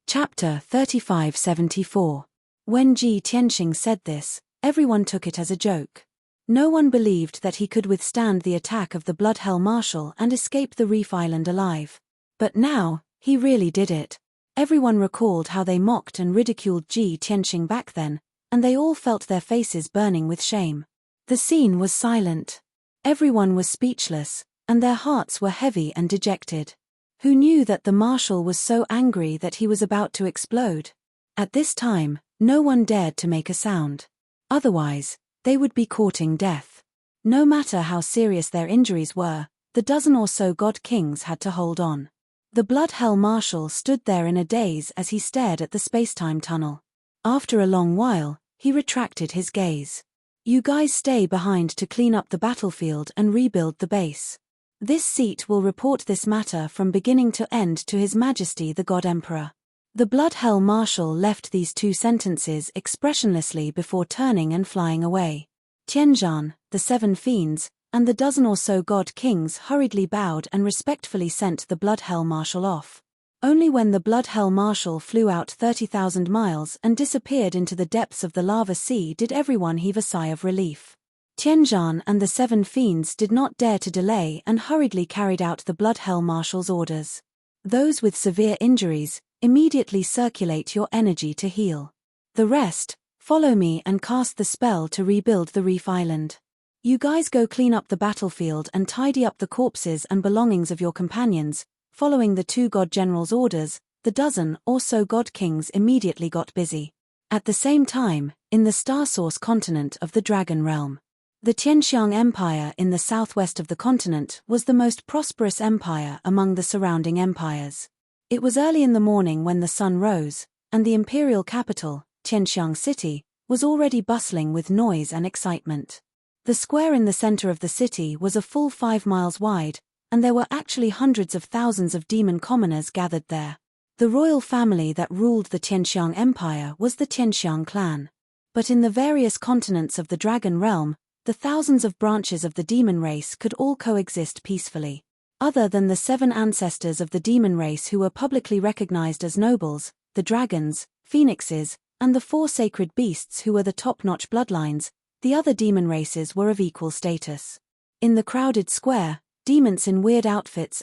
Chapter 3574. When Ji Tianxing said this, everyone took it as a joke. No one believed that he could withstand the attack of the Blood Hell Marshal and escape the Reef Island alive. But now, he really did it. Everyone recalled how they mocked and ridiculed Ji Tianxing back then, and they all felt their faces burning with shame. The scene was silent. Everyone was speechless, and their hearts were heavy and dejected. Who knew that the marshal was so angry that he was about to explode? At this time, no one dared to make a sound. Otherwise, they would be courting death. No matter how serious their injuries were, the dozen or so god kings had to hold on. The Blood Hell Marshal stood there in a daze as he stared at the spacetime tunnel. After a long while, he retracted his gaze. "You guys stay behind to clean up the battlefield and rebuild the base. This seat will report this matter from beginning to end to His Majesty the God Emperor." The Blood Hell Marshal left these two sentences expressionlessly before turning and flying away. Tianzhan, the 7 fiends, and the dozen or so god kings hurriedly bowed and respectfully sent the Blood Hell Marshal off. Only when the Blood Hell Marshal flew out 30,000 miles and disappeared into the depths of the lava sea did everyone heave a sigh of relief. Tianzhan and the 7 fiends did not dare to delay and hurriedly carried out the Blood Hell Marshal's orders. "Those with severe injuries, immediately circulate your energy to heal. The rest, follow me and cast the spell to rebuild the Reef Island. You guys go clean up the battlefield and tidy up the corpses and belongings of your companions." Following the 2 god generals' orders, the dozen or so god kings immediately got busy. At the same time, in the Star Source continent of the Dragon Realm, the Tianxiang Empire in the southwest of the continent was the most prosperous empire among the surrounding empires. It was early in the morning when the sun rose, and the imperial capital, Tianxiang City, was already bustling with noise and excitement. The square in the center of the city was a full 5 miles wide, and there were actually hundreds of thousands of demon commoners gathered there. The royal family that ruled the Tianxiang Empire was the Tianxiang clan. But in the various continents of the Dragon Realm, the thousands of branches of the demon race could all coexist peacefully. Other than the 7 ancestors of the demon race who were publicly recognized as nobles, the dragons, phoenixes, and the 4 sacred beasts who were the top-notch bloodlines, the other demon races were of equal status. In the crowded square, demons in weird outfits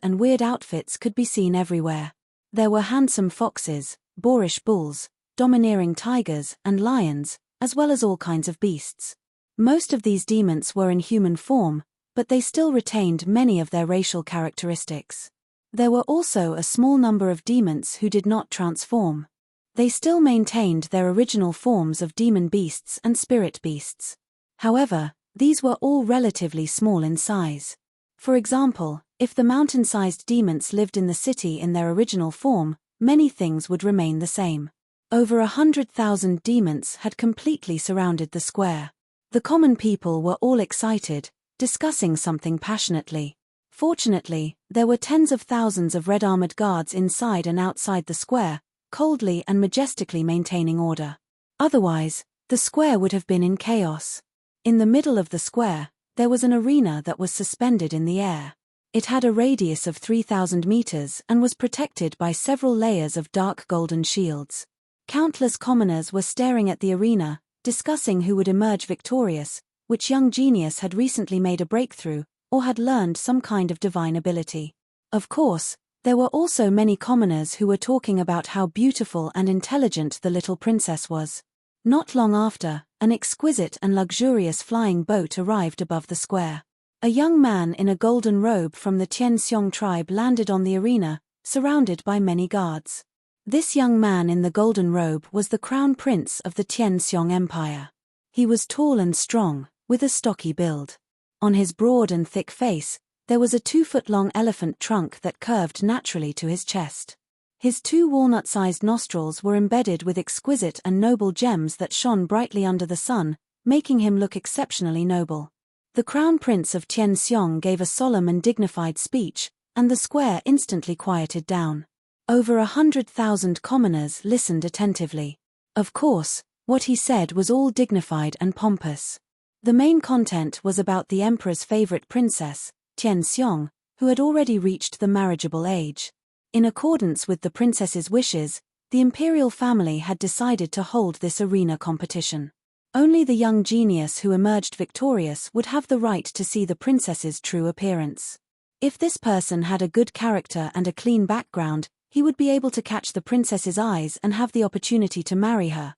could be seen everywhere. There were handsome foxes, boorish bulls, domineering tigers, and lions, as well as all kinds of beasts. Most of these demons were in human form, but they still retained many of their racial characteristics. There were also a small number of demons who did not transform. They still maintained their original forms of demon beasts and spirit beasts. However, these were all relatively small in size. For example, if the mountain-sized demons lived in the city in their original form, many things would remain the same. Over 100,000 demons had completely surrounded the square. The common people were all excited, discussing something passionately. Fortunately, there were tens of thousands of red-armored guards inside and outside the square, coldly and majestically maintaining order. Otherwise, the square would have been in chaos. In the middle of the square, there was an arena that was suspended in the air. It had a radius of 3,000 meters and was protected by several layers of dark golden shields. Countless commoners were staring at the arena, discussing who would emerge victorious, which young genius had recently made a breakthrough, or had learned some kind of divine ability. Of course, there were also many commoners who were talking about how beautiful and intelligent the little princess was. Not long after, an exquisite and luxurious flying boat arrived above the square. A young man in a golden robe from the Tianxiang tribe landed on the arena, surrounded by many guards. This young man in the golden robe was the crown prince of the Tianxiang Empire. He was tall and strong, with a stocky build. On his broad and thick face, there was a 2-foot-long elephant trunk that curved naturally to his chest. His 2 walnut-sized nostrils were embedded with exquisite and noble gems that shone brightly under the sun, making him look exceptionally noble. The crown prince of Tianxiang gave a solemn and dignified speech, and the square instantly quieted down. Over 100,000 commoners listened attentively. Of course, what he said was all dignified and pompous. The main content was about the emperor's favorite princess, Tianxiang, who had already reached the marriageable age. In accordance with the princess's wishes, the imperial family had decided to hold this arena competition. Only the young genius who emerged victorious would have the right to see the princess's true appearance. If this person had a good character and a clean background, he would be able to catch the princess's eyes and have the opportunity to marry her.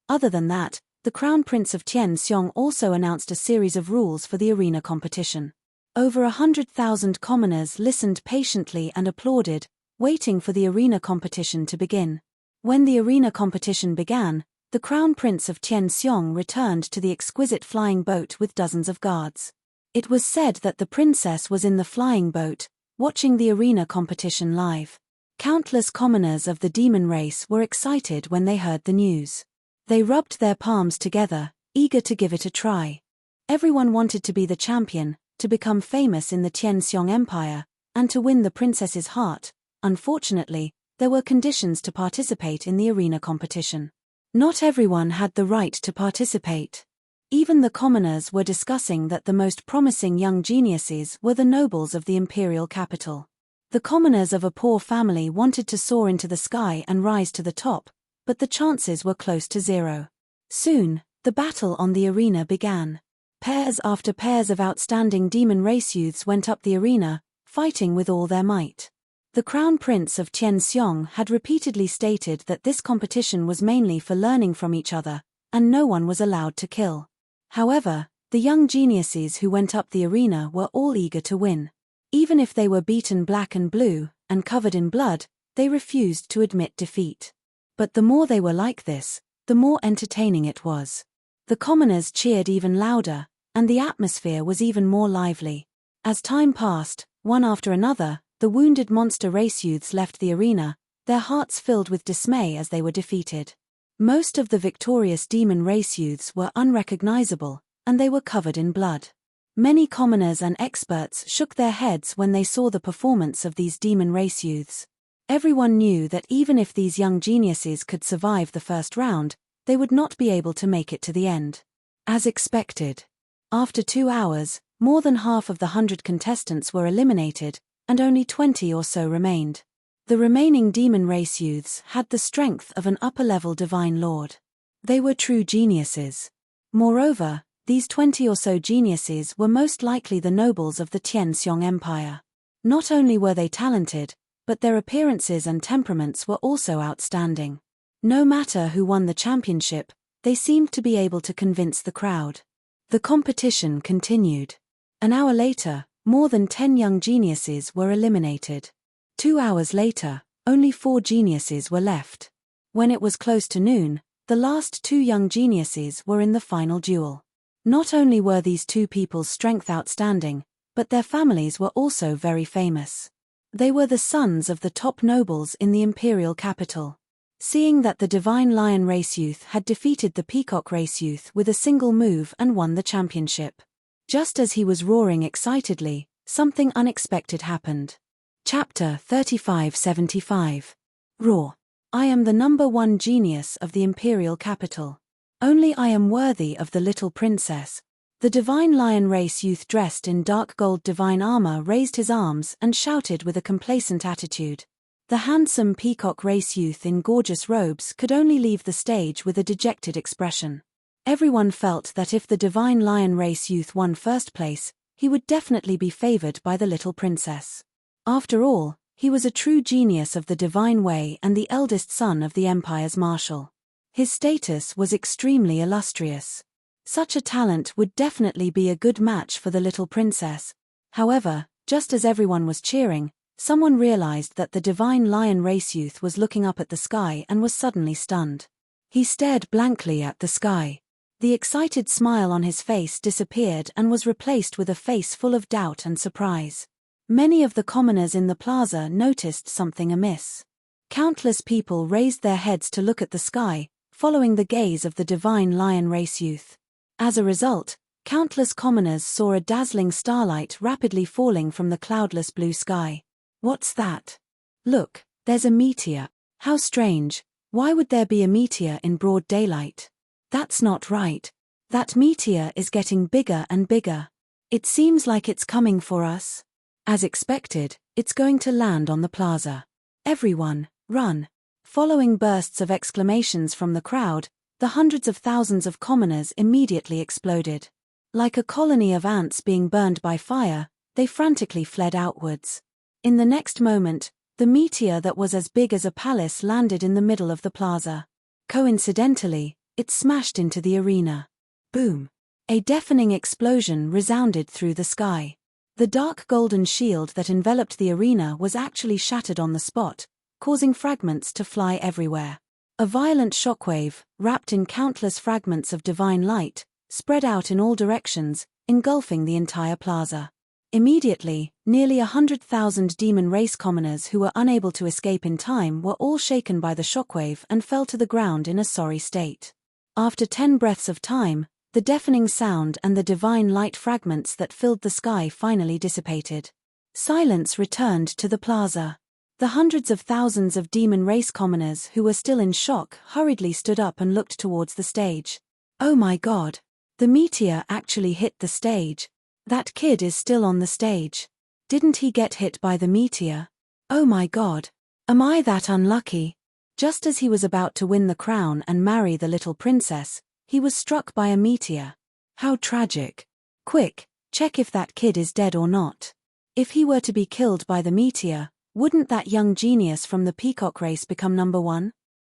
Other than that, the Crown Prince of Tianxiong also announced a series of rules for the arena competition. Over 100,000 commoners listened patiently and applauded, waiting for the arena competition to begin. When the arena competition began, the Crown Prince of Tianxiong returned to the exquisite flying boat with dozens of guards. It was said that the princess was in the flying boat, watching the arena competition live. Countless commoners of the demon race were excited when they heard the news. They rubbed their palms together, eager to give it a try. Everyone wanted to be the champion, to become famous in the Tianxiong Empire, and to win the princess's heart. Unfortunately, there were conditions to participate in the arena competition. Not everyone had the right to participate. Even the commoners were discussing that the most promising young geniuses were the nobles of the imperial capital. The commoners of a poor family wanted to soar into the sky and rise to the top, but the chances were close to zero. Soon, the battle on the arena began. Pairs after pairs of outstanding demon race youths went up the arena, fighting with all their might. The Crown Prince of Tianxiong had repeatedly stated that this competition was mainly for learning from each other, and no one was allowed to kill. However, the young geniuses who went up the arena were all eager to win. Even if they were beaten black and blue, and covered in blood, they refused to admit defeat. But the more they were like this, the more entertaining it was. The commoners cheered even louder, and the atmosphere was even more lively. As time passed, one after another, the wounded monster race youths left the arena, their hearts filled with dismay as they were defeated. Most of the victorious demon race youths were unrecognizable, and they were covered in blood. Many commoners and experts shook their heads when they saw the performance of these demon race youths. Everyone knew that even if these young geniuses could survive the first round, they would not be able to make it to the end. As expected. After 2 hours, more than half of the 100 contestants were eliminated, and only 20 or so remained. The remaining demon race youths had the strength of an upper-level divine lord. They were true geniuses. Moreover, these 20 or so geniuses were most likely the nobles of the Tianxiong Empire. Not only were they talented, but their appearances and temperaments were also outstanding. No matter who won the championship, they seemed to be able to convince the crowd. The competition continued. An hour later, more than 10 young geniuses were eliminated. 2 hours later, only 4 geniuses were left. When it was close to noon, the last 2 young geniuses were in the final duel. Not only were these 2 people's strength outstanding, but their families were also very famous. They were the sons of the top nobles in the imperial capital. Seeing that the divine lion race youth had defeated the peacock race youth with a single move and won the championship. Just as he was roaring excitedly, something unexpected happened. Chapter 3575. Roar. I am the #1 genius of the imperial capital. Only I am worthy of the little princess. The divine lion race youth dressed in dark gold divine armor raised his arms and shouted with a complacent attitude. The handsome peacock race youth in gorgeous robes could only leave the stage with a dejected expression. Everyone felt that if the divine lion race youth won first place, he would definitely be favored by the little princess. After all, he was a true genius of the divine way and the eldest son of the empire's marshal. His status was extremely illustrious. Such a talent would definitely be a good match for the little princess. However, just as everyone was cheering, someone realized that the divine lion race youth was looking up at the sky and was suddenly stunned. He stared blankly at the sky. The excited smile on his face disappeared and was replaced with a face full of doubt and surprise. Many of the commoners in the plaza noticed something amiss. Countless people raised their heads to look at the sky, following the gaze of the divine lion race youth. As a result, countless commoners saw a dazzling starlight rapidly falling from the cloudless blue sky. What's that? Look, there's a meteor. How strange. Why would there be a meteor in broad daylight? That's not right. That meteor is getting bigger and bigger. It seems like it's coming for us. As expected, it's going to land on the plaza. Everyone, run. Following bursts of exclamations from the crowd, the hundreds of thousands of commoners immediately exploded. Like a colony of ants being burned by fire, they frantically fled outwards. In the next moment, the meteor that was as big as a palace landed in the middle of the plaza. Coincidentally, it smashed into the arena. Boom! A deafening explosion resounded through the sky. The dark golden shield that enveloped the arena was actually shattered on the spot, causing fragments to fly everywhere. A violent shockwave, wrapped in countless fragments of divine light, spread out in all directions, engulfing the entire plaza. Immediately, nearly 100,000 demon race commoners who were unable to escape in time were all shaken by the shockwave and fell to the ground in a sorry state. After 10 breaths of time, the deafening sound and the divine light fragments that filled the sky finally dissipated. Silence returned to the plaza. The hundreds of thousands of demon race commoners who were still in shock hurriedly stood up and looked towards the stage. Oh my God! The meteor actually hit the stage. That kid is still on the stage. Didn't he get hit by the meteor? Oh my God! Am I that unlucky? Just as he was about to win the crown and marry the little princess, he was struck by a meteor. How tragic. Quick, check if that kid is dead or not. If he were to be killed by the meteor, wouldn't that young genius from the peacock race become number one?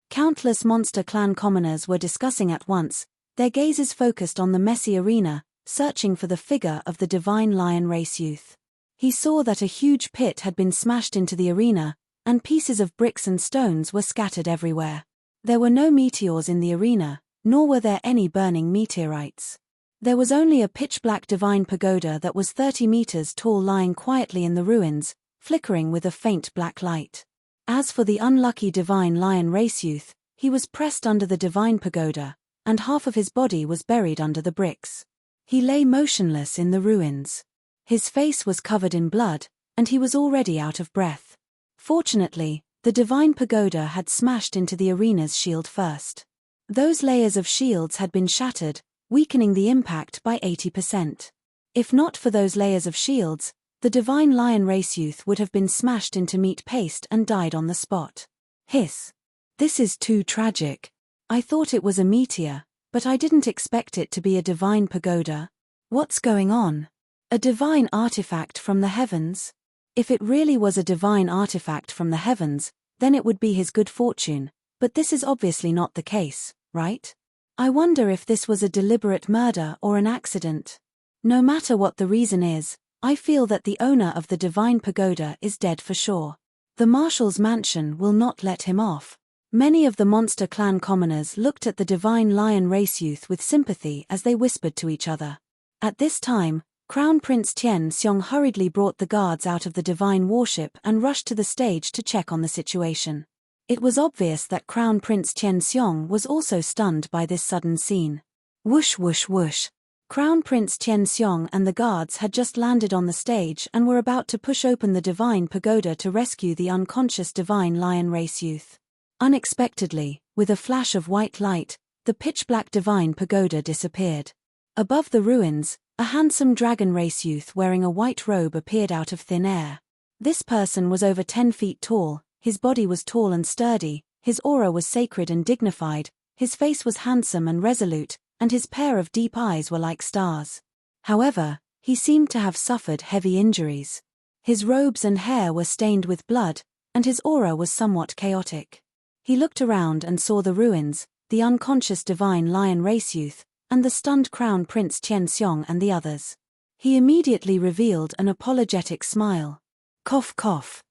Countless Monster Clan commoners were discussing at once, their gazes focused on the messy arena, searching for the figure of the divine lion race youth. He saw that a huge pit had been smashed into the arena, and pieces of bricks and stones were scattered everywhere. There were no meteors in the arena, nor were there any burning meteorites. There was only a pitch-black divine pagoda that was 30 meters tall lying quietly in the ruins, flickering with a faint black light. As for the unlucky divine lion race youth, he was pressed under the divine pagoda, and half of his body was buried under the bricks. He lay motionless in the ruins. His face was covered in blood, and he was already out of breath. Fortunately, the divine pagoda had smashed into the arena's shield first. Those layers of shields had been shattered, weakening the impact by 80%. If not for those layers of shields, the divine lion race youth would have been smashed into meat paste and died on the spot. Hiss. This is too tragic. I thought it was a meteor, but I didn't expect it to be a divine pagoda. What's going on? A divine artifact from the heavens? If it really was a divine artifact from the heavens, then it would be his good fortune, but this is obviously not the case, right? I wonder if this was a deliberate murder or an accident. No matter what the reason is, I feel that the owner of the divine pagoda is dead for sure. The marshal's mansion will not let him off. Many of the Monster Clan commoners looked at the divine lion race youth with sympathy as they whispered to each other. At this time, Crown Prince Tian Xiong hurriedly brought the guards out of the divine warship and rushed to the stage to check on the situation. It was obvious that Crown Prince Tian Xiong was also stunned by this sudden scene. Whoosh whoosh whoosh. Crown Prince Tian Xiong and the guards had just landed on the stage and were about to push open the divine pagoda to rescue the unconscious divine lion race youth. Unexpectedly, with a flash of white light, the pitch-black divine pagoda disappeared. Above the ruins, a handsome dragon race youth wearing a white robe appeared out of thin air. This person was over 10 feet tall, his body was tall and sturdy, his aura was sacred and dignified, his face was handsome and resolute, and his pair of deep eyes were like stars. However, he seemed to have suffered heavy injuries. His robes and hair were stained with blood, and his aura was somewhat chaotic. He looked around and saw the ruins, the unconscious divine lion race youth, and the stunned Crown Prince Tian Xiong and the others. He immediately revealed an apologetic smile. Cough cough.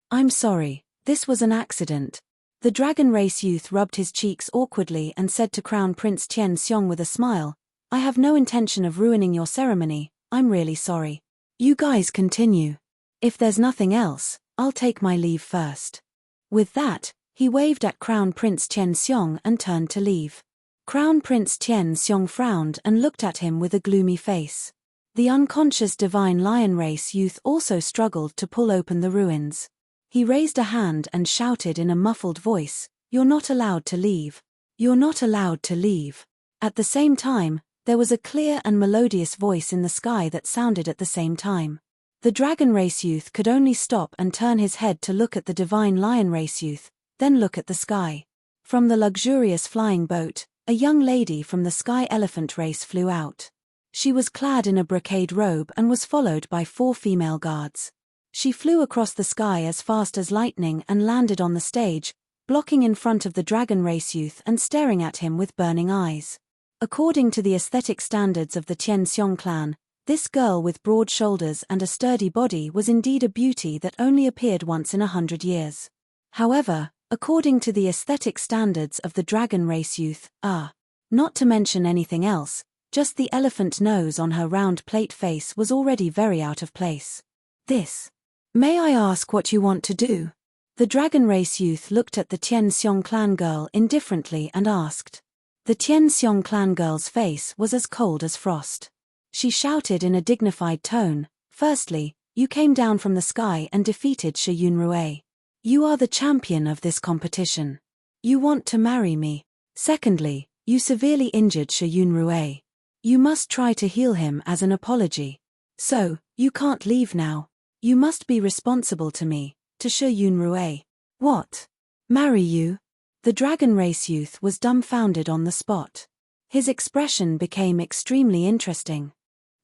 I'm sorry, this was an accident. The dragon race youth rubbed his cheeks awkwardly and said to Crown Prince Tian Xiong with a smile, I have no intention of ruining your ceremony, I'm really sorry. You guys continue. If there's nothing else, I'll take my leave first. With that, he waved at Crown Prince Tian Xiong and turned to leave. Crown Prince Tian Xiong frowned and looked at him with a gloomy face. The unconscious divine lion race youth also struggled to pull open the ruins. He raised a hand and shouted in a muffled voice, You're not allowed to leave. You're not allowed to leave. At the same time, there was a clear and melodious voice in the sky that sounded at the same time. The dragon race youth could only stop and turn his head to look at the divine lion race youth, then look at the sky. From the luxurious flying boat, a young lady from the sky elephant race flew out. She was clad in a brocade robe and was followed by 4 female guards. She flew across the sky as fast as lightning and landed on the stage, blocking in front of the dragon race youth and staring at him with burning eyes. According to the aesthetic standards of the Tianxiong clan, this girl with broad shoulders and a sturdy body was indeed a beauty that only appeared once in 100 years. However, according to the aesthetic standards of the dragon race youth, not to mention anything else, just the elephant nose on her round plate face was already very out of place. May I ask what you want to do? The dragon race youth looked at the Tianxiong clan girl indifferently and asked. The Tianxiong clan girl's face was as cold as frost. She shouted in a dignified tone, "Firstly, you came down from the sky and defeated Shi Yunrui. You are the champion of this competition. You want to marry me. Secondly, you severely injured Shi Yunrui. You must try to heal him as an apology. So, you can't leave now. You must be responsible to me, to Shi Yunrui." What? Marry you? The dragon race youth was dumbfounded on the spot. His expression became extremely interesting.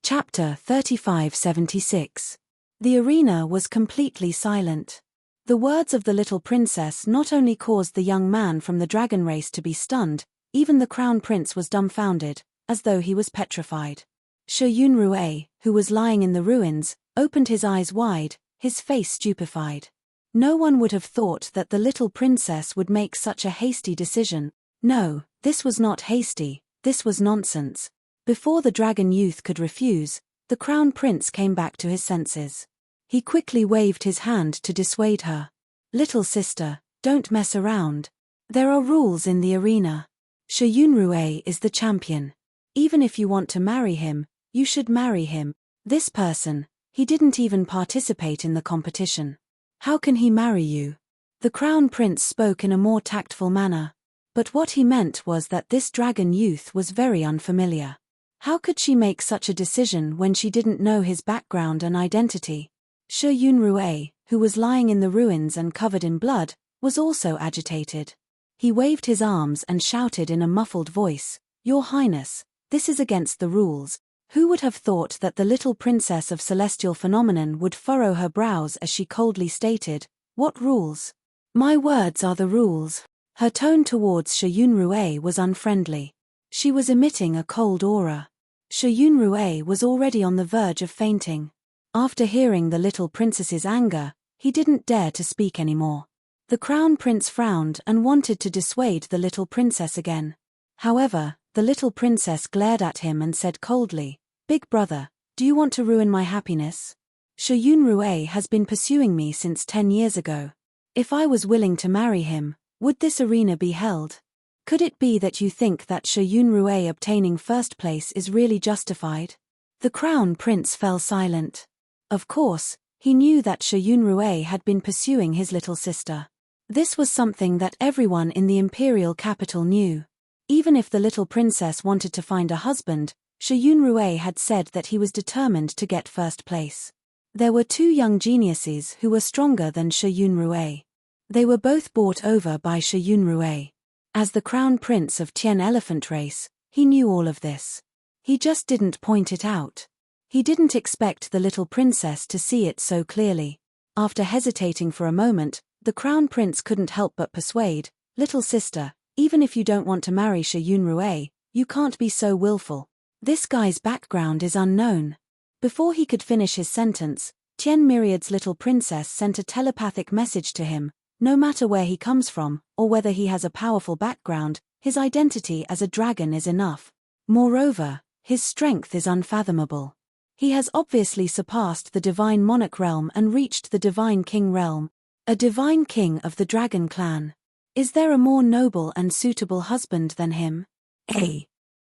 Chapter 3576. The arena was completely silent. The words of the little princess not only caused the young man from the dragon race to be stunned, even the crown prince was dumbfounded, as though he was petrified. Shi Yunrui, who was lying in the ruins, opened his eyes wide, his face stupefied. No one would have thought that the little princess would make such a hasty decision. No, this was not hasty, this was nonsense. Before the dragon youth could refuse, the crown prince came back to his senses. He quickly waved his hand to dissuade her. "Little sister, don't mess around. There are rules in the arena. Shi Yunrui is the champion. Even if you want to marry him, you should marry him. This person, he didn't even participate in the competition. How can he marry you?" The crown prince spoke in a more tactful manner. But what he meant was that this dragon youth was very unfamiliar. How could she make such a decision when she didn't know his background and identity? Shi Yunrui, who was lying in the ruins and covered in blood, was also agitated. He waved his arms and shouted in a muffled voice, "Your Highness, this is against the rules." Who would have thought that the little princess of celestial phenomenon would furrow her brows as she coldly stated, "What rules? My words are the rules." Her tone towards Shi Yunrui was unfriendly. She was emitting a cold aura. Shi Yunrui was already on the verge of fainting. After hearing the little princess's anger, he didn't dare to speak anymore. The crown prince frowned and wanted to dissuade the little princess again. However, the little princess glared at him and said coldly, "Big brother, do you want to ruin my happiness? Shi Yunrui has been pursuing me since 10 years ago. If I was willing to marry him, would this arena be held? Could it be that you think that Shi Yunrui obtaining first place is really justified?" The crown prince fell silent. Of course, he knew that Shi Yunrui had been pursuing his little sister. This was something that everyone in the imperial capital knew. Even if the little princess wanted to find a husband, Shi Yunrui had said that he was determined to get first place. There were 2 young geniuses who were stronger than Shi Yunrui. They were both bought over by Shi Yunrui. As the crown prince of Tian elephant race, he knew all of this. He just didn't point it out. He didn't expect the little princess to see it so clearly. After hesitating for a moment, the crown prince couldn't help but persuade, "Little sister, even if you don't want to marry Shi Yunrui, you can't be so willful. This guy's background is unknown." Before he could finish his sentence, Tian Myriad's little princess sent a telepathic message to him. No matter where he comes from, or whether he has a powerful background, his identity as a dragon is enough. Moreover, his strength is unfathomable. He has obviously surpassed the divine monarch realm and reached the divine king realm. A divine king of the dragon clan. Is there a more noble and suitable husband than him?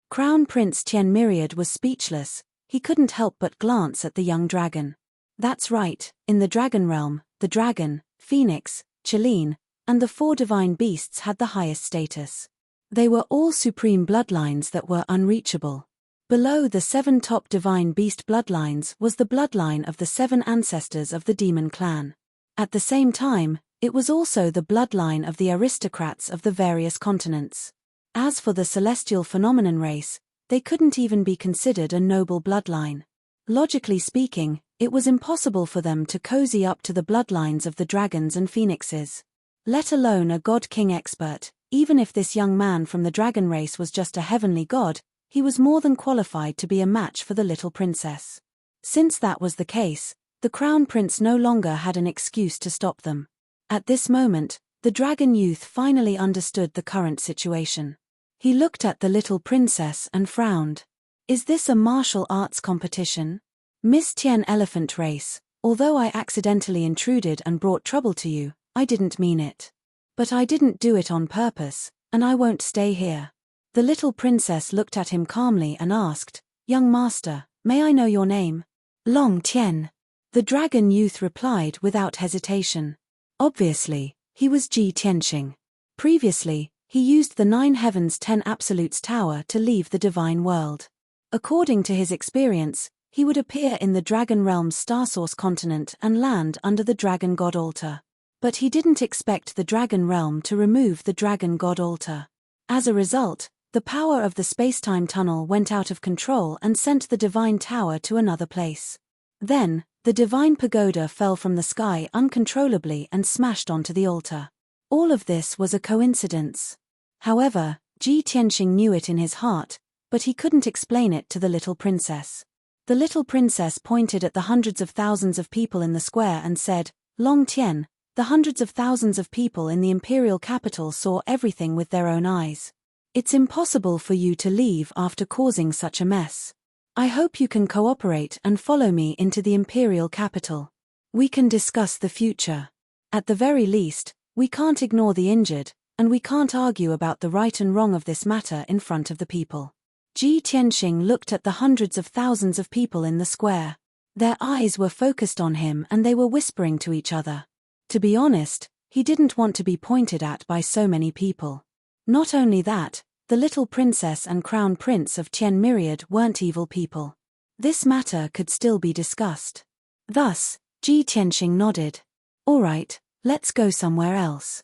Crown Prince Tian Myriad was speechless. He couldn't help but glance at the young dragon. That's right, in the dragon realm, the dragon, phoenix, Chileen, and the 4 divine beasts had the highest status. They were all supreme bloodlines that were unreachable. Below the 7 top divine beast bloodlines was the bloodline of the 7 ancestors of the demon clan. At the same time, It was also the bloodline of the aristocrats of the various continents. As for the celestial phenomenon race, they couldn't even be considered a noble bloodline. Logically speaking, it was impossible for them to cozy up to the bloodlines of the dragons and phoenixes. Let alone a god-king expert. Even if this young man from the dragon race was just a heavenly god, he was more than qualified to be a match for the little princess. Since that was the case, the crown prince no longer had an excuse to stop them. At this moment, the dragon youth finally understood the current situation. He looked at the little princess and frowned. Is this a martial arts competition? Miss Tien elephant race, although I accidentally intruded and brought trouble to you, I didn't mean it. But I didn't do it on purpose, and I won't stay here. The little princess looked at him calmly and asked, Young master, may I know your name? Long Tien. The dragon youth replied without hesitation. Obviously, he was Ji Tianxing. Previously, he used the 9 Heavens 10 Absolutes Tower to leave the divine world. According to his experience, he would appear in the Dragon Realm's Star Source continent and land under the Dragon God altar. But he didn't expect the Dragon Realm to remove the Dragon God altar. As a result, the power of the space-time tunnel went out of control and sent the divine tower to another place. Then, the divine pagoda fell from the sky uncontrollably and smashed onto the altar. All of this was a coincidence. However, Ji Tianxing knew it in his heart, but he couldn't explain it to the little princess. The little princess pointed at the hundreds of thousands of people in the square and said, Long Tien, the hundreds of thousands of people in the imperial capital saw everything with their own eyes. It's impossible for you to leave after causing such a mess. I hope you can cooperate and follow me into the imperial capital. We can discuss the future. At the very least, we can't ignore the injured, and we can't argue about the right and wrong of this matter in front of the people. Ji Tianxing looked at the hundreds of thousands of people in the square. Their eyes were focused on him and they were whispering to each other. To be honest, he didn't want to be pointed at by so many people. Not only that, the little princess and crown prince of Tien Myriad weren't evil people. This matter could still be discussed. Thus, Ji Tianxing nodded. All right, let's go somewhere else.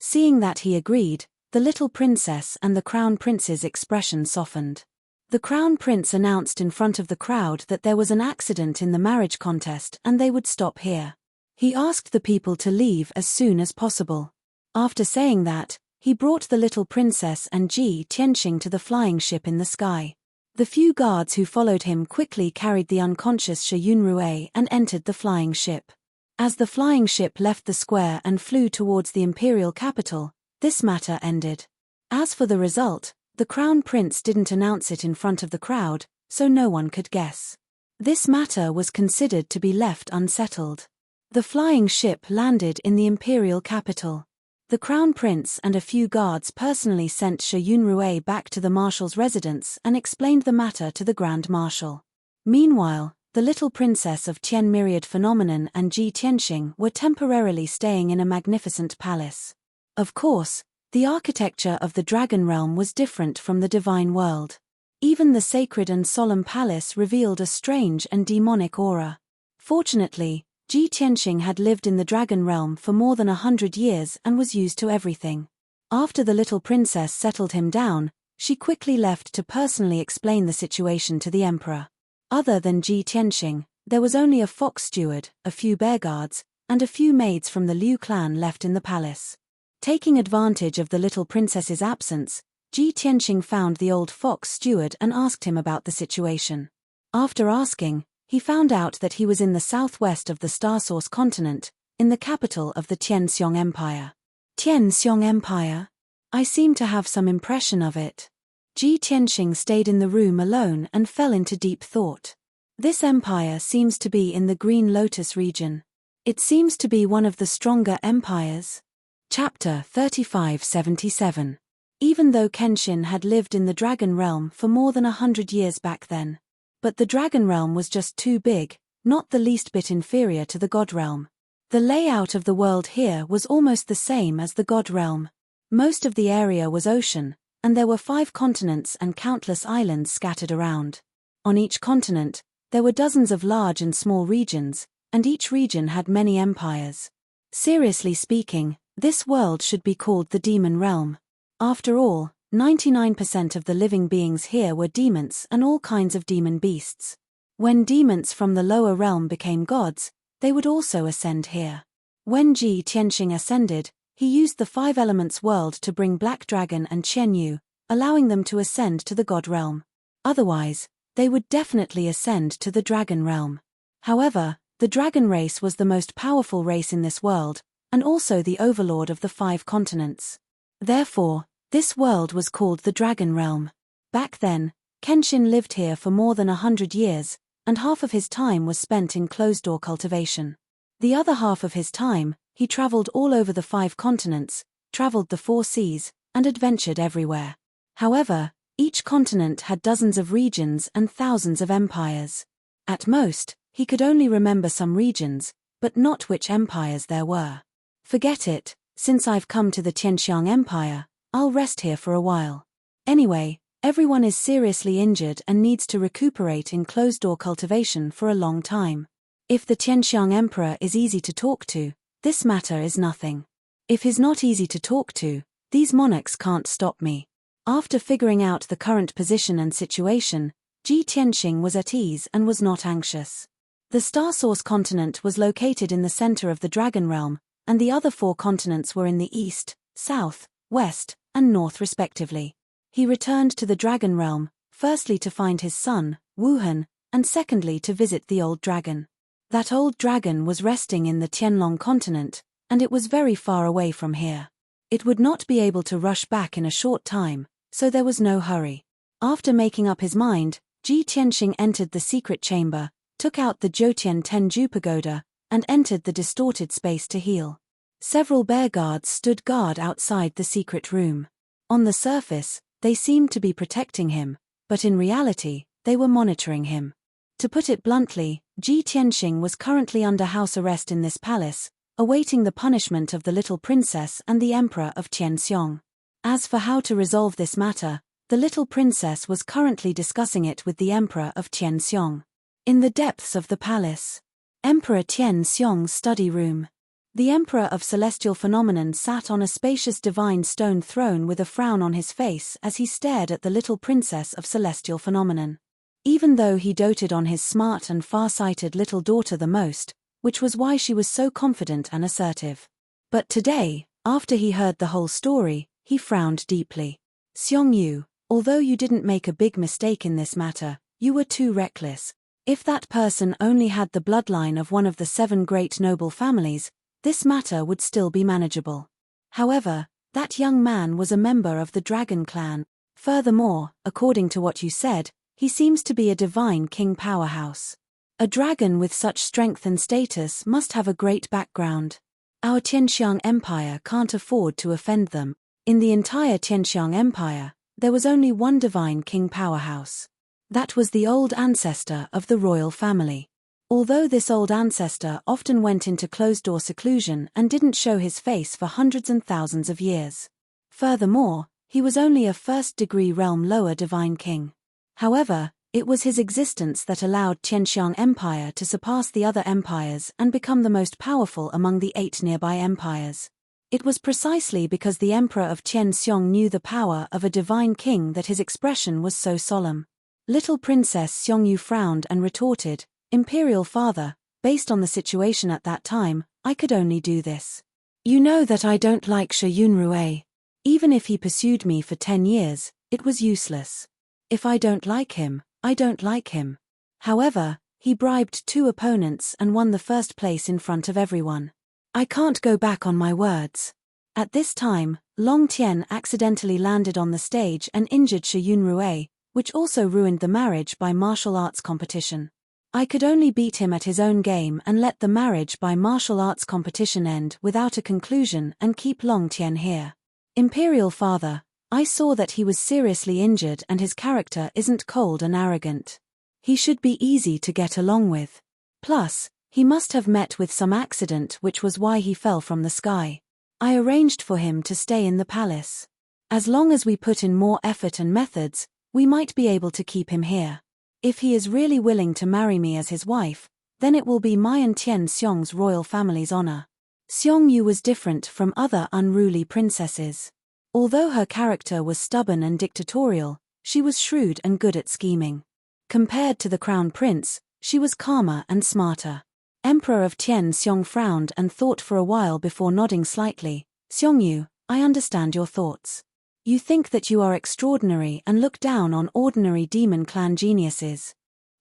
Seeing that he agreed, the little princess and the crown prince's expression softened. The crown prince announced in front of the crowd that there was an accident in the marriage contest and they would stop here. He asked the people to leave as soon as possible. After saying that, he brought the little princess and Ji Tianxing to the flying ship in the sky. The few guards who followed him quickly carried the unconscious Shi Yunrui and entered the flying ship. As the flying ship left the square and flew towards the imperial capital, this matter ended. As for the result, the crown prince didn't announce it in front of the crowd, so no one could guess. This matter was considered to be left unsettled. The flying ship landed in the imperial capital. The crown prince and a few guards personally sent Shi Yunrui back to the marshal's residence and explained the matter to the grand marshal. Meanwhile, the little princess of Tien Myriad Phenomenon and Ji Tianxing were temporarily staying in a magnificent palace. Of course, the architecture of the dragon realm was different from the divine world. Even the sacred and solemn palace revealed a strange and demonic aura. Fortunately, Ji Tianxing had lived in the dragon realm for more than 100 years and was used to everything. After the little princess settled him down, she quickly left to personally explain the situation to the emperor. Other than Ji Tianxing, there was only a fox steward, a few bear guards, and a few maids from the Liu clan left in the palace. Taking advantage of the little princess's absence, Ji Tianxing found the old fox steward and asked him about the situation. After asking, he found out that he was in the southwest of the Star Source continent, in the capital of the Tianxiong Empire. Tianxiong Empire? I seem to have some impression of it. Ji Tianxing stayed in the room alone and fell into deep thought. This empire seems to be in the Green Lotus region. It seems to be one of the stronger empires. Chapter 3577. Even though Kenshin had lived in the Dragon Realm for more than 100 years back then. But the Dragon Realm was just too big, not the least bit inferior to the God Realm. The layout of the world here was almost the same as the God Realm. Most of the area was ocean, and there were 5 continents and countless islands scattered around. On each continent, there were dozens of large and small regions, and each region had many empires. Seriously speaking, this world should be called the demon realm. After all, 99% of the living beings here were demons and all kinds of demon beasts. When demons from the lower realm became gods, they would also ascend here. When Ji Tianxing ascended, he used the five elements world to bring Black Dragon and Qian Yu, allowing them to ascend to the god realm. Otherwise, they would definitely ascend to the dragon realm. However, the dragon race was the most powerful race in this world, and also the overlord of the 5 continents. Therefore, this world was called the dragon realm. Back then, Kenshin lived here for more than 100 years, and half of his time was spent in closed-door cultivation. The other half of his time, he traveled all over the 5 continents, traveled the 4 seas, and adventured everywhere. However, each continent had dozens of regions and thousands of empires. At most, he could only remember some regions, but not which empires there were. Forget it, since I've come to the Tianxiang Empire, I'll rest here for a while. Anyway, everyone is seriously injured and needs to recuperate in closed-door cultivation for a long time. If the Tianxiang Emperor is easy to talk to, this matter is nothing. If he's not easy to talk to, these monarchs can't stop me. After figuring out the current position and situation, Ji Tianxing was at ease and was not anxious. The Star Source continent was located in the center of the Dragon Realm, and the other 4 continents were in the east, south, west, and north respectively. He returned to the Dragon Realm, firstly to find his son, Wuhan, and secondly to visit the old dragon. That old dragon was resting in the Tianlong continent, and it was very far away from here. It would not be able to rush back in a short time, so there was no hurry. After making up his mind, Ji Tianxing entered the secret chamber, took out the Jiutian Tenju pagoda, and entered the distorted space to heal. Several bear guards stood guard outside the secret room. On the surface, they seemed to be protecting him, but in reality, they were monitoring him. To put it bluntly, Ji Tianxing was currently under house arrest in this palace, awaiting the punishment of the little princess and the emperor of Tianxiong. As for how to resolve this matter, the little princess was currently discussing it with the emperor of Tianxiong. In the depths of the palace, Emperor Tianxiong's study room. The Emperor of Celestial Phenomenon sat on a spacious divine stone throne with a frown on his face as he stared at the little princess of Celestial Phenomenon. Even though he doted on his smart and far-sighted little daughter the most, which was why she was so confident and assertive. But today, after he heard the whole story, he frowned deeply. Xiong Yu, although you didn't make a big mistake in this matter, you were too reckless. If that person only had the bloodline of one of the 7 great noble families, this matter would still be manageable. However, that young man was a member of the Dragon Clan. Furthermore, according to what you said, he seems to be a divine king powerhouse. A dragon with such strength and status must have a great background. Our Tianxiang Empire can't afford to offend them. In the entire Tianxiang Empire, there was only one divine king powerhouse. That was the old ancestor of the royal family. Although this old ancestor often went into closed-door seclusion and didn't show his face for hundreds and thousands of years. Furthermore, he was only a first-degree realm lower divine king. However, it was his existence that allowed Tianxiang Empire to surpass the other empires and become the most powerful among the 8 nearby empires. It was precisely because the Emperor of Tianxiong knew the power of a divine king that his expression was so solemn. Little Princess Xiongyu frowned and retorted, "Imperial Father, based on the situation at that time, I could only do this. You know that I don't like Shi Yunrui. Even if he pursued me for 10 years, it was useless. If I don't like him, I don't like him. However, he bribed 2 opponents and won the first place in front of everyone. I can't go back on my words." At this time, Long Tian accidentally landed on the stage and injured Shi Yunrui, which also ruined the marriage by martial arts competition. I could only beat him at his own game and let the marriage by martial arts competition end without a conclusion and keep Long Tian here. Imperial Father, I saw that he was seriously injured and his character isn't cold and arrogant. He should be easy to get along with. Plus, he must have met with some accident which was why he fell from the sky. I arranged for him to stay in the palace. As long as we put in more effort and methods, we might be able to keep him here. If he is really willing to marry me as his wife, then it will be my and Tian Xiong's royal family's honor. Xiong Yu was different from other unruly princesses. Although her character was stubborn and dictatorial, she was shrewd and good at scheming. Compared to the crown prince, she was calmer and smarter. Emperor of Tian Xiong frowned and thought for a while before nodding slightly. Xiong Yu, I understand your thoughts. You think that you are extraordinary and look down on ordinary demon clan geniuses.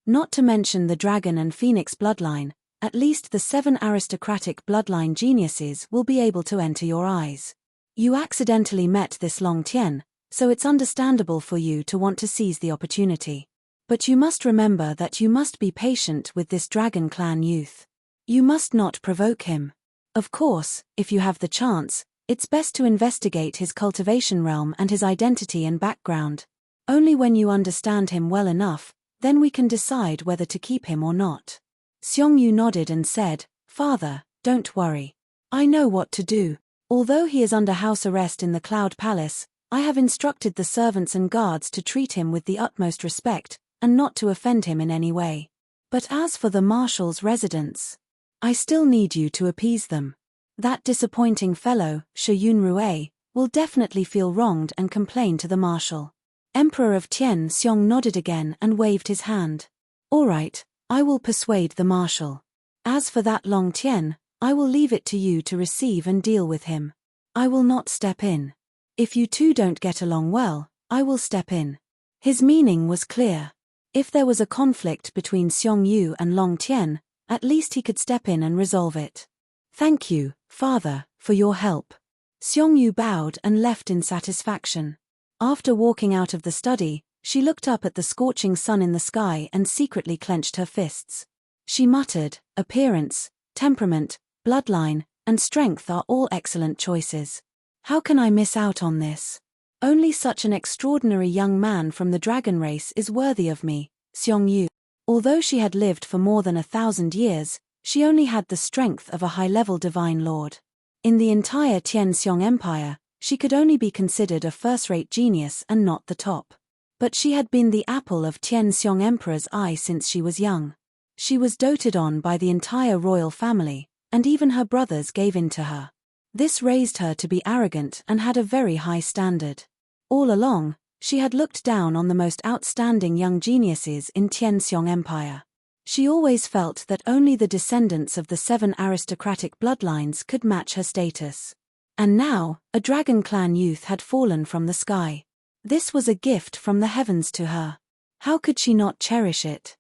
Not to mention the dragon and phoenix bloodline, at least the 7 aristocratic bloodline geniuses will be able to enter your eyes. You accidentally met this Long Tian, so it's understandable for you to want to seize the opportunity. But you must remember that you must be patient with this dragon clan youth. You must not provoke him. Of course, if you have the chance, it's best to investigate his cultivation realm and his identity and background. Only when you understand him well enough, then we can decide whether to keep him or not. Xiong Yu nodded and said, Father, don't worry. I know what to do. Although he is under house arrest in the Cloud Palace, I have instructed the servants and guards to treat him with the utmost respect, and not to offend him in any way. But as for the marshal's residents, I still need you to appease them. That disappointing fellow, Shiyun Rue, will definitely feel wronged and complain to the marshal. Emperor of Tian Xiong nodded again and waved his hand. All right, I will persuade the marshal. As for that Long Tian, I will leave it to you to receive and deal with him. I will not step in. If you two don't get along well, I will step in. His meaning was clear. If there was a conflict between Xiong Yu and Long Tian, at least he could step in and resolve it. Thank you, Father, for your help. Xiong Yu bowed and left in satisfaction. After walking out of the study, she looked up at the scorching sun in the sky and secretly clenched her fists. She muttered, appearance, temperament, bloodline, and strength are all excellent choices. How can I miss out on this? Only such an extraordinary young man from the dragon race is worthy of me, Xiong Yu. Although she had lived for more than 1,000 years, she only had the strength of a high-level divine lord. In the entire Tianxiong Empire, she could only be considered a first-rate genius and not the top. But she had been the apple of Tianxiong Emperor's eye since she was young. She was doted on by the entire royal family, and even her brothers gave in to her. This raised her to be arrogant and had a very high standard. All along, she had looked down on the most outstanding young geniuses in Tianxiong Empire. She always felt that only the descendants of the 7 aristocratic bloodlines could match her status. And now, a dragon clan youth had fallen from the sky. This was a gift from the heavens to her. How could she not cherish it?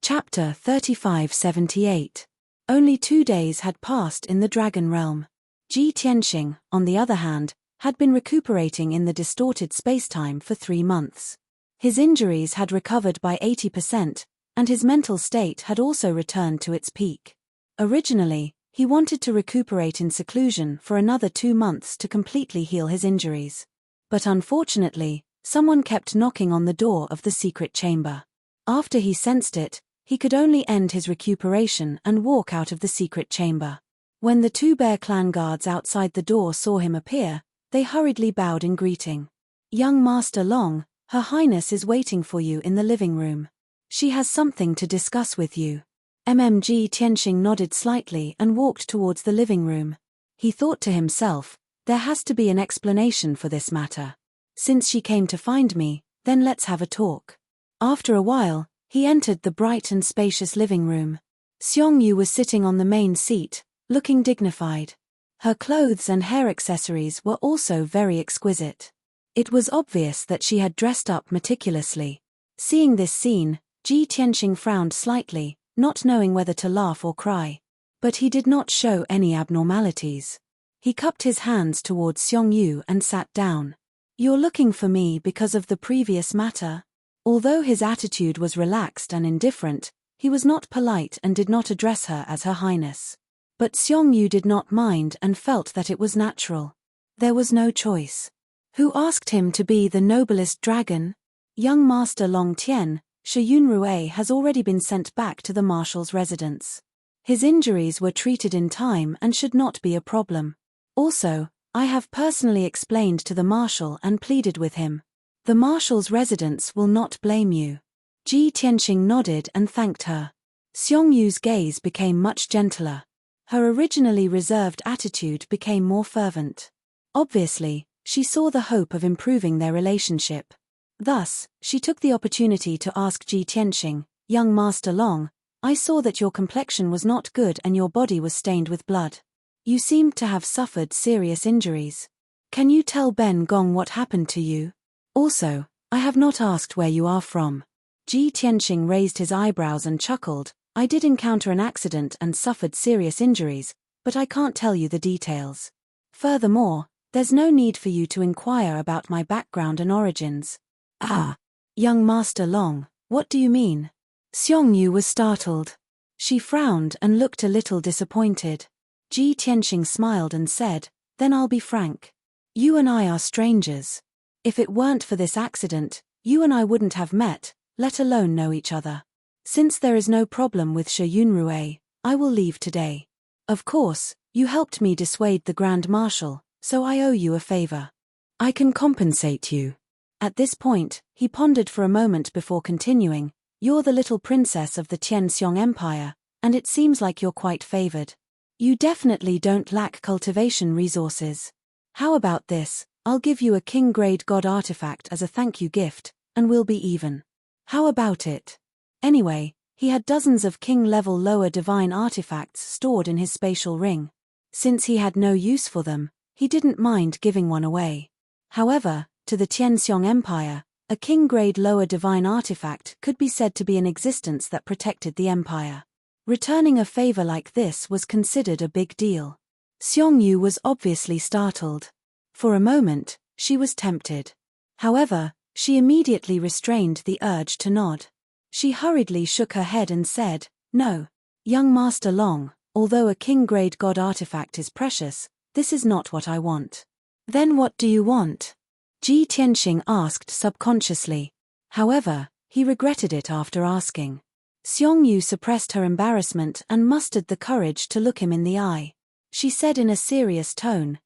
Chapter 3578. Only 2 days had passed in the dragon realm. Ji Tianxing, on the other hand, had been recuperating in the distorted spacetime for 3 months. His injuries had recovered by 80%, and his mental state had also returned to its peak. Originally, he wanted to recuperate in seclusion for another 2 months to completely heal his injuries. But unfortunately, someone kept knocking on the door of the secret chamber. After he sensed it, he could only end his recuperation and walk out of the secret chamber. When the 2 Bear Clan guards outside the door saw him appear, they hurriedly bowed in greeting. Young Master Long, Her Highness is waiting for you in the living room. She has something to discuss with you. Ji Tianxing nodded slightly and walked towards the living room. He thought to himself, there has to be an explanation for this matter. Since she came to find me, then let's have a talk. After a while, he entered the bright and spacious living room. Xiong Yu was sitting on the main seat, looking dignified. Her clothes and hair accessories were also very exquisite. It was obvious that she had dressed up meticulously. Seeing this scene, Ji Tianxing frowned slightly, not knowing whether to laugh or cry. But he did not show any abnormalities. He cupped his hands towards Xiong Yu and sat down. You're looking for me because of the previous matter? Although his attitude was relaxed and indifferent, he was not polite and did not address her as Her Highness. But Xiong Yu did not mind and felt that it was natural. There was no choice. Who asked him to be the noblest dragon? Young Master Long Tian, Shiyun Rue has already been sent back to the marshal's residence. His injuries were treated in time and should not be a problem. Also, I have personally explained to the marshal and pleaded with him. The marshal's residence will not blame you. Ji Tianxing nodded and thanked her. Xiong Yu's gaze became much gentler. Her originally reserved attitude became more fervent. Obviously, she saw the hope of improving their relationship. Thus, she took the opportunity to ask Ji Tianxing, "Young Master Long, I saw that your complexion was not good and your body was stained with blood. You seemed to have suffered serious injuries. Can you tell Ben Gong what happened to you? Also, I have not asked where you are from." Ji Tianxing raised his eyebrows and chuckled. "I did encounter an accident and suffered serious injuries, but I can't tell you the details. Furthermore, there's no need for you to inquire about my background and origins." "Ah, young Master Long, what do you mean?" Xiong Yu was startled. She frowned and looked a little disappointed. Ji Tianxing smiled and said, "Then I'll be frank. You and I are strangers. If it weren't for this accident, you and I wouldn't have met, let alone know each other. Since there is no problem with Shi Yunrui, I will leave today. Of course, you helped me dissuade the Grand Marshal, so I owe you a favor. I can compensate you." At this point, he pondered for a moment before continuing, "You're the little princess of the Tianxiong Empire, and it seems like you're quite favored. You definitely don't lack cultivation resources. How about this? I'll give you a king-grade god artifact as a thank you gift, and we'll be even. How about it?" Anyway, he had dozens of king-level lower divine artifacts stored in his spatial ring. Since he had no use for them, he didn't mind giving one away. However, to the Tianxiong Empire, a king-grade lower divine artifact could be said to be an existence that protected the empire. Returning a favor like this was considered a big deal. Xiong Yu was obviously startled. For a moment, she was tempted. However, she immediately restrained the urge to nod. She hurriedly shook her head and said, "No, young Master Long, although a king-grade god artifact is precious, this is not what I want." "Then what do you want?" Ji Tianxing asked subconsciously. However, he regretted it after asking. Xiong Yu suppressed her embarrassment and mustered the courage to look him in the eye. She said in a serious tone,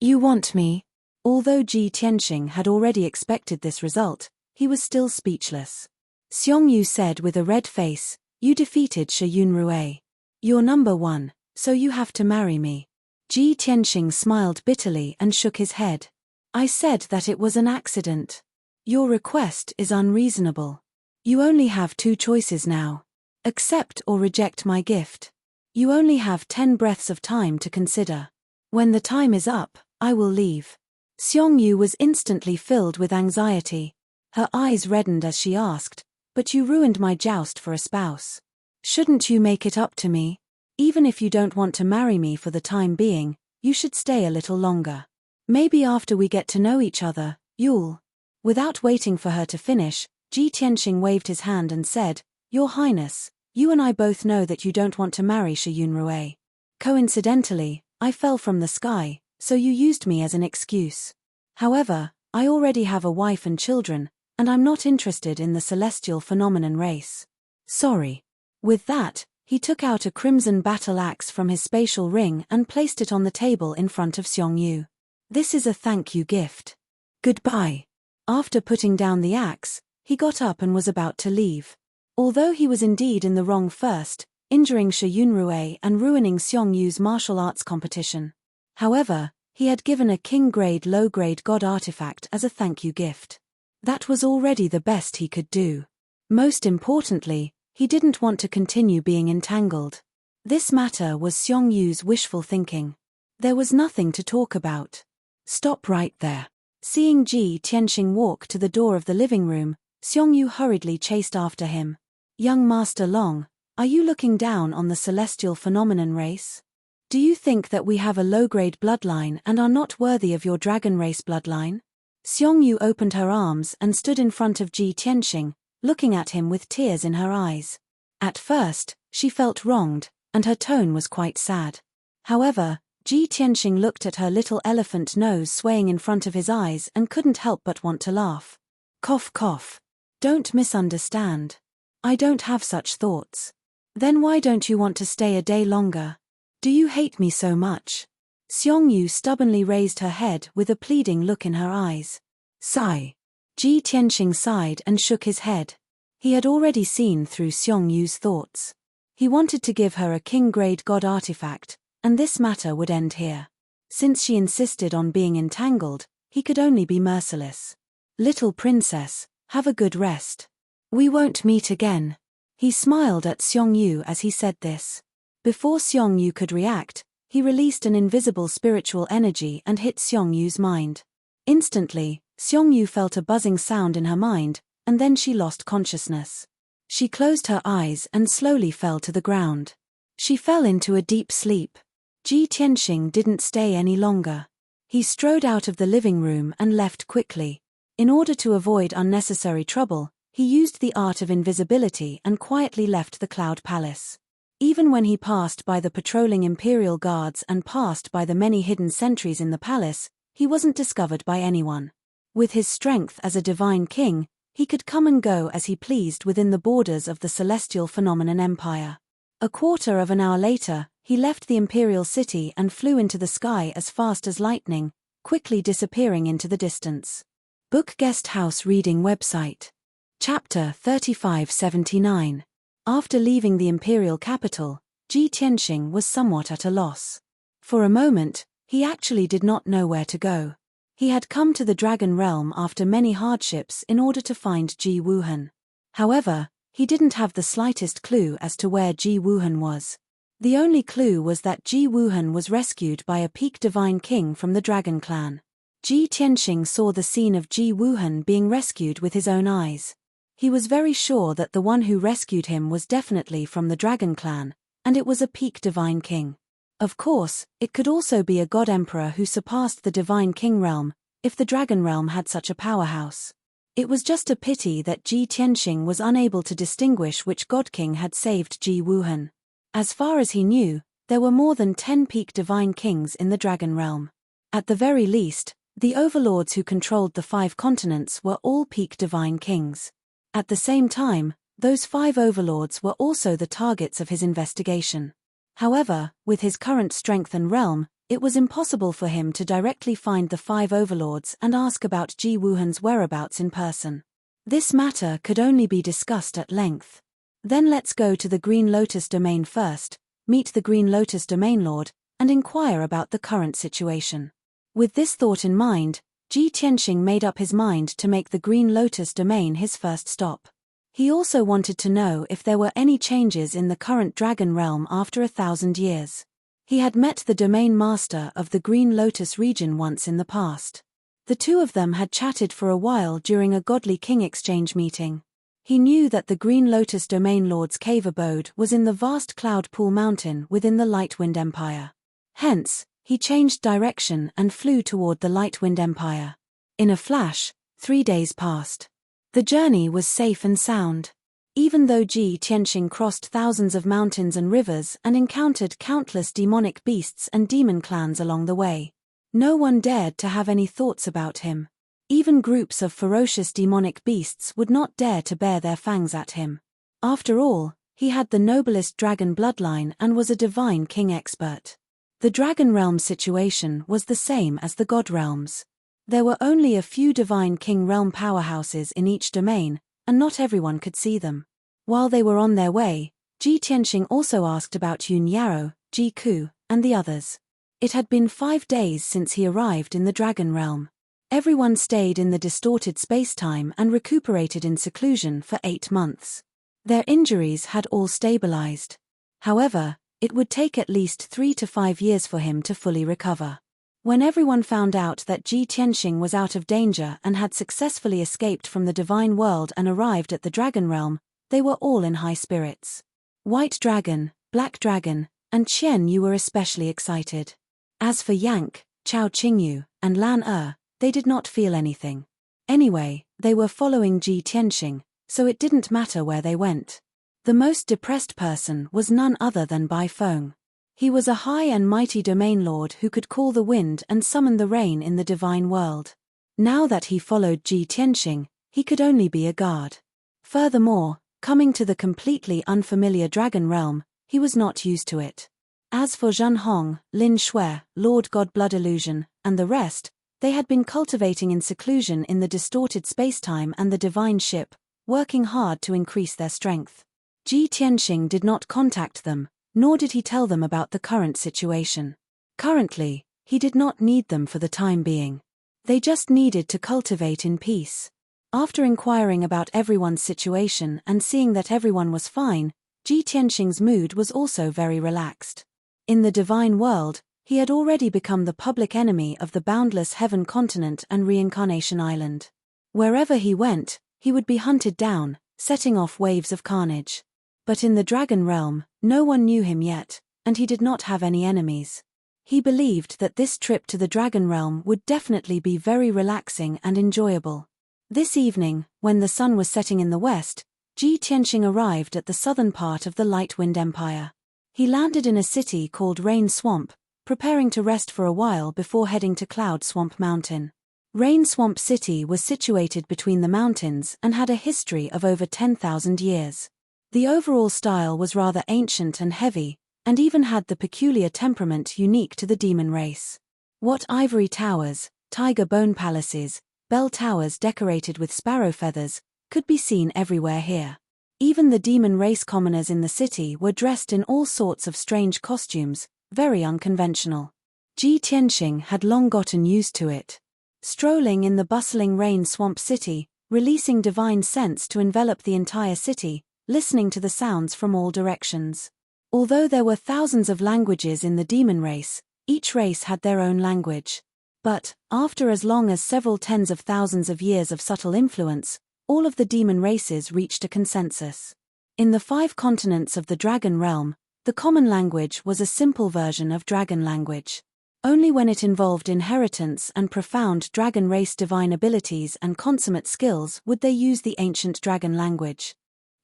You want me?" Although Ji Tianxing had already expected this result, he was still speechless. Xiong Yu said with a red face, "You defeated Shi Yunrui. You're number one, so you have to marry me." Ji Tianxing smiled bitterly and shook his head. "I said that it was an accident. Your request is unreasonable. You only have two choices now. Accept or reject my gift. You only have 10 breaths of time to consider. When the time is up, I will leave." Xiong Yu was instantly filled with anxiety. Her eyes reddened as she asked, "But you ruined my joust for a spouse. Shouldn't you make it up to me? Even if you don't want to marry me for the time being, you should stay a little longer. Maybe after we get to know each other, you'll..." Without waiting for her to finish, Ji Tianxing waved his hand and said, "Your Highness, you and I both know that you don't want to marry Shi Yunrui. Coincidentally, I fell from the sky, so you used me as an excuse. However, I already have a wife and children, and I'm not interested in the celestial phenomenon race. Sorry." With that, he took out a crimson battle axe from his spatial ring and placed it on the table in front of Xiong Yu. "This is a thank you gift. Goodbye." After putting down the axe, he got up and was about to leave. Although he was indeed in the wrong first, injuring Shi Yunrui and ruining Xiong Yu's martial arts competition. However, he had given a king-grade low-grade god artifact as a thank you gift. That was already the best he could do. Most importantly, he didn't want to continue being entangled. This matter was Xiong Yu's wishful thinking. There was nothing to talk about. "Stop right there." Seeing Ji Tianxing walk to the door of the living room, Xiong Yu hurriedly chased after him. "Young Master Long, are you looking down on the celestial phenomenon race? Do you think that we have a low-grade bloodline and are not worthy of your dragon race bloodline?" Xiong Yu opened her arms and stood in front of Ji Tianxing, looking at him with tears in her eyes. At first, she felt wronged, and her tone was quite sad. However, Ji Tianxing looked at her little elephant nose swaying in front of his eyes and couldn't help but want to laugh. Cough cough. Don't misunderstand. I don't have such thoughts. Then why don't you want to stay a day longer? Do you hate me so much? Xiong Yu stubbornly raised her head with a pleading look in her eyes. Sigh. Ji Tianxing sighed and shook his head. He had already seen through Xiong Yu's thoughts. He wanted to give her a king-grade god artifact, and this matter would end here. Since she insisted on being entangled, he could only be merciless. Little princess, have a good rest. We won't meet again. He smiled at Xiongyu as he said this. Before Xiongyu could react, he released an invisible spiritual energy and hit Xiongyu's mind. Instantly, Xiongyu felt a buzzing sound in her mind, and then she lost consciousness. She closed her eyes and slowly fell to the ground. She fell into a deep sleep. Ji Tianxing didn't stay any longer. He strode out of the living room and left quickly. In order to avoid unnecessary trouble, he used the art of invisibility and quietly left the Cloud Palace. Even when he passed by the patrolling imperial guards and passed by the many hidden sentries in the palace, he wasn't discovered by anyone. With his strength as a divine king, he could come and go as he pleased within the borders of the celestial phenomenon empire. A quarter of an hour later, he left the imperial city and flew into the sky as fast as lightning, quickly disappearing into the distance. Book Guest House Reading Website. Chapter 3579. After leaving the imperial capital, Ji Tianxing was somewhat at a loss. For a moment, he actually did not know where to go. He had come to the Dragon Realm after many hardships in order to find Ji Wuhan. However, he didn't have the slightest clue as to where Ji Wuhan was. The only clue was that Ji Wuhan was rescued by a peak divine king from the Dragon Clan. Ji Tianxing saw the scene of Ji Wuhan being rescued with his own eyes. He was very sure that the one who rescued him was definitely from the Dragon Clan, and it was a peak divine king. Of course, it could also be a god emperor who surpassed the divine king realm, if the Dragon Realm had such a powerhouse. It was just a pity that Ji Tianxing was unable to distinguish which god king had saved Ji Wuhan. As far as he knew, there were more than 10 peak divine kings in the Dragon Realm. At the very least, the overlords who controlled the 5 continents were all peak divine kings. At the same time, those 5 overlords were also the targets of his investigation. However, with his current strength and realm, it was impossible for him to directly find the 5 overlords and ask about Ji Wuhan's whereabouts in person. This matter could only be discussed at length. Then let's go to the Green Lotus domain first, meet the Green Lotus domain lord, and inquire about the current situation. With this thought in mind, Ji Tianxing made up his mind to make the Green Lotus domain his first stop. He also wanted to know if there were any changes in the current Dragon Realm after 1,000 years. He had met the domain master of the Green Lotus region once in the past. The two of them had chatted for a while during a Godly King exchange meeting. He knew that the Green Lotus domain lord's cave abode was in the vast Cloud Pool Mountain within the Lightwind Empire. Hence, he changed direction and flew toward the Lightwind Empire. In a flash, 3 days passed. The journey was safe and sound. Even though Ji Tianxing crossed thousands of mountains and rivers and encountered countless demonic beasts and demon clans along the way, no one dared to have any thoughts about him. Even groups of ferocious demonic beasts would not dare to bare their fangs at him. After all, he had the noblest dragon bloodline and was a divine king expert. The Dragon Realm situation was the same as the God Realms. There were only a few divine king realm powerhouses in each domain, and not everyone could see them. While they were on their way, Ji Tianxing also asked about Yun Yaro, Ji Ku, and the others. It had been 5 days since he arrived in the Dragon Realm. Everyone stayed in the distorted space-time and recuperated in seclusion for 8 months. Their injuries had all stabilized. However, it would take at least 3 to 5 years for him to fully recover. When everyone found out that Ji Tianxing was out of danger and had successfully escaped from the divine world and arrived at the Dragon Realm, they were all in high spirits. White Dragon, Black Dragon, and Qian Yu were especially excited. As for Yank, Chao Qingyu, and Lan they did not feel anything. Anyway, they were following Ji Tianxing, so it didn't matter where they went. The most depressed person was none other than Bai Feng. He was a high and mighty domain lord who could call the wind and summon the rain in the divine world. Now that he followed Ji Tianxing, he could only be a guard. Furthermore, coming to the completely unfamiliar Dragon Realm, he was not used to it. As for Zhen Hong, Lin Shui, Lord God Blood Illusion, and the rest, they had been cultivating in seclusion in the distorted spacetime and the divine ship, working hard to increase their strength. Ji Tianxing did not contact them, nor did he tell them about the current situation. Currently, he did not need them for the time being. They just needed to cultivate in peace. After inquiring about everyone's situation and seeing that everyone was fine, Ji Tianxing's mood was also very relaxed. In the divine world, he had already become the public enemy of the boundless heaven continent and reincarnation island. Wherever he went, he would be hunted down, setting off waves of carnage. But in the dragon realm, no one knew him yet, and he did not have any enemies. He believed that this trip to the dragon realm would definitely be very relaxing and enjoyable. This evening, when the sun was setting in the west, Ji Tianxing arrived at the southern part of the Light Wind Empire. He landed in a city called Rain Swamp, preparing to rest for a while before heading to Cloud Swamp Mountain. Rain Swamp City was situated between the mountains and had a history of over 10,000 years. The overall style was rather ancient and heavy, and even had the peculiar temperament unique to the demon race. What ivory towers, tiger bone palaces, bell towers decorated with sparrow feathers, could be seen everywhere here. Even the demon race commoners in the city were dressed in all sorts of strange costumes, very unconventional. Ji Tianxing had long gotten used to it. Strolling in the bustling Rain Swamp City, releasing divine scents to envelop the entire city, listening to the sounds from all directions. Although there were thousands of languages in the demon race, each race had their own language. But, after as long as several tens of thousands of years of subtle influence, all of the demon races reached a consensus. In the 5 continents of the dragon realm, the common language was a simple version of dragon language. Only when it involved inheritance and profound dragon race divine abilities and consummate skills would they use the ancient dragon language.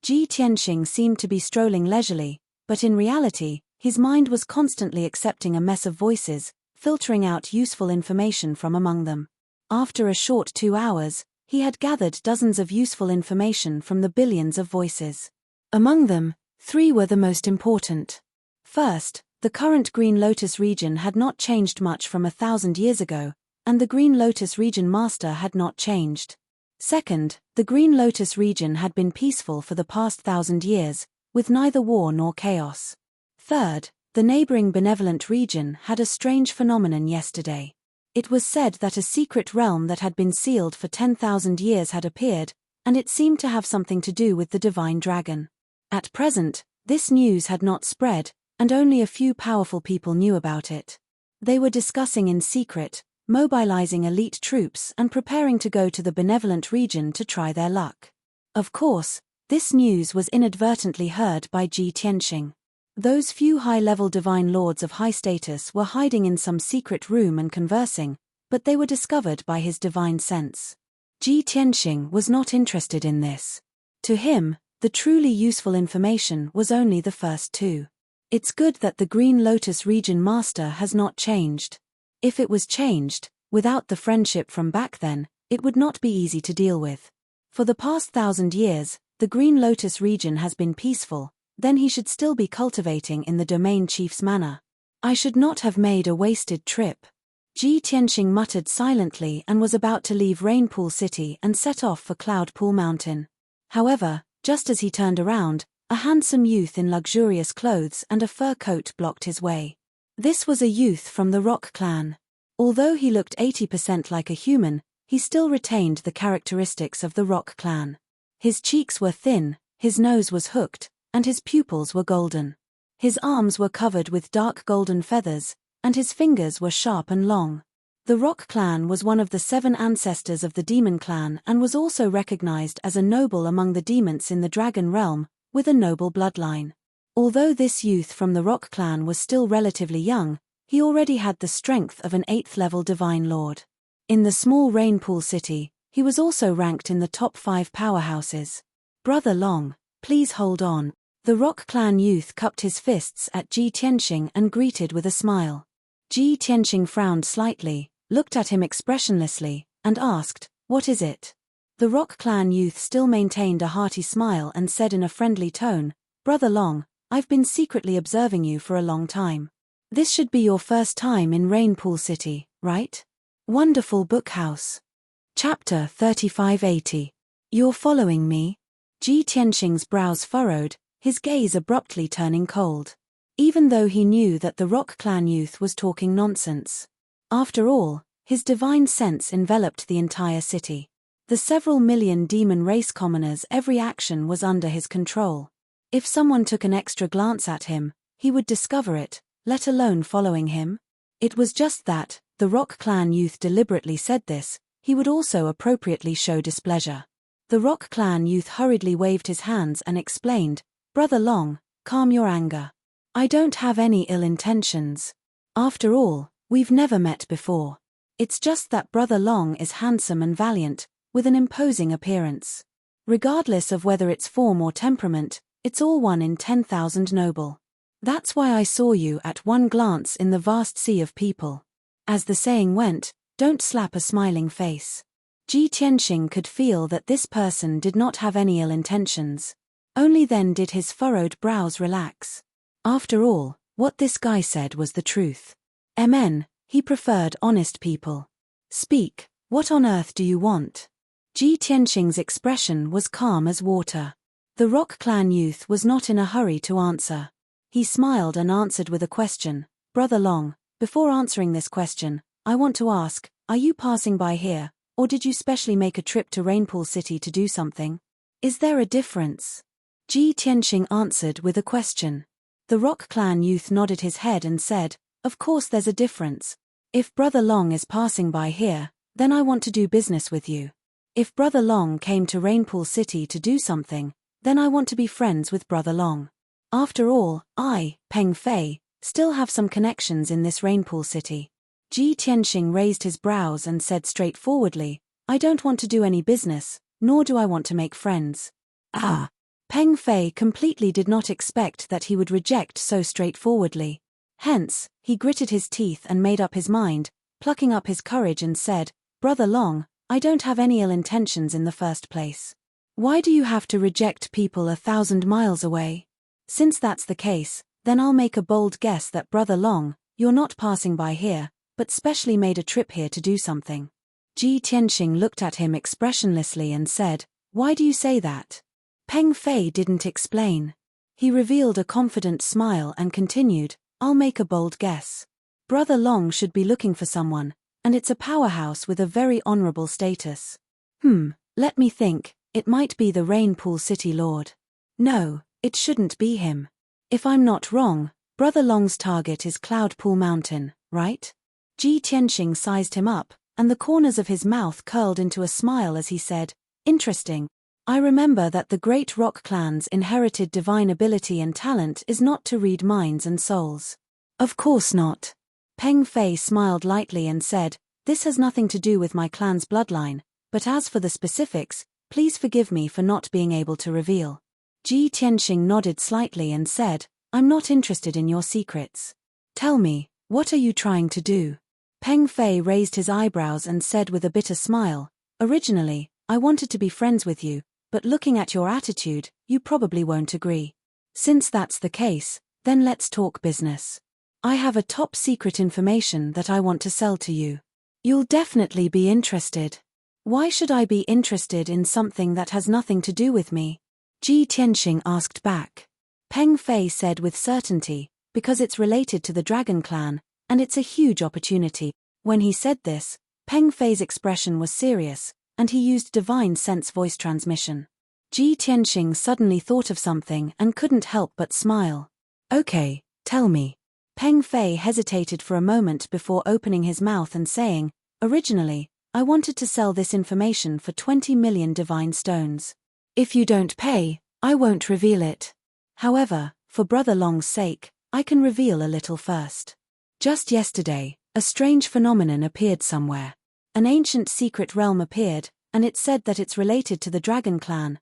Ji Tianxing seemed to be strolling leisurely, but in reality, his mind was constantly accepting a mess of voices, filtering out useful information from among them. After a short 2 hours, he had gathered dozens of useful information from the billions of voices. Among them, 3 were the most important. First, the current Green Lotus region had not changed much from 1,000 years ago, and the Green Lotus region master had not changed. Second, the Green Lotus region had been peaceful for the past 1,000 years, with neither war nor chaos. Third, the neighboring benevolent region had a strange phenomenon yesterday. It was said that a secret realm that had been sealed for 10,000 years had appeared, and it seemed to have something to do with the divine dragon. At present, this news had not spread, and only a few powerful people knew about it. They were discussing in secret, mobilizing elite troops and preparing to go to the benevolent region to try their luck. Of course, this news was inadvertently heard by Ji Tianxing. Those few high-level divine lords of high status were hiding in some secret room and conversing, but they were discovered by his divine sense. Ji Tianxing was not interested in this. To him, the truly useful information was only the first 2. It's good that the Green Lotus region master has not changed. If it was changed, without the friendship from back then, it would not be easy to deal with. For the past 1,000 years, the Green Lotus region has been peaceful, then he should still be cultivating in the domain chief's manner. I should not have made a wasted trip. Ji Tianxing muttered silently and was about to leave Rainpool City and set off for Cloudpool Mountain. However, just as he turned around, a handsome youth in luxurious clothes and a fur coat blocked his way. This was a youth from the Rock clan. Although he looked 80% like a human, he still retained the characteristics of the Rock clan. His cheeks were thin, his nose was hooked, and his pupils were golden. His arms were covered with dark golden feathers, and his fingers were sharp and long. The Rock clan was one of the 7 ancestors of the Demon clan and was also recognized as a noble among the demons in the Dragon realm, with a noble bloodline. Although this youth from the Rock clan was still relatively young, he already had the strength of an 8th-level divine lord. In the small Rainpool city, he was also ranked in the top 5 powerhouses. Brother Long, please hold on. The Rock clan youth cupped his fists at Ji Tianxing and greeted with a smile. Ji Tianxing frowned slightly, looked at him expressionlessly, and asked, "What is it?" The Rock clan youth still maintained a hearty smile and said in a friendly tone, "Brother Long, I've been secretly observing you for a long time. This should be your first time in Rainpool City, right? Wonderful book house. Chapter 3580. You're following me?" Ji Tianxing's brows furrowed, his gaze abruptly turning cold. Even though he knew that the Rock Clan youth was talking nonsense. After all, his divine sense enveloped the entire city. The several million demon race commoners' every action was under his control. If someone took an extra glance at him, he would discover it, let alone following him. It was just that, the Rock Clan youth deliberately said this, he would also appropriately show displeasure. The Rock Clan youth hurriedly waved his hands and explained, "Brother Long, calm your anger. I don't have any ill intentions. After all, we've never met before. It's just that Brother Long is handsome and valiant, with an imposing appearance. Regardless of whether it's form or temperament, it's all one in 10,000 noble. That's why I saw you at one glance in the vast sea of people. As the saying went, don't slap a smiling face." Ji Tianxing could feel that this person did not have any ill intentions. Only then did his furrowed brows relax. After all, what this guy said was the truth. He preferred honest people. "Speak, what on earth do you want?" Ji Tianxing's expression was calm as water. The Rock Clan youth was not in a hurry to answer. He smiled and answered with a question, "Brother Long, before answering this question, I want to ask, are you passing by here, or did you specially make a trip to Rainpool City to do something? Is there a difference?" Ji Tianxing answered with a question. The Rock Clan youth nodded his head and said, "Of course there's a difference. If Brother Long is passing by here, then I want to do business with you. If Brother Long came to Rainpool City to do something, then I want to be friends with Brother Long. After all, I, Peng Fei, still have some connections in this Rainpool City." Ji Tianxing raised his brows and said straightforwardly, "I don't want to do any business, nor do I want to make friends." Ah! Peng Fei completely did not expect that he would reject so straightforwardly. Hence, he gritted his teeth and made up his mind, plucking up his courage and said, "Brother Long, I don't have any ill intentions in the first place. Why do you have to reject people 1,000 miles away? Since that's the case, then I'll make a bold guess that Brother Long, you're not passing by here, but specially made a trip here to do something." Ji Tianxing looked at him expressionlessly and said, "Why do you say that?" Peng Fei didn't explain. He revealed a confident smile and continued, "I'll make a bold guess. Brother Long should be looking for someone, and it's a powerhouse with a very honorable status. Let me think, it might be the Rainpool City Lord. No, it shouldn't be him. If I'm not wrong, Brother Long's target is Cloudpool Mountain, right?" Ji Tianxing sized him up, and the corners of his mouth curled into a smile as he said, "Interesting. I remember that the great rock clans' inherited divine ability and talent is not to read minds and souls." "Of course not." Peng Fei smiled lightly and said, "This has nothing to do with my clan's bloodline, but as for the specifics, please forgive me for not being able to reveal." Ji Tianxing nodded slightly and said, "I'm not interested in your secrets. Tell me, what are you trying to do?" Peng Fei raised his eyebrows and said with a bitter smile, "Originally, I wanted to be friends with you, but looking at your attitude, you probably won't agree. Since that's the case, then let's talk business. I have a top-secret information that I want to sell to you. You'll definitely be interested." "Why should I be interested in something that has nothing to do with me?" Ji Tianxing asked back. Peng Fei said with certainty, "Because it's related to the Dragon Clan, and it's a huge opportunity." When he said this, Peng Fei's expression was serious, and he used divine sense voice transmission. Ji Tianxing suddenly thought of something and couldn't help but smile. "Okay, tell me." Peng Fei hesitated for a moment before opening his mouth and saying, "Originally, I wanted to sell this information for 20 million divine stones. If you don't pay, I won't reveal it. However, for Brother Long's sake, I can reveal a little first. Just yesterday, a strange phenomenon appeared somewhere. An ancient secret realm appeared, and it said that it's related to the Dragon Clan.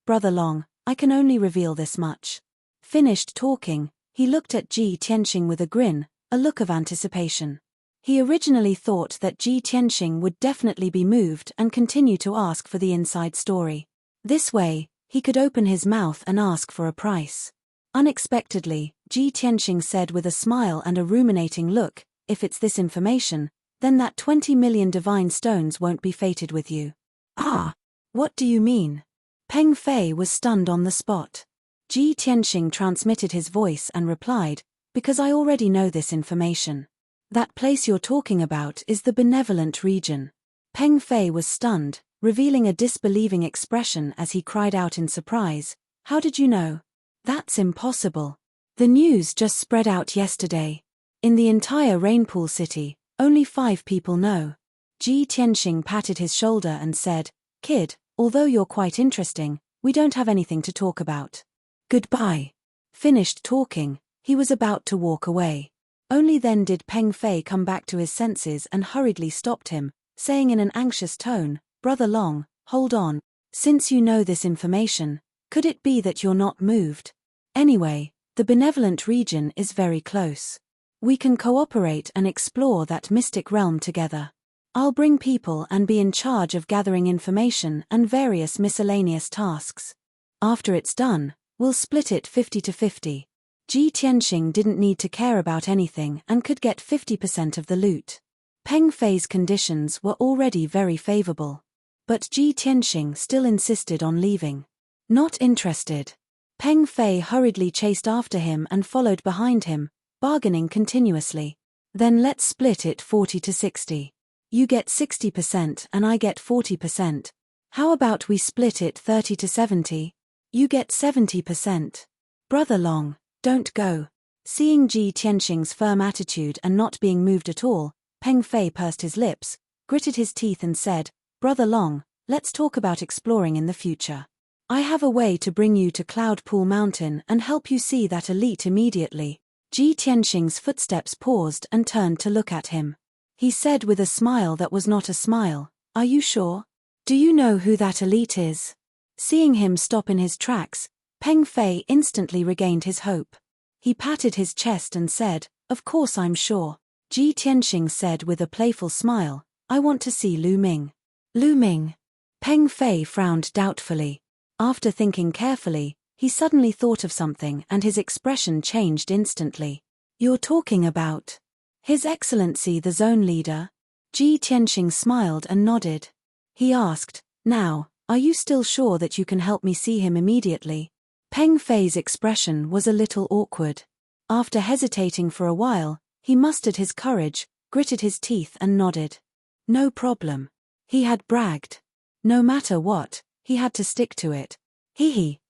Brother Long, I can only reveal this much." Finished talking, he looked at Ji Tianxing with a grin, a look of anticipation. He originally thought that Ji Tianxing would definitely be moved and continue to ask for the inside story. This way, he could open his mouth and ask for a price. Unexpectedly, Ji Tianxing said with a smile and a ruminating look, "If it's this information, then that 20 million divine stones won't be fated with you." "Ah! What do you mean?" Peng Fei was stunned on the spot. Ji Tianxing transmitted his voice and replied, because I already know this information. That place you're talking about is the benevolent region. Peng Fei was stunned, revealing a disbelieving expression as he cried out in surprise, how did you know? That's impossible. The news just spread out yesterday. In the entire Rainpool City, only 5 people know. Ji Tianxing patted his shoulder and said, Kid, although you're quite interesting, we don't have anything to talk about. Goodbye. Finished talking, he was about to walk away. Only then did Peng Fei come back to his senses and hurriedly stopped him, saying in an anxious tone, Brother Long, hold on. Since you know this information, could it be that you're not moved? Anyway, the benevolent region is very close. We can cooperate and explore that mystic realm together. I'll bring people and be in charge of gathering information and various miscellaneous tasks. After it's done, we'll split it 50-50. Ji Tianxing didn't need to care about anything and could get 50% of the loot. Peng Fei's conditions were already very favorable. But Ji Tianxing still insisted on leaving. Not interested. Peng Fei hurriedly chased after him and followed behind him, bargaining continuously. Then let's split it 40-60. You get 60% and I get 40%. How about we split it 30-70? You get 70%. Brother Long, don't go. Seeing Ji Tianxing's firm attitude and not being moved at all, Peng Fei pursed his lips, gritted his teeth and said, Brother Long, let's talk about exploring in the future. I have a way to bring you to Cloud Pool Mountain and help you see that elite immediately. Ji Tianxing's footsteps paused and turned to look at him. He said with a smile that was not a smile, Are you sure? Do you know who that elite is? Seeing him stop in his tracks, Peng Fei instantly regained his hope. He patted his chest and said, Of course I'm sure. Ji Tianxing said with a playful smile, I want to see Lu Ming. Lu Ming. Peng Fei frowned doubtfully. After thinking carefully, he suddenly thought of something and his expression changed instantly. You're talking about His Excellency the Zone Leader? Ji Tianxing smiled and nodded. He asked, Now, are you still sure that you can help me see him immediately? Peng Fei's expression was a little awkward. After hesitating for a while, he mustered his courage, gritted his teeth and nodded. No problem. He had bragged. No matter what, he had to stick to it.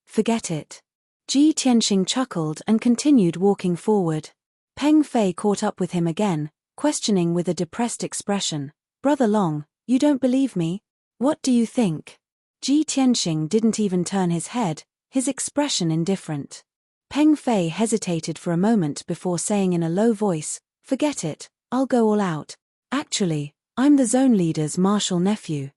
Forget it. Ji Tianxing chuckled and continued walking forward. Peng Fei caught up with him again, questioning with a depressed expression, Brother Long, you don't believe me? What do you think? Ji Tianxing didn't even turn his head, his expression indifferent. Peng Fei hesitated for a moment before saying in a low voice, Forget it, I'll go all out. Actually, I'm the Zone Leader's martial nephew.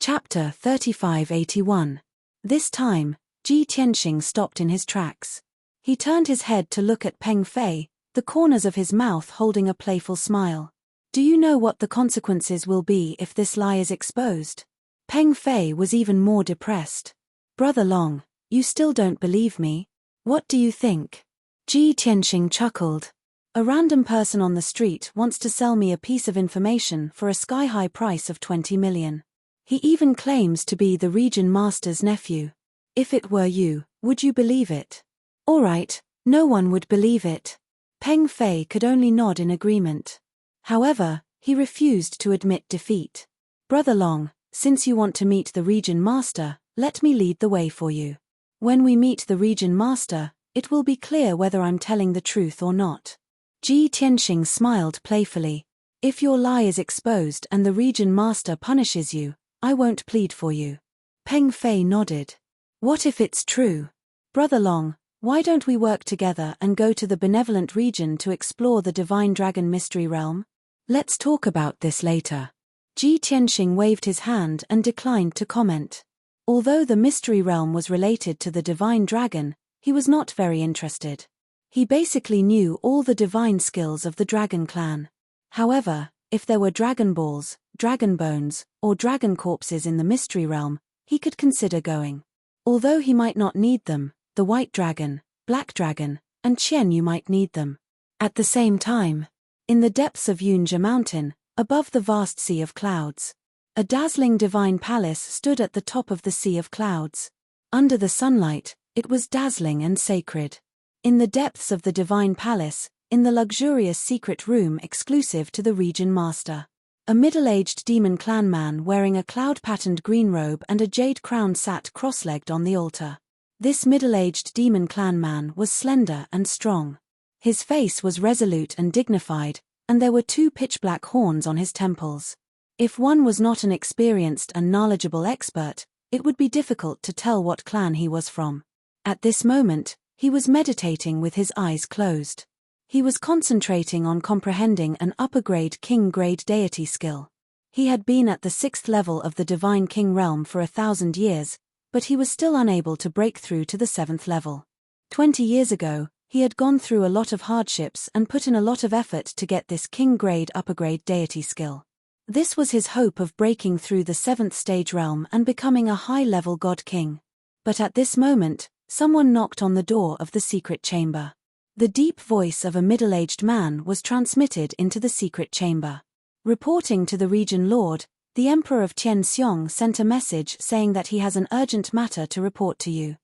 Chapter 3581. This time, Ji Tianxing stopped in his tracks. He turned his head to look at Peng Fei, the corners of his mouth holding a playful smile. Do you know what the consequences will be if this lie is exposed? Peng Fei was even more depressed. Brother Long, you still don't believe me? What do you think? Ji Tianxing chuckled. A random person on the street wants to sell me a piece of information for a sky-high price of 20 million. He even claims to be the region master's nephew. If it were you, would you believe it? All right, no one would believe it. Peng Fei could only nod in agreement. However, he refused to admit defeat. Brother Long, since you want to meet the region master, let me lead the way for you. When we meet the region master, it will be clear whether I'm telling the truth or not. Ji Tianxing smiled playfully. If your lie is exposed and the region master punishes you, I won't plead for you. Peng Fei nodded. What if it's true? Brother Long, why don't we work together and go to the benevolent region to explore the divine dragon mystery realm? Let's talk about this later. Ji Tianxing waved his hand and declined to comment. Although the mystery realm was related to the divine dragon, he was not very interested. He basically knew all the divine skills of the dragon clan. However, if there were dragon balls, dragon bones, or dragon corpses in the mystery realm, he could consider going. Although he might not need them, the white dragon, black dragon, and Qian Yu might need them. At the same time, in the depths of Yunjia Mountain, above the vast sea of clouds, a dazzling divine palace stood at the top of the sea of clouds. Under the sunlight, It was dazzling and sacred. In the depths of the divine palace, in the luxurious secret room exclusive to the region master, a middle-aged demon clan man wearing a cloud-patterned green robe and a jade crown sat cross-legged on the altar. This middle-aged demon clan man was slender and strong. His face was resolute and dignified, and there were two pitch-black horns on his temples. If one was not an experienced and knowledgeable expert, it would be difficult to tell what clan he was from. At this moment, he was meditating with his eyes closed. He was concentrating on comprehending an upper-grade king-grade deity skill. He had been at the 6th level of the Divine King realm for 1,000 years, but he was still unable to break through to the 7th level. 20 years ago, he had gone through a lot of hardships and put in a lot of effort to get this king-grade upper-grade deity skill. This was his hope of breaking through the 7th stage realm and becoming a high-level god king. But at this moment, someone knocked on the door of the secret chamber. The deep voice of a middle-aged man was transmitted into the secret chamber. Reporting to the region lord, the Emperor of Tianxiong sent a message saying that he has an urgent matter to report to you.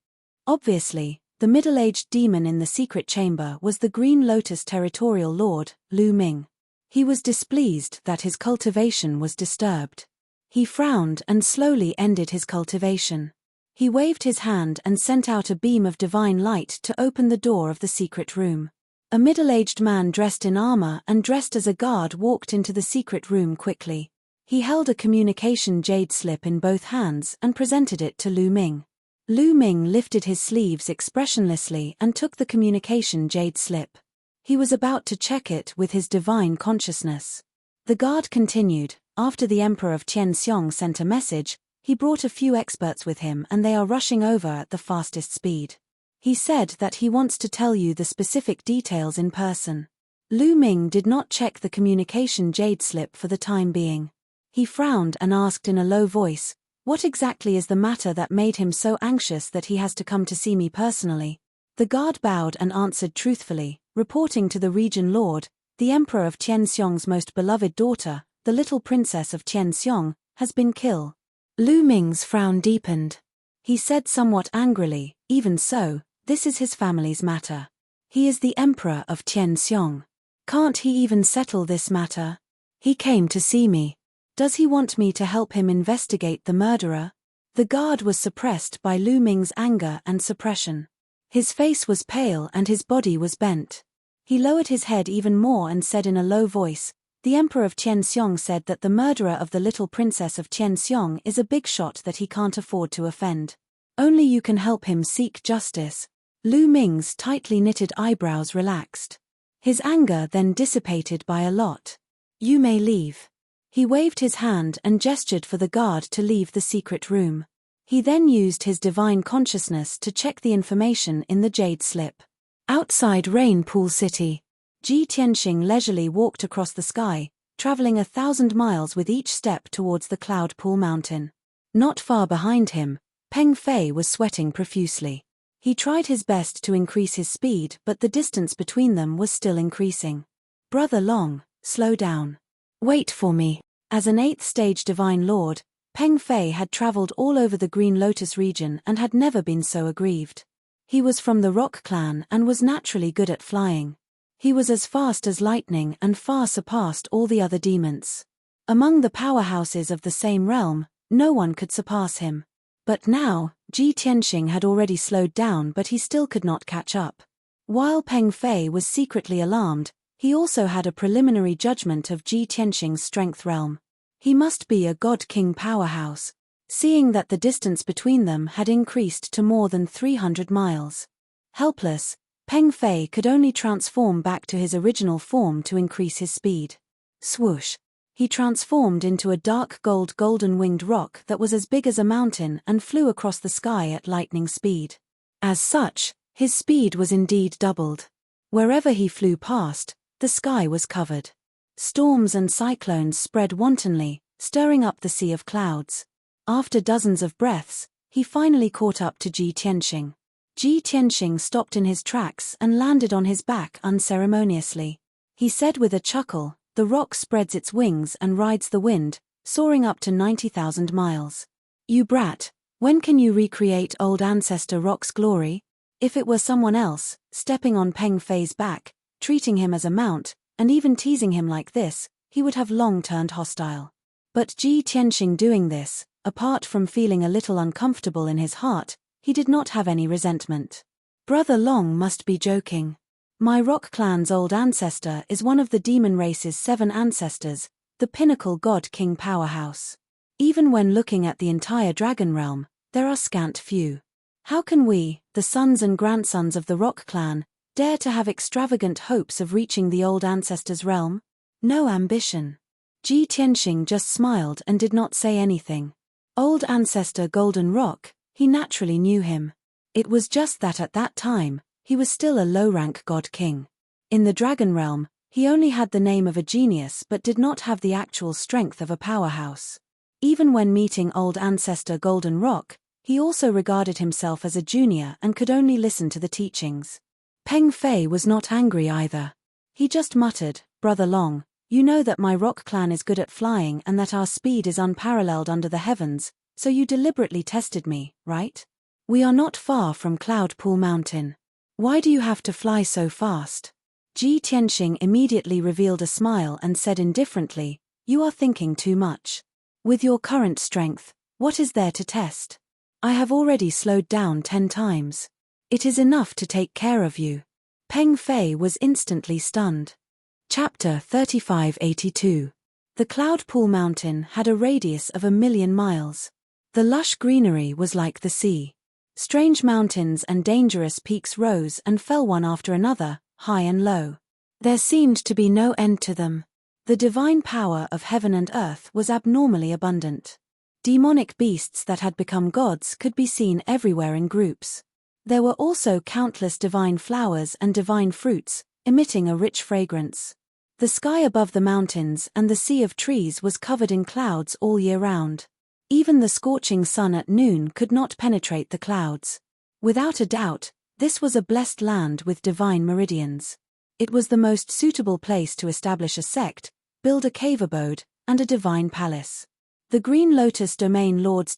Obviously, the middle-aged demon in the secret chamber was the Green Lotus Territorial Lord, Lu Ming. He was displeased that his cultivation was disturbed. He frowned and slowly ended his cultivation. He waved his hand and sent out a beam of divine light to open the door of the secret room. A middle-aged man dressed in armor and dressed as a guard walked into the secret room quickly. He held a communication jade slip in both hands and presented it to Lu Ming. Lu Ming lifted his sleeves expressionlessly and took the communication jade slip. He was about to check it with his divine consciousness. The guard continued, after the Emperor of Tianxiong sent a message, he brought a few experts with him and they are rushing over at the fastest speed. He said that he wants to tell you the specific details in person. Lu Ming did not check the communication jade slip for the time being. He frowned and asked in a low voice, "What exactly is the matter that made him so anxious that he has to come to see me personally?" The guard bowed and answered truthfully, reporting to the region lord, "The Emperor of Tianxiong's most beloved daughter, the little princess of Tianxiong, has been killed." Lu Ming's frown deepened. He said somewhat angrily, "Even so, this is his family's matter. He is the Emperor of Tianxiong. Can't he even settle this matter? He came to see me. Does he want me to help him investigate the murderer?" The guard was suppressed by Lu Ming's anger and suppression. His face was pale and his body was bent. He lowered his head even more and said in a low voice, "The Emperor of Tianxiong said that the murderer of the little princess of Tianxiong is a big shot that he can't afford to offend. Only you can help him seek justice." Lu Ming's tightly knitted eyebrows relaxed. His anger then dissipated by a lot. "You may leave." He waved his hand and gestured for the guard to leave the secret room. He then used his divine consciousness to check the information in the jade slip. Outside Rain Pool City, Ji Tianxing leisurely walked across the sky, traveling 1,000 miles with each step towards the Cloud Pool Mountain. Not far behind him, Peng Fei was sweating profusely. He tried his best to increase his speed, but the distance between them was still increasing. "Brother Long, slow down. Wait for me." As an 8th stage divine lord, Peng Fei had traveled all over the Green Lotus region and had never been so aggrieved. He was from the Rock clan and was naturally good at flying. He was as fast as lightning and far surpassed all the other demons. Among the powerhouses of the same realm, no one could surpass him. But now, Ji Tianxing had already slowed down, but he still could not catch up. While Peng Fei was secretly alarmed, he also had a preliminary judgment of Ji Tianxing's strength realm. He must be a god-king powerhouse, seeing that the distance between them had increased to more than 300 miles. Helpless, Peng Fei could only transform back to his original form to increase his speed. Swoosh! He transformed into a dark golden winged rock that was as big as a mountain and flew across the sky at lightning speed. As such, his speed was indeed doubled. Wherever he flew past, the sky was covered. Storms and cyclones spread wantonly, stirring up the sea of clouds. After dozens of breaths, he finally caught up to Ji Tianxing. Ji Tianxing stopped in his tracks and landed on his back unceremoniously. He said with a chuckle, "The rock spreads its wings and rides the wind, soaring up to 90,000 miles. You brat, When can you recreate old ancestor Rock's glory? If it were someone else, stepping on Peng Fei's back, treating him as a mount, and even teasing him like this, he would have long turned hostile. But Ji Tianxing doing this, apart from feeling a little uncomfortable in his heart, he did not have any resentment. Brother Long must be joking. My Rock clan's old ancestor is one of the demon race's 7 ancestors, the pinnacle God King powerhouse. Even when looking at the entire dragon realm, there are scant few. How can we, the sons and grandsons of the Rock clan, dare to have extravagant hopes of reaching the old ancestor's realm? No ambition. Ji Tianxing just smiled and did not say anything. Old ancestor Golden Rock, he naturally knew him. It was just that at that time, he was still a low-rank god king. In the dragon realm, he only had the name of a genius but did not have the actual strength of a powerhouse. Even when meeting old ancestor Golden Rock, he also regarded himself as a junior and could only listen to the teachings. Peng Fei was not angry either. He just muttered, "Brother Long, you know that my Rock clan is good at flying and that our speed is unparalleled under the heavens, so you deliberately tested me, right? We are not far from Cloud Pool Mountain. Why do you have to fly so fast?" Ji Tianxing immediately revealed a smile and said indifferently, "You are thinking too much. With your current strength, what is there to test? I have already slowed down 10 times. It is enough to take care of you." Peng Fei was instantly stunned. Chapter 3582. The Cloud Pool Mountain had a radius of 1,000,000 miles. The lush greenery was like the sea. Strange mountains and dangerous peaks rose and fell one after another, high and low. There seemed to be no end to them. The divine power of heaven and earth was abnormally abundant. Demonic beasts that had become gods could be seen everywhere in groups. There were also countless divine flowers and divine fruits, emitting a rich fragrance. The sky above the mountains and the sea of trees was covered in clouds all year round. Even the scorching sun at noon could not penetrate the clouds. Without a doubt, this was a blessed land with divine meridians. It was the most suitable place to establish a sect, build a cave abode, and a divine palace. The Green Lotus Domain Lord's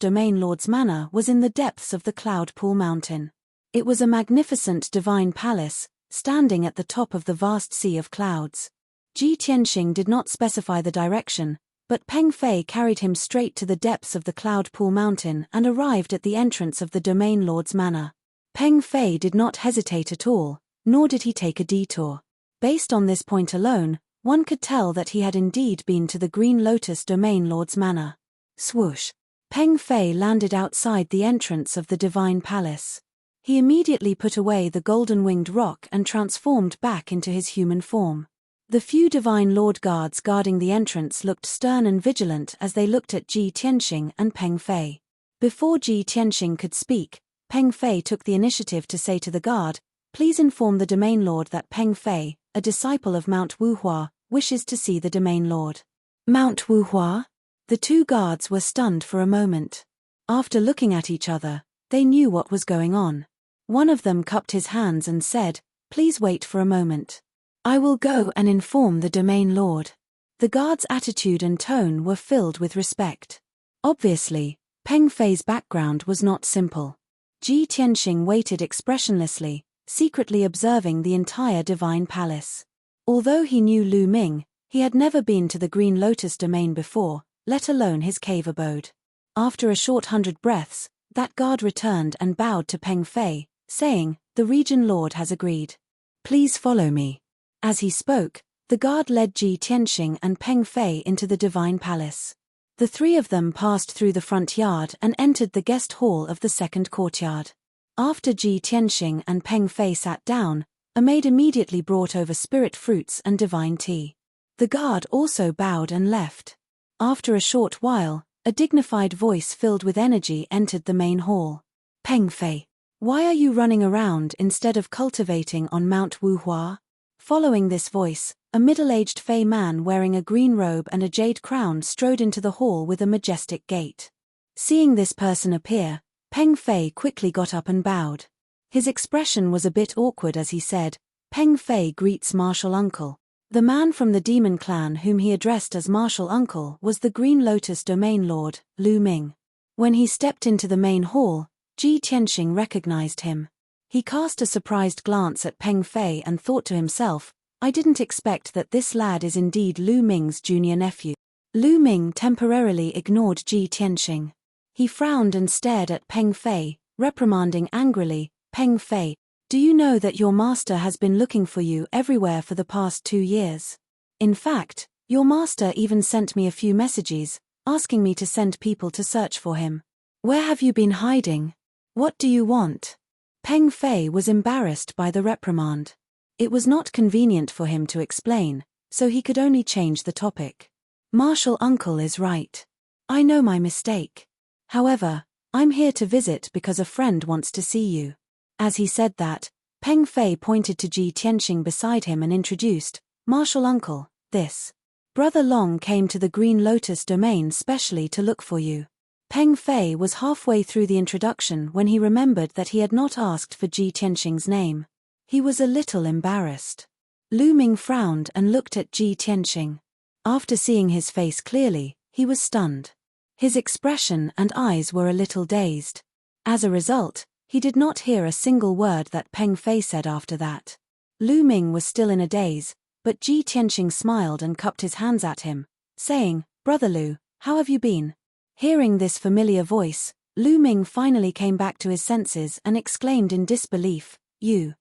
manor was in the depths of the Cloud Pool Mountain. It was a magnificent divine palace, standing at the top of the vast sea of clouds. Ji Tianxing did not specify the direction, but Peng Fei carried him straight to the depths of the Cloud Pool Mountain and arrived at the entrance of the Domain Lord's manor. Peng Fei did not hesitate at all, nor did he take a detour. Based on this point alone, one could tell that he had indeed been to the Green Lotus Domain Lord's manor. Swoosh! Peng Fei landed outside the entrance of the divine palace. He immediately put away the golden-winged rock and transformed back into his human form. The few divine lord guards guarding the entrance looked stern and vigilant as they looked at Ji Tianxing and Peng Fei. Before Ji Tianxing could speak, Peng Fei took the initiative to say to the guard, "Please inform the domain lord that Peng Fei, a disciple of Mount Wuhua, wishes to see the domain lord." Mount Wuhua? The 2 guards were stunned for a moment. After looking at each other, they knew what was going on. One of them cupped his hands and said, "Please wait for a moment. I will go and inform the domain lord." The guard's attitude and tone were filled with respect. Obviously, Peng Fei's background was not simple. Ji Tianxing waited expressionlessly, secretly observing the entire divine palace. Although he knew Lu Ming, he had never been to the Green Lotus domain before, let alone his cave abode. After a short 100 breaths, that guard returned and bowed to Peng Fei, saying, "The region lord has agreed. Please follow me." As he spoke, the guard led Ji Tianxing and Peng Fei into the divine palace. The 3 of them passed through the front yard and entered the guest hall of the second courtyard. After Ji Tianxing and Peng Fei sat down, a maid immediately brought over spirit fruits and divine tea. The guard also bowed and left. After a short while, a dignified voice filled with energy entered the main hall. "Peng Fei, why are you running around instead of cultivating on Mount Wuhua?" Following this voice, a middle-aged Fey man wearing a green robe and a jade crown strode into the hall with a majestic gait. Seeing this person appear, Peng Fei quickly got up and bowed. His expression was a bit awkward as he said, "Peng Fei greets Martial Uncle." The man from the demon clan whom he addressed as Martial Uncle was the Green Lotus Domain Lord, Lu Ming. When he stepped into the main hall, Ji Tianxing recognized him. He cast a surprised glance at Peng Fei and thought to himself, I didn't expect that this lad is indeed Lu Ming's junior nephew. Lu Ming temporarily ignored Ji Tianxing. He frowned and stared at Peng Fei, reprimanding angrily, Peng Fei, do you know that your master has been looking for you everywhere for the past 2 years? In fact, your master even sent me a few messages, asking me to send people to search for him. Where have you been hiding? What do you want? Peng Fei was embarrassed by the reprimand. It was not convenient for him to explain, so he could only change the topic. Martial uncle is right. I know my mistake. However, I'm here to visit because a friend wants to see you. As he said that, Peng Fei pointed to Ji Tianxing beside him and introduced, Martial uncle, this. Brother Long came to the Green Lotus domain specially to look for you. Peng Fei was halfway through the introduction when he remembered that he had not asked for Ji Tianxing's name. He was a little embarrassed. Lu Ming frowned and looked at Ji Tianxing. After seeing his face clearly, he was stunned. His expression and eyes were a little dazed. As a result, he did not hear a single word that Peng Fei said after that. Lu Ming was still in a daze, but Ji Tianxing smiled and cupped his hands at him, saying, Brother Lu, how have you been? Hearing this familiar voice, Lu Ming finally came back to his senses and exclaimed in disbelief, You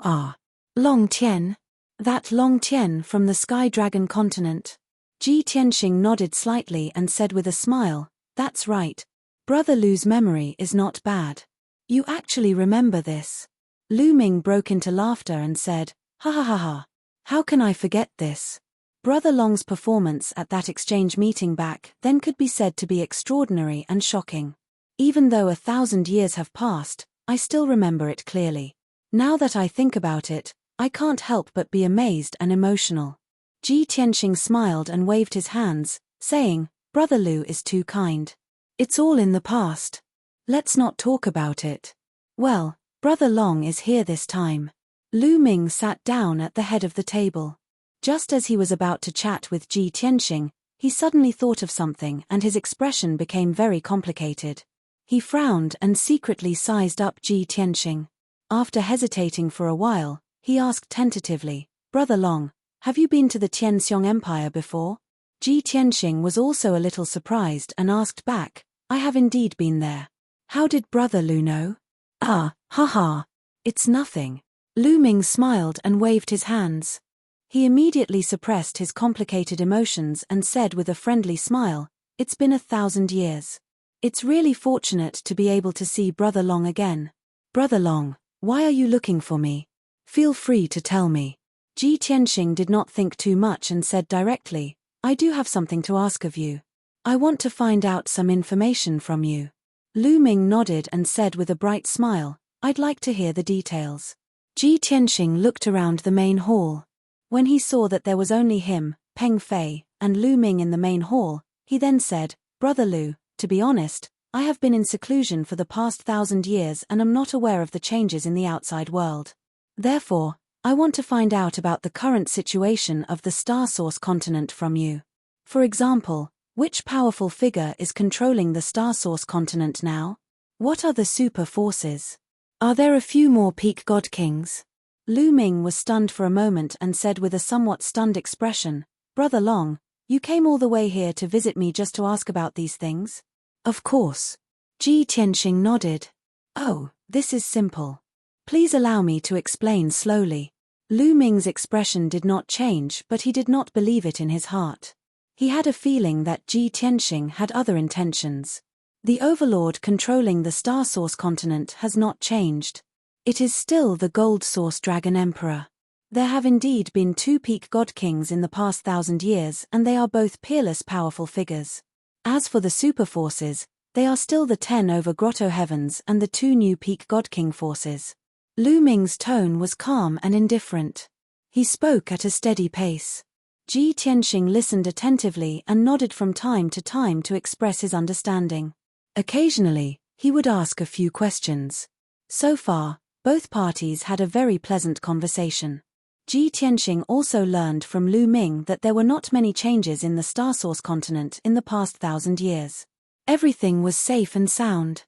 are Long Tian? That Long Tian from the Sky Dragon continent? Ji Tianxing nodded slightly and said with a smile, That's right. Brother Lu's memory is not bad. You actually remember this. Lu Ming broke into laughter and said, Ha ha ha ha. How can I forget this? Brother Long's performance at that exchange meeting back then could be said to be extraordinary and shocking. Even though 1,000 years have passed, I still remember it clearly. Now that I think about it, I can't help but be amazed and emotional. Ji Tianxing smiled and waved his hands, saying, Brother Lu is too kind. It's all in the past. Let's not talk about it. Well, Brother Long is here this time. Lu Ming sat down at the head of the table. Just as he was about to chat with Ji Tianxing, he suddenly thought of something and his expression became very complicated. He frowned and secretly sized up Ji Tianxing. After hesitating for a while, he asked tentatively, Brother Long, have you been to the Tianxiong Empire before? Ji Tianxing was also a little surprised and asked back, I have indeed been there. How did Brother Lu know? Ah, ha. It's nothing. Lu Ming smiled and waved his hands. He immediately suppressed his complicated emotions and said with a friendly smile, It's been 1,000 years. It's really fortunate to be able to see Brother Long again. Brother Long, why are you looking for me? Feel free to tell me. Ji Tianxing did not think too much and said directly, I do have something to ask of you. I want to find out some information from you. Lu Ming nodded and said with a bright smile, I'd like to hear the details. Ji Tianxing looked around the main hall. When he saw that there was only him, Peng Fei, and Lu Ming in the main hall, he then said, Brother Lu, to be honest, I have been in seclusion for the past 1,000 years and am not aware of the changes in the outside world. Therefore, I want to find out about the current situation of the Star Source continent from you. For example, which powerful figure is controlling the Star Source continent now? What are the super forces? Are there a few more peak god kings? Lu Ming was stunned for a moment and said with a somewhat stunned expression, Brother Long, you came all the way here to visit me just to ask about these things? Of course. Ji Tianxing nodded. Oh, this is simple. Please allow me to explain slowly. Lu Ming's expression did not change, but he did not believe it in his heart. He had a feeling that Ji Tianxing had other intentions. The overlord controlling the Star Source continent has not changed. It is still the Gold Source Dragon Emperor. There have indeed been 2 peak god kings in the past 1,000 years and they are both peerless powerful figures. As for the super forces, they are still the 10 over Grotto Heavens and the 2 new peak god king forces. Lu Ming's tone was calm and indifferent. He spoke at a steady pace. Ji Tianxing listened attentively and nodded from time to express his understanding. Occasionally, he would ask a few questions. So far, both parties had a very pleasant conversation. Ji Tianxing also learned from Lu Ming that there were not many changes in the Star Source continent in the past 1,000 years. Everything was safe and sound.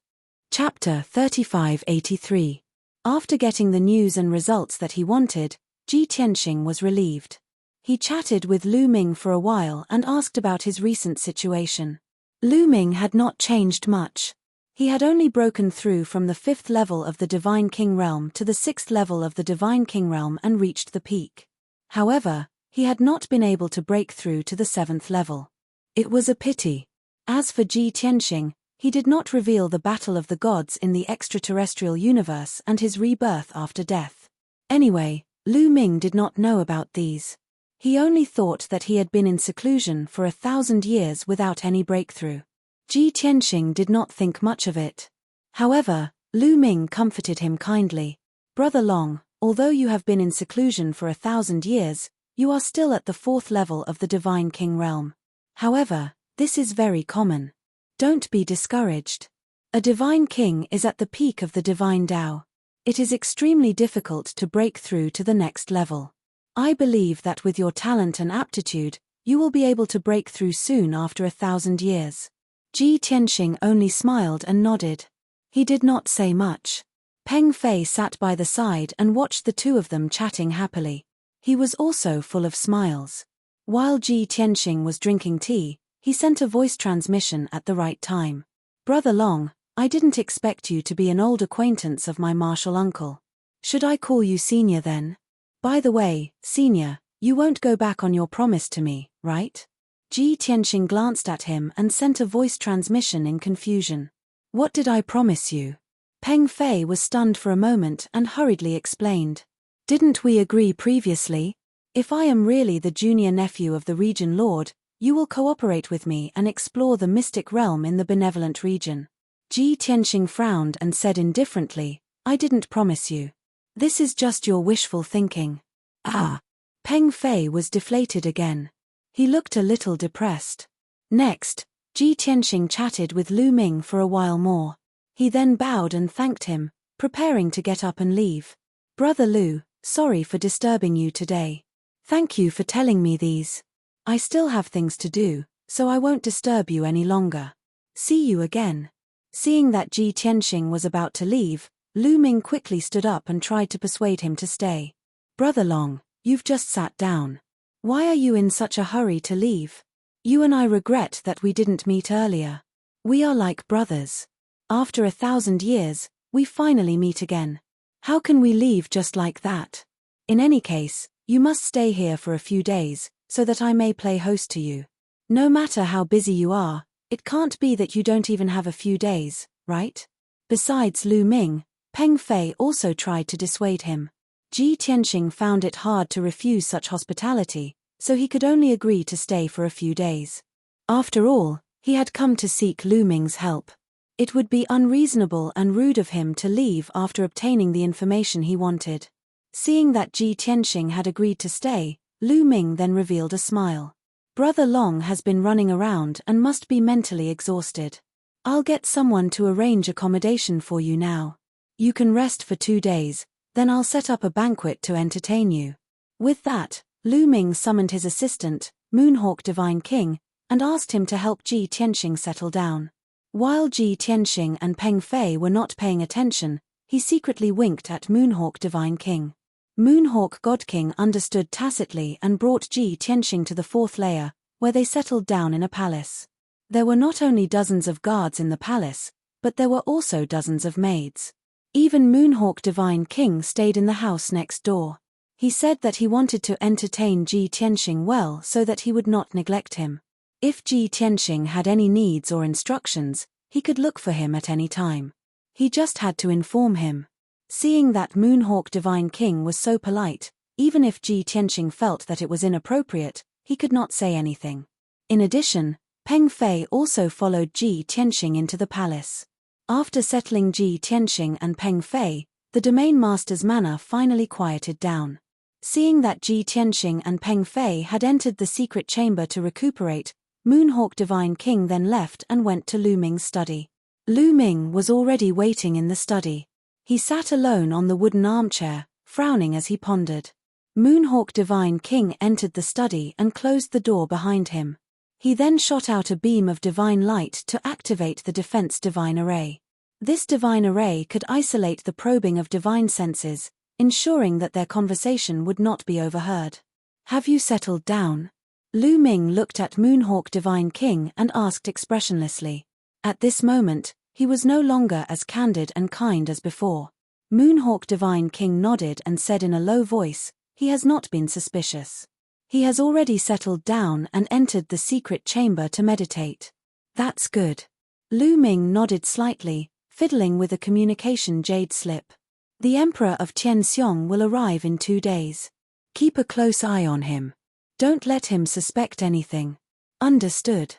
Chapter 3583. After getting the news and results that he wanted, Ji Tianxing was relieved. He chatted with Lu Ming for a while and asked about his recent situation. Lu Ming had not changed much. He had only broken through from the 5th level of the Divine King Realm to the 6th level of the Divine King Realm and reached the peak. However, he had not been able to break through to the 7th level. It was a pity. As for Ji Tianxing, he did not reveal the battle of the gods in the extraterrestrial universe and his rebirth after death. Anyway, Lu Ming did not know about these. He only thought that he had been in seclusion for 1,000 years without any breakthrough. Ji Tianxing did not think much of it. However, Lu Ming comforted him kindly. Brother Long, although you have been in seclusion for 1,000 years, you are still at the 4th level of the Divine King Realm. However, this is very common. Don't be discouraged. A Divine King is at the peak of the Divine Tao. It is extremely difficult to break through to the next level. I believe that with your talent and aptitude, you will be able to break through soon after 1,000 years. Ji Tianxing only smiled and nodded. He did not say much. Peng Fei sat by the side and watched the two of them chatting happily. He was also full of smiles. While Ji Tianxing was drinking tea, he sent a voice transmission at the right time. Brother Long, I didn't expect you to be an old acquaintance of my martial uncle. Should I call you Senior then? By the way, Senior, you won't go back on your promise to me, right? Ji Tianxing glanced at him and sent a voice transmission in confusion. What did I promise you? Peng Fei was stunned for a moment and hurriedly explained. Didn't we agree previously? If I am really the junior nephew of the region lord, you will cooperate with me and explore the mystic realm in the benevolent region. Ji Tianxing frowned and said indifferently, I didn't promise you. This is just your wishful thinking. Ah. Peng Fei was deflated again. He looked a little depressed. Next, Ji Tianxing chatted with Lu Ming for a while more. He then bowed and thanked him, preparing to get up and leave. Brother Lu, sorry for disturbing you today. Thank you for telling me these. I still have things to do, so I won't disturb you any longer. See you again. Seeing that Ji Tianxing was about to leave, Lu Ming quickly stood up and tried to persuade him to stay. Brother Long, you've just sat down. Why are you in such a hurry to leave? You and I regret that we didn't meet earlier. We are like brothers. After 1,000 years, we finally meet again. How can we leave just like that? In any case, you must stay here for a few days, so that I may play host to you. No matter how busy you are, it can't be that you don't even have a few days, right? Besides Lu Ming, Peng Fei also tried to dissuade him. Ji Tianxing found it hard to refuse such hospitality, so he could only agree to stay for a few days. After all, he had come to seek Lu Ming's help. It would be unreasonable and rude of him to leave after obtaining the information he wanted. Seeing that Ji Tianxing had agreed to stay, Lu Ming then revealed a smile. Brother Long has been running around and must be mentally exhausted. I'll get someone to arrange accommodation for you now. You can rest for 2 days, then I'll set up a banquet to entertain you. With that, Lu Ming summoned his assistant, Moonhawk Divine King, and asked him to help Ji Tianxing settle down. While Ji Tianxing and Peng Fei were not paying attention, he secretly winked at Moonhawk Divine King. Moonhawk God King understood tacitly and brought Ji Tianxing to the 4th layer, where they settled down in a palace. There were not only dozens of guards in the palace, but there were also dozens of maids. Even Moonhawk Divine King stayed in the house next door. He said that he wanted to entertain Ji Tianxing well so that he would not neglect him. If Ji Tianxing had any needs or instructions, he could look for him at any time. He just had to inform him. Seeing that Moonhawk Divine King was so polite, even if Ji Tianxing felt that it was inappropriate, he could not say anything. In addition, Peng Fei also followed Ji Tianxing into the palace. After settling Ji Tianxing and Peng Fei, the domain master's manner finally quieted down. Seeing that Ji Tianxing and Peng Fei had entered the secret chamber to recuperate, Moonhawk Divine King then left and went to Lu Ming's study. Lu Ming was already waiting in the study. He sat alone on the wooden armchair, frowning as he pondered. Moonhawk Divine King entered the study and closed the door behind him. He then shot out a beam of divine light to activate the defense divine array. This divine array could isolate the probing of divine senses, ensuring that their conversation would not be overheard. Have you settled down? Lu Ming looked at Moonhawk Divine King and asked expressionlessly. At this moment, he was no longer as candid and kind as before. Moonhawk Divine King nodded and said in a low voice, "He has not been suspicious. He has already settled down and entered the secret chamber to meditate." "That's good." Lu Ming nodded slightly, fiddling with a communication jade slip. "The Emperor of Tianxiong will arrive in 2 days. Keep a close eye on him. Don't let him suspect anything." "Understood."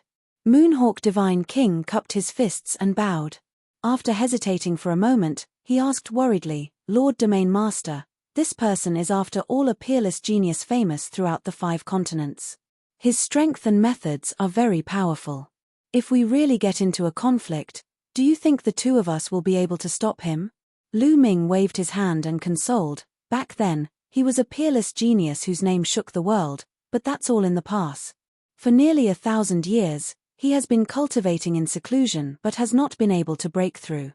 Moonhawk Divine King cupped his fists and bowed. After hesitating for a moment, he asked worriedly, "Lord Domain Master, this person is after all a peerless genius famous throughout the 5 continents. His strength and methods are very powerful. If we really get into a conflict, do you think the 2 of us will be able to stop him?" Lu Ming waved his hand and consoled. Back then, he was a peerless genius whose name shook the world, but that's all in the past. For nearly 1,000 years, he has been cultivating in seclusion but has not been able to break through.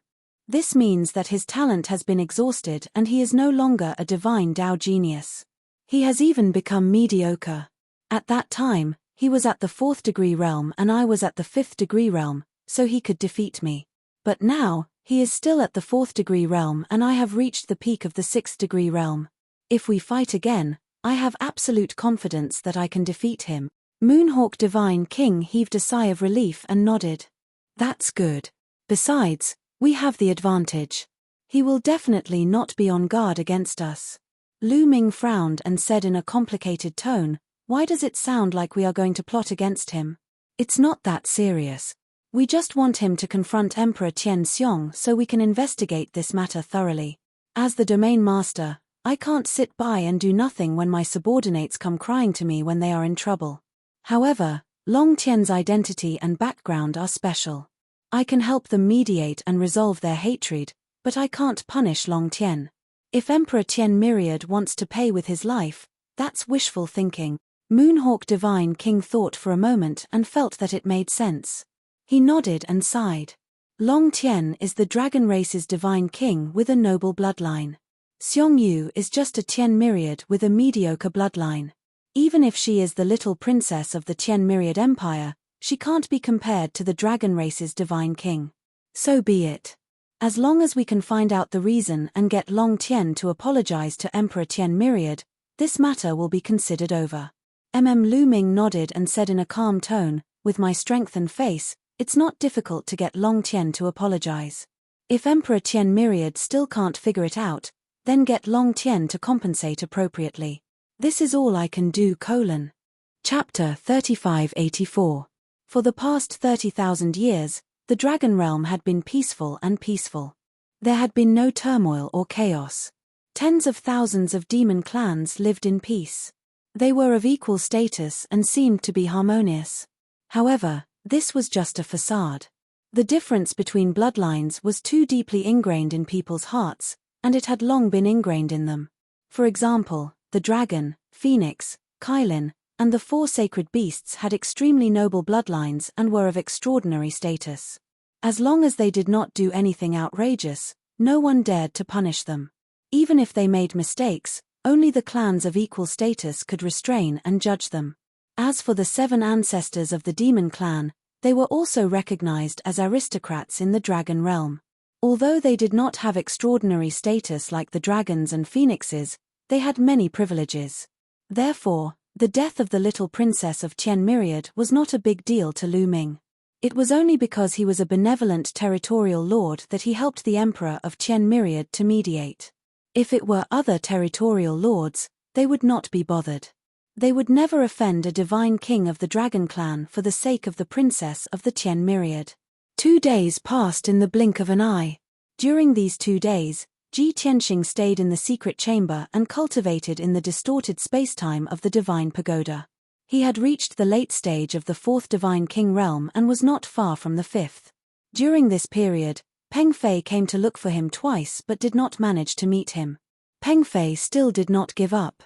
This means that his talent has been exhausted and he is no longer a divine Dao genius. He has even become mediocre. At that time, he was at the 4th degree realm and I was at the 5th degree realm, so he could defeat me. But now, he is still at the 4th degree realm and I have reached the peak of the 6th degree realm. If we fight again, I have absolute confidence that I can defeat him." Moonhawk Divine King heaved a sigh of relief and nodded. "That's good. Besides, we have the advantage. He will definitely not be on guard against us." Lu Ming frowned and said in a complicated tone, "Why does it sound like we are going to plot against him? It's not that serious. We just want him to confront Emperor Tianxiong so we can investigate this matter thoroughly. As the Domain Master, I can't sit by and do nothing when my subordinates come crying to me when they are in trouble. However, Long Tian's identity and background are special. I can help them mediate and resolve their hatred, but I can't punish Long Tian. If Emperor Tian Myriad wants to pay with his life, that's wishful thinking." Moonhawk Divine King thought for a moment and felt that it made sense. He nodded and sighed. Long Tian is the dragon race's divine king with a noble bloodline. Xiong Yu is just a Tian Myriad with a mediocre bloodline. Even if she is the little princess of the Tian Myriad Empire, she can't be compared to the dragon race's divine king. So be it. As long as we can find out the reason and get Long Tian to apologize to Emperor Tian Myriad, this matter will be considered over. Lu Ming nodded and said in a calm tone, "With my strengthened face, it's not difficult to get Long Tian to apologize. If Emperor Tian Myriad still can't figure it out, then get Long Tian to compensate appropriately. This is all I can do. Chapter 3584. For the past 30,000 years, the Dragon Realm had been peaceful and peaceful. There had been no turmoil or chaos. Tens of thousands of demon clans lived in peace. They were of equal status and seemed to be harmonious. However, this was just a facade. The difference between bloodlines was too deeply ingrained in people's hearts, and it had long been ingrained in them. For example, the dragon, phoenix, Kylin, and the 4 sacred beasts had extremely noble bloodlines and were of extraordinary status. As long as they did not do anything outrageous, no one dared to punish them. Even if they made mistakes, only the clans of equal status could restrain and judge them. As for the 7 ancestors of the demon clan, they were also recognized as aristocrats in the dragon realm. Although they did not have extraordinary status like the dragons and phoenixes, they had many privileges. Therefore, the death of the little princess of Tian Myriad was not a big deal to Lu Ming. It was only because he was a benevolent territorial lord that he helped the emperor of Tian Myriad to mediate. If it were other territorial lords, they would not be bothered. They would never offend a divine king of the dragon clan for the sake of the princess of the Tian Myriad. 2 days passed in the blink of an eye. During these 2 days, Ji Tianxing stayed in the secret chamber and cultivated in the distorted spacetime of the divine pagoda. He had reached the late stage of the 4th divine king realm and was not far from the 5th. During this period, Peng Fei came to look for him twice but did not manage to meet him. Peng Fei still did not give up.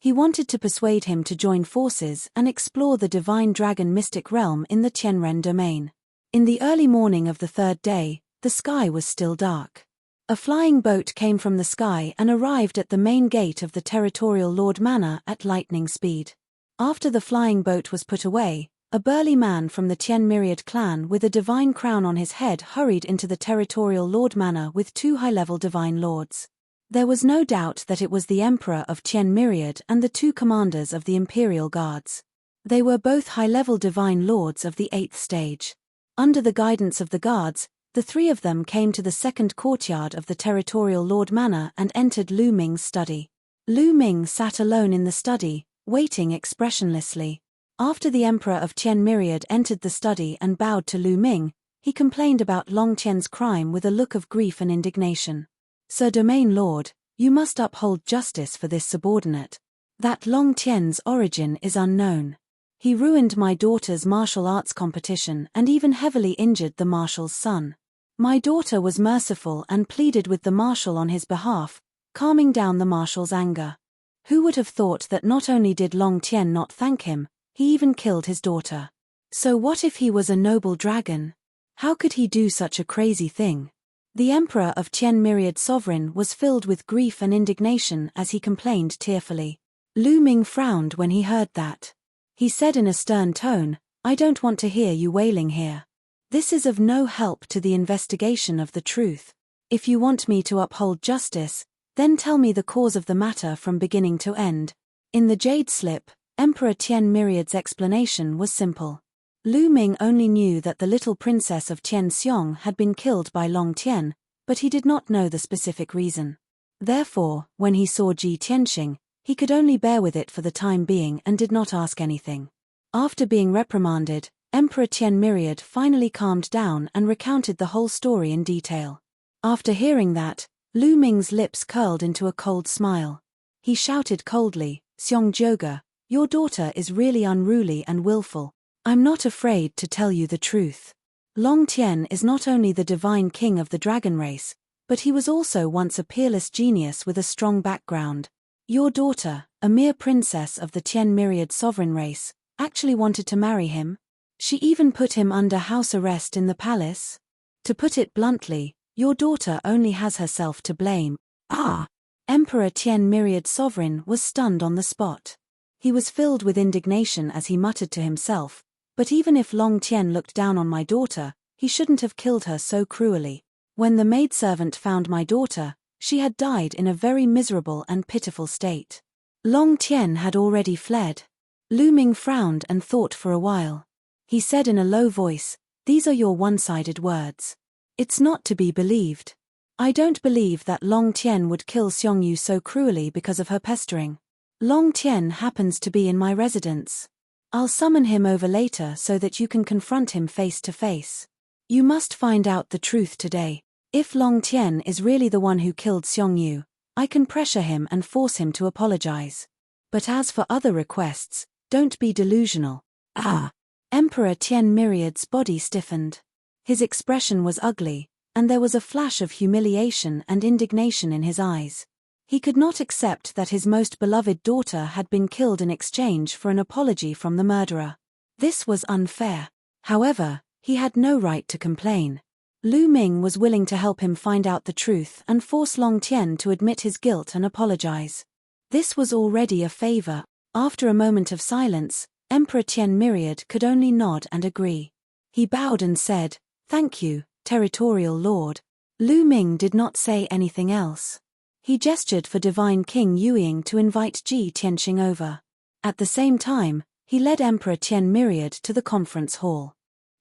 He wanted to persuade him to join forces and explore the divine dragon mystic realm in the Tianren domain. In the early morning of the third day, the sky was still dark. A flying boat came from the sky and arrived at the main gate of the territorial Lord Manor at lightning speed. After the flying boat was put away, a burly man from the Tian Myriad clan with a divine crown on his head hurried into the territorial Lord Manor with 2 high-level divine lords. There was no doubt that it was the Emperor of Tian Myriad and the 2 commanders of the Imperial Guards. They were both high-level divine lords of the 8th stage. Under the guidance of the guards, the 3 of them came to the second courtyard of the territorial Lord Manor and entered Lu Ming's study. Lu Ming sat alone in the study, waiting expressionlessly. After the Emperor of Tian Myriad entered the study and bowed to Lu Ming, he complained about Long Tian's crime with a look of grief and indignation. "Sir Domain Lord, you must uphold justice for this subordinate. That Long Tian's origin is unknown. He ruined my daughter's martial arts competition and even heavily injured the marshal's son. My daughter was merciful and pleaded with the marshal on his behalf, calming down the marshal's anger. Who would have thought that not only did Long Tian not thank him, he even killed his daughter? So what if he was a noble dragon? How could he do such a crazy thing?" The Emperor of Tian Myriad Sovereign was filled with grief and indignation as he complained tearfully. Lu Ming frowned when he heard that. He said in a stern tone, "I don't want to hear you wailing here. This is of no help to the investigation of the truth. If you want me to uphold justice, then tell me the cause of the matter from beginning to end." In the Jade Slip, Emperor Tian Myriad's explanation was simple. Lu Ming only knew that the little princess of Tian Xiong had been killed by Long Tian, but he did not know the specific reason. Therefore, when he saw Ji Tianxing, he could only bear with it for the time being and did not ask anything. After being reprimanded, Emperor Tian Myriad finally calmed down and recounted the whole story in detail. After hearing that, Lu Ming's lips curled into a cold smile. He shouted coldly, "Xiong Jioge, your daughter is really unruly and willful. I'm not afraid to tell you the truth. Long Tian is not only the divine king of the dragon race, but he was also once a peerless genius with a strong background. Your daughter, a mere princess of the Tian Myriad sovereign race, actually wanted to marry him. She even put him under house arrest in the palace. To put it bluntly, your daughter only has herself to blame." "Ah!" Emperor Tian Myriad Sovereign was stunned on the spot. He was filled with indignation as he muttered to himself, "But even if Long Tian looked down on my daughter, he shouldn't have killed her so cruelly. When the maidservant found my daughter, she had died in a very miserable and pitiful state. Long Tian had already fled." Lu Ming frowned and thought for a while. He said in a low voice, "These are your one-sided words. It's not to be believed. I don't believe that Long Tian would kill Xiongyu so cruelly because of her pestering. Long Tian happens to be in my residence. I'll summon him over later so that you can confront him face to face. You must find out the truth today. If Long Tian is really the one who killed Xiongyu, I can pressure him and force him to apologize. But as for other requests, don't be delusional." "Ah!" Emperor Tian Myriad's body stiffened. His expression was ugly, and there was a flash of humiliation and indignation in his eyes. He could not accept that his most beloved daughter had been killed in exchange for an apology from the murderer. This was unfair. However, he had no right to complain. Lu Ming was willing to help him find out the truth and force Long Tian to admit his guilt and apologize. This was already a favor. After a moment of silence, Emperor Tian Myriad could only nod and agree. He bowed and said, "Thank you, Territorial Lord." Lu Ming did not say anything else. He gestured for Divine King Yueying to invite Ji Tianxing over. At the same time, he led Emperor Tian Myriad to the conference hall.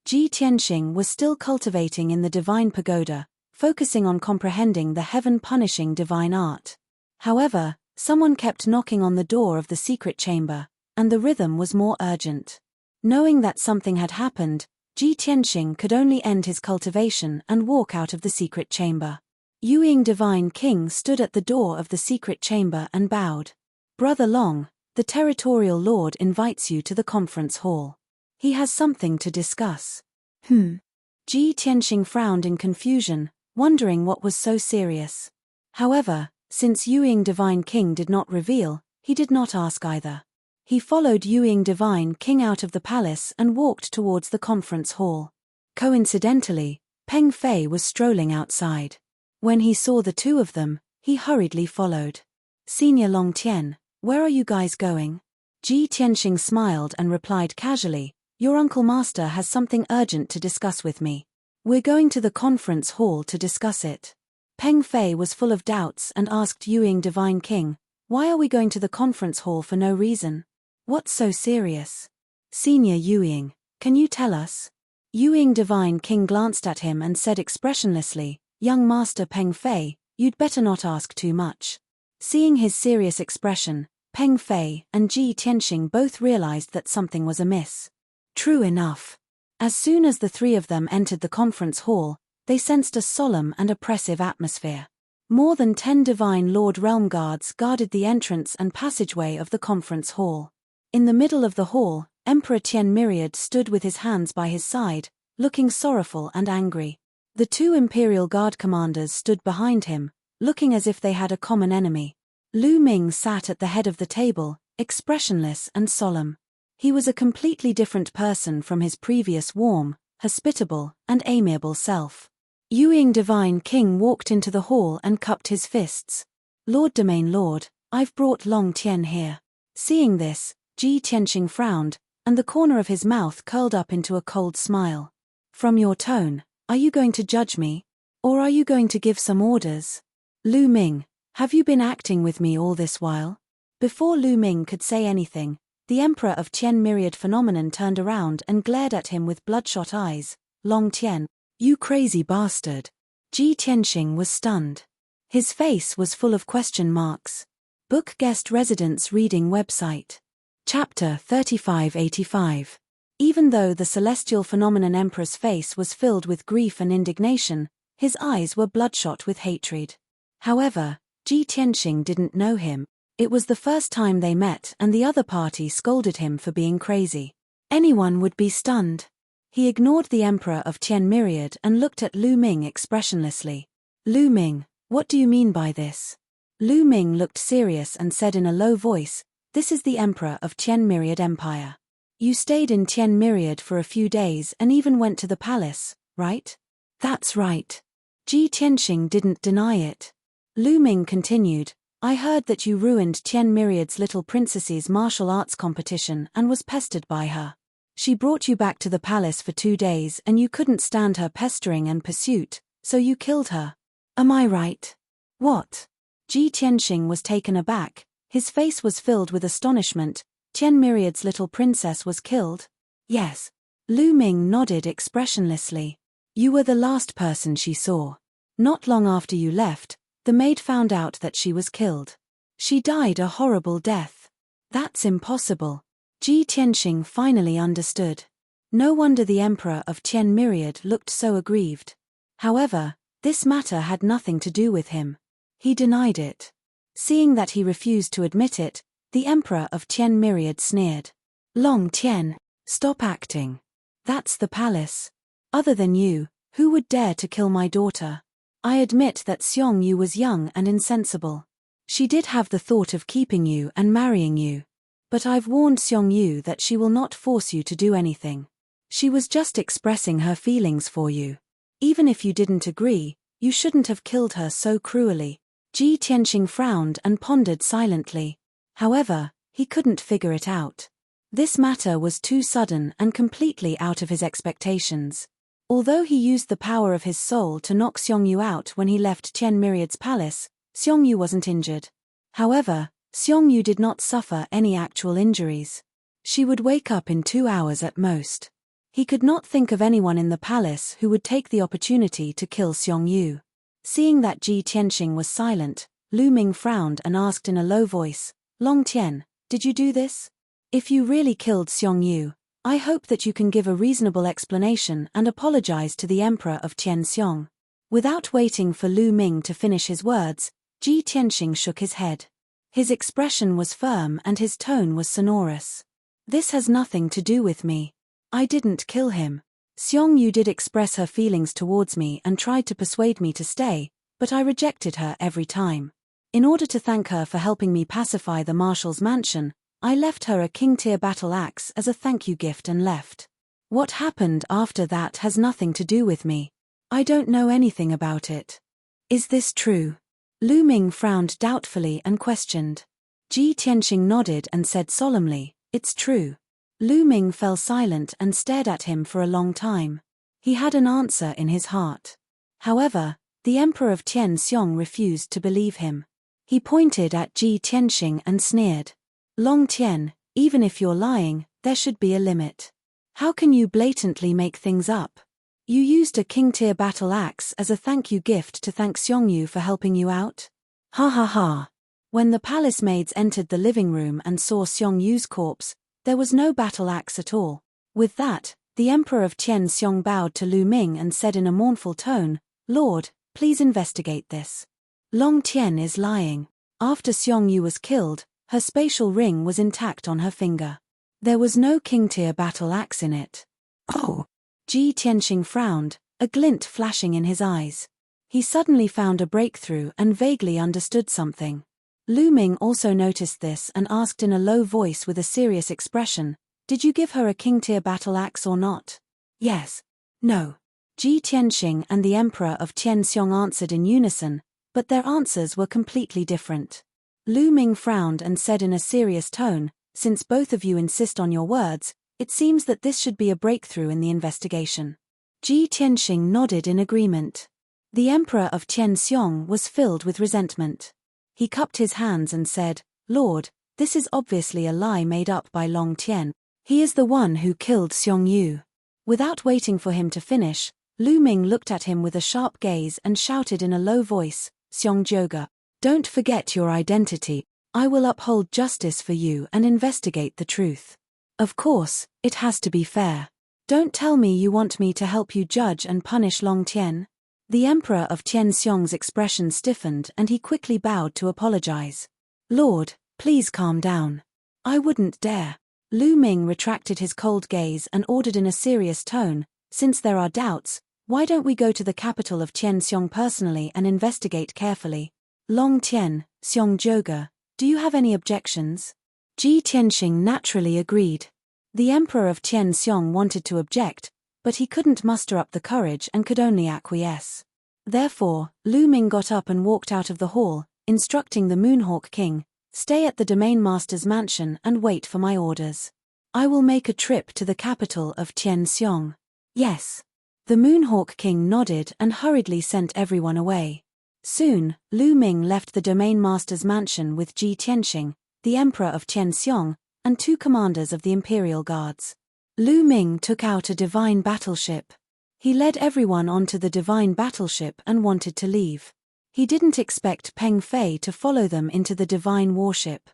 Ji Tianxing was still cultivating in the Divine Pagoda, focusing on comprehending the heaven-punishing divine art. However, someone kept knocking on the door of the secret chamber, and the rhythm was more urgent. Knowing that something had happened, Ji Tianxing could only end his cultivation and walk out of the secret chamber. Yueying Divine King stood at the door of the secret chamber and bowed. "Brother Long, the Territorial Lord invites you to the conference hall. He has something to discuss." Ji Tianxing frowned in confusion, wondering what was so serious. However, since Yueying Divine King did not reveal, He did not ask either. He followed Yueying Divine King out of the palace and walked towards the conference hall. Coincidentally, Peng Fei was strolling outside. When he saw the two of them, he hurriedly followed. Senior Long Tian, where are you guys going? Ji Tianxing smiled and replied casually, your uncle master has something urgent to discuss with me. We're going to the conference hall to discuss it. Peng Fei was full of doubts and asked Yueying Divine King, why are we going to the conference hall for no reason? What's so serious? Senior Yueying, can you tell us? Yueying Divine King glanced at him and said expressionlessly, young master Peng Fei, you'd better not ask too much. Seeing his serious expression, Peng Fei and Ji Tianxing both realized that something was amiss. True enough. As soon as the three of them entered the conference hall, they sensed a solemn and oppressive atmosphere. More than 10 divine Lord Realm Guards guarded the entrance and passageway of the conference hall. In the middle of the hall, Emperor Tian Myriad stood with his hands by his side, looking sorrowful and angry. The two Imperial Guard commanders stood behind him, looking as if they had a common enemy. Lu Ming sat at the head of the table, expressionless and solemn. He was a completely different person from his previous warm, hospitable, and amiable self. Yueying Divine King walked into the hall and cupped his fists. Lord Domain Lord, I've brought Long Tian here. Seeing this, Ji Tianxing frowned, and the corner of his mouth curled up into a cold smile. From your tone, are you going to judge me? Or are you going to give some orders? Lu Ming, have you been acting with me all this while? Before Lu Ming could say anything, the Emperor of Tian Myriad Phenomenon turned around and glared at him with bloodshot eyes. Long Tian, you crazy bastard. Ji Tianxing was stunned. His face was full of question marks. Book Guest Residence Reading Website. Chapter 3585. Even though the Celestial Phenomenon Emperor's face was filled with grief and indignation, his eyes were bloodshot with hatred. However, Ji Tianxing didn't know him. It was the first time they met and the other party scolded him for being crazy. Anyone would be stunned. He ignored the Emperor of Tian Myriad and looked at Lu Ming expressionlessly. Lu Ming, what do you mean by this? Lu Ming looked serious and said in a low voice, this is the Emperor of Tian Myriad Empire. You stayed in Tian Myriad for a few days and even went to the palace, right? That's right. Ji Tianxing didn't deny it. Lu Ming continued, I heard that you ruined Tian Myriad's little princess's martial arts competition and was pestered by her. She brought you back to the palace for 2 days and you couldn't stand her pestering and pursuit, so you killed her. Am I right? What? Ji Tianxing was taken aback. His face was filled with astonishment. Tian Myriad's little princess was killed? Yes. Lu Ming nodded expressionlessly. You were the last person she saw. Not long after you left, the maid found out that she was killed. She died a horrible death. That's impossible. Ji Tianxing finally understood. No wonder the Emperor of Tian Myriad looked so aggrieved. However, this matter had nothing to do with him. He denied it. Seeing that he refused to admit it, the Emperor of Tian Myriad sneered. Long Tian, stop acting. That's the palace. Other than you, who would dare to kill my daughter? I admit that Xiong Yu was young and insensible. She did have the thought of keeping you and marrying you. But I've warned Xiong Yu that she will not force you to do anything. She was just expressing her feelings for you. Even if you didn't agree, you shouldn't have killed her so cruelly. Ji Tianxing frowned and pondered silently. However, he couldn't figure it out. This matter was too sudden and completely out of his expectations. Although he used the power of his soul to knock Xiong Yu out when he left Tian Myriad's palace, Xiong Yu wasn't injured. However, Xiong Yu did not suffer any actual injuries. She would wake up in 2 hours at most. He could not think of anyone in the palace who would take the opportunity to kill Xiong Yu. Seeing that Ji Tianxing was silent, Lu Ming frowned and asked in a low voice, Long Tian, did you do this? If you really killed Xiong Yu, I hope that you can give a reasonable explanation and apologize to the Emperor of Tianxiong. Without waiting for Lu Ming to finish his words, Ji Tianxing shook his head. His expression was firm and his tone was sonorous. This has nothing to do with me. I didn't kill him. Xiong Yu did express her feelings towards me and tried to persuade me to stay, but I rejected her every time. In order to thank her for helping me pacify the marshal's mansion, I left her a king-tier battle axe as a thank you gift and left. What happened after that has nothing to do with me. I don't know anything about it. Is this true? Lu Ming frowned doubtfully and questioned. Ji Tianxing nodded and said solemnly, "It's true." Lu Ming fell silent and stared at him for a long time. He had an answer in his heart. However, the Emperor of Tianxiong refused to believe him. He pointed at Ji Tianxing and sneered. "Long Tian, even if you're lying, there should be a limit. How can you blatantly make things up? You used a king-tier battle axe as a thank you gift to thank Xiongyu for helping you out? Ha ha ha." When the palace maids entered the living room and saw Xiongyu's corpse, there was no battle axe at all. With that, the Emperor of Tianxiong bowed to Lu Ming and said in a mournful tone, "Lord, please investigate this. Long Tian is lying. After Xiongyu was killed, her spatial ring was intact on her finger. There was no king-tier battle axe in it." "Oh." Ji Tianxing frowned, a glint flashing in his eyes. He suddenly found a breakthrough and vaguely understood something. Lu Ming also noticed this and asked in a low voice with a serious expression, "Did you give her a king-tier battle axe or not?" "Yes." "No." Ji Tianxing and the Emperor of Tianxiong answered in unison, but their answers were completely different. Lu Ming frowned and said in a serious tone, "Since both of you insist on your words, it seems that this should be a breakthrough in the investigation." Ji Tianxing nodded in agreement. The Emperor of Tianxiong was filled with resentment. He cupped his hands and said, "Lord, this is obviously a lie made up by Long Tian. He is the one who killed Xiongyu." Without waiting for him to finish, Lu Ming looked at him with a sharp gaze and shouted in a low voice, "Xiongjoga, don't forget your identity. I will uphold justice for you and investigate the truth. Of course, it has to be fair. Don't tell me you want me to help you judge and punish Long Tian." The Emperor of Tianxiong's expression stiffened and he quickly bowed to apologize. "Lord, please calm down. I wouldn't dare." Lu Ming retracted his cold gaze and ordered in a serious tone, "Since there are doubts, why don't we go to the capital of Tianxiong personally and investigate carefully? Long Tian, Xiongjoga, do you have any objections?" Ji Tianxing naturally agreed. The Emperor of Tianxiong wanted to object, but he couldn't muster up the courage and could only acquiesce. Therefore, Lu Ming got up and walked out of the hall, instructing the Moonhawk King, "Stay at the Domain Master's mansion and wait for my orders. I will make a trip to the capital of Tianxiong." "Yes." The Moonhawk King nodded and hurriedly sent everyone away. Soon, Lu Ming left the Domain Master's mansion with Ji Tianxing, the Emperor of Tianxiong, and 2 commanders of the Imperial Guards. Lu Ming took out a divine battleship. He led everyone onto the divine battleship and wanted to leave. He didn't expect Peng Fei to follow them into the divine warship.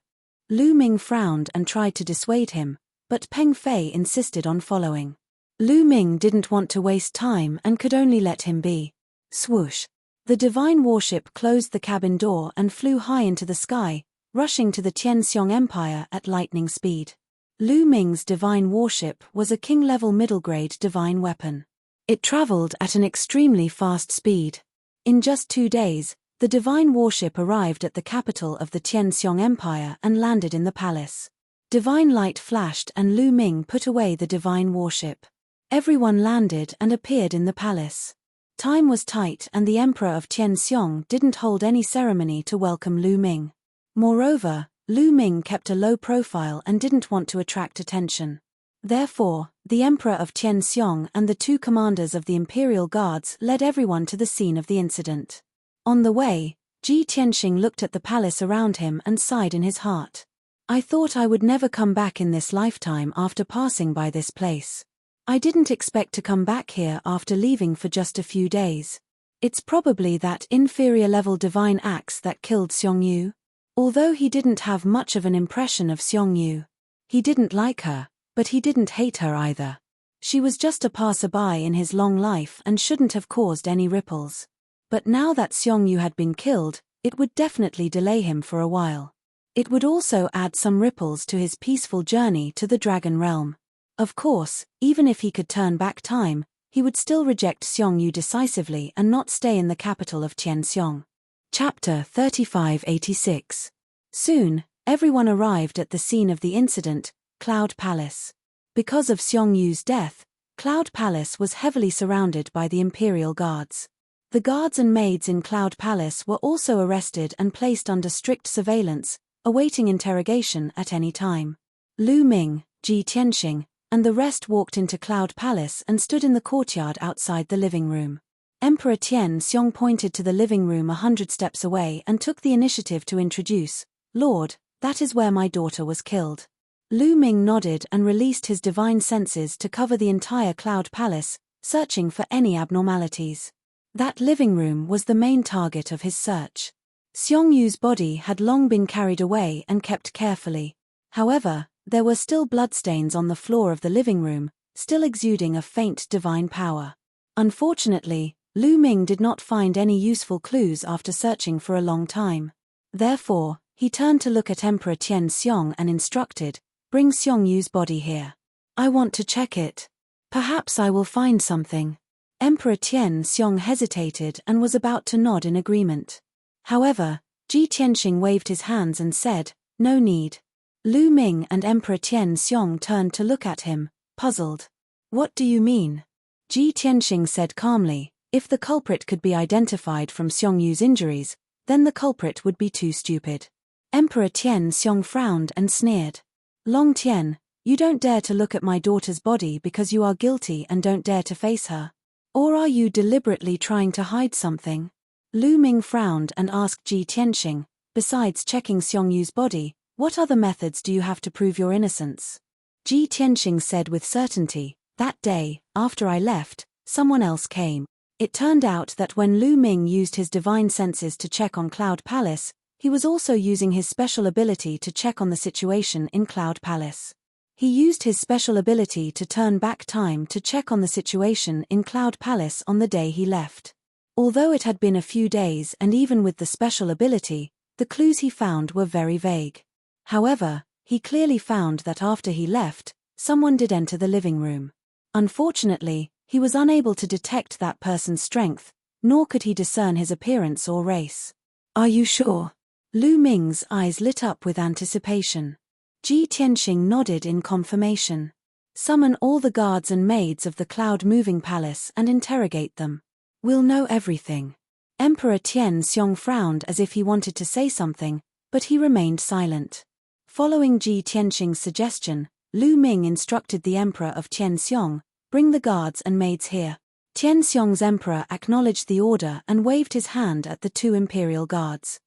Lu Ming frowned and tried to dissuade him, but Peng Fei insisted on following. Lu Ming didn't want to waste time and could only let him be. Swoosh! The divine warship closed the cabin door and flew high into the sky, rushing to the Tianxiong Empire at lightning speed. Lu Ming's divine warship was a king-level middle-grade divine weapon. It traveled at an extremely fast speed. In just 2 days, the divine warship arrived at the capital of the Tianxiong Empire and landed in the palace. Divine light flashed and Lu Ming put away the divine warship. Everyone landed and appeared in the palace. Time was tight and the Emperor of Tianxiong didn't hold any ceremony to welcome Lu Ming. Moreover, Lu Ming kept a low profile and didn't want to attract attention. Therefore, the Emperor of Tianxiong and the 2 commanders of the Imperial Guards led everyone to the scene of the incident. On the way, Ji Tianxing looked at the palace around him and sighed in his heart. "I thought I would never come back in this lifetime after passing by this place. I didn't expect to come back here after leaving for just a few days. It's probably that inferior-level divine axe that killed Xiongyu." Although he didn't have much of an impression of Xiongyu. He didn't like her, but he didn't hate her either. She was just a passerby in his long life and shouldn't have caused any ripples. But now that Xiongyu had been killed, it would definitely delay him for a while. It would also add some ripples to his peaceful journey to the Dragon Realm. Of course, even if he could turn back time, he would still reject Xiongyu decisively and not stay in the capital of Tianxiong. Chapter 3586. Soon, everyone arrived at the scene of the incident, Cloud Palace. Because of Seong-yu's death, Cloud Palace was heavily surrounded by the Imperial Guards. The guards and maids in Cloud Palace were also arrested and placed under strict surveillance, awaiting interrogation at any time. Lu Ming, Ji Tianxing, and the rest walked into Cloud Palace and stood in the courtyard outside the living room. Emperor Tian Xiong pointed to the living room 100 steps away and took the initiative to introduce, "Lord, that is where my daughter was killed." Lu Ming nodded and released his divine senses to cover the entire Cloud Palace, searching for any abnormalities. That living room was the main target of his search. Xiong-yu's body had long been carried away and kept carefully. However, there were still bloodstains on the floor of the living room, still exuding a faint divine power. Unfortunately, Lu Ming did not find any useful clues after searching for a long time. Therefore, he turned to look at Emperor Tian Xiong and instructed, "Bring Xiong-yu's body here. I want to check it. Perhaps I will find something." Emperor Tian Xiong hesitated and was about to nod in agreement. However, Ji Tianxing waved his hands and said, "No need." Lu Ming and Emperor Tian Xiong turned to look at him, puzzled. "What do you mean?" Ji Tianxing said calmly, "If the culprit could be identified from Xiong-yu's injuries, then the culprit would be too stupid." Emperor Tian Xiong frowned and sneered. "Long Tian, you don't dare to look at my daughter's body because you are guilty and don't dare to face her? Or are you deliberately trying to hide something?" Lu Ming frowned and asked Ji Tianxing, "Besides checking Xiong-yu's body, what other methods do you have to prove your innocence?" Ji Tianxing said with certainty, "That day, after I left, someone else came." It turned out that when Lu Ming used his divine senses to check on Cloud Palace, he was also using his special ability to check on the situation in Cloud Palace. He used his special ability to turn back time to check on the situation in Cloud Palace on the day he left. Although it had been a few days and even with the special ability, the clues he found were very vague. However, he clearly found that after he left, someone did enter the living room. Unfortunately, he was unable to detect that person's strength, nor could he discern his appearance or race. "Are you sure?" Lu Ming's eyes lit up with anticipation. Ji Tianxing nodded in confirmation. "Summon all the guards and maids of the Cloud Moving Palace and interrogate them. We'll know everything." Emperor Tian Xiong frowned as if he wanted to say something, but he remained silent. Following Ji Tianxing's suggestion, Lu Ming instructed the Emperor of Tian Xiong, "Bring the guards and maids here." Tian Xiong's emperor acknowledged the order and waved his hand at the two imperial guards.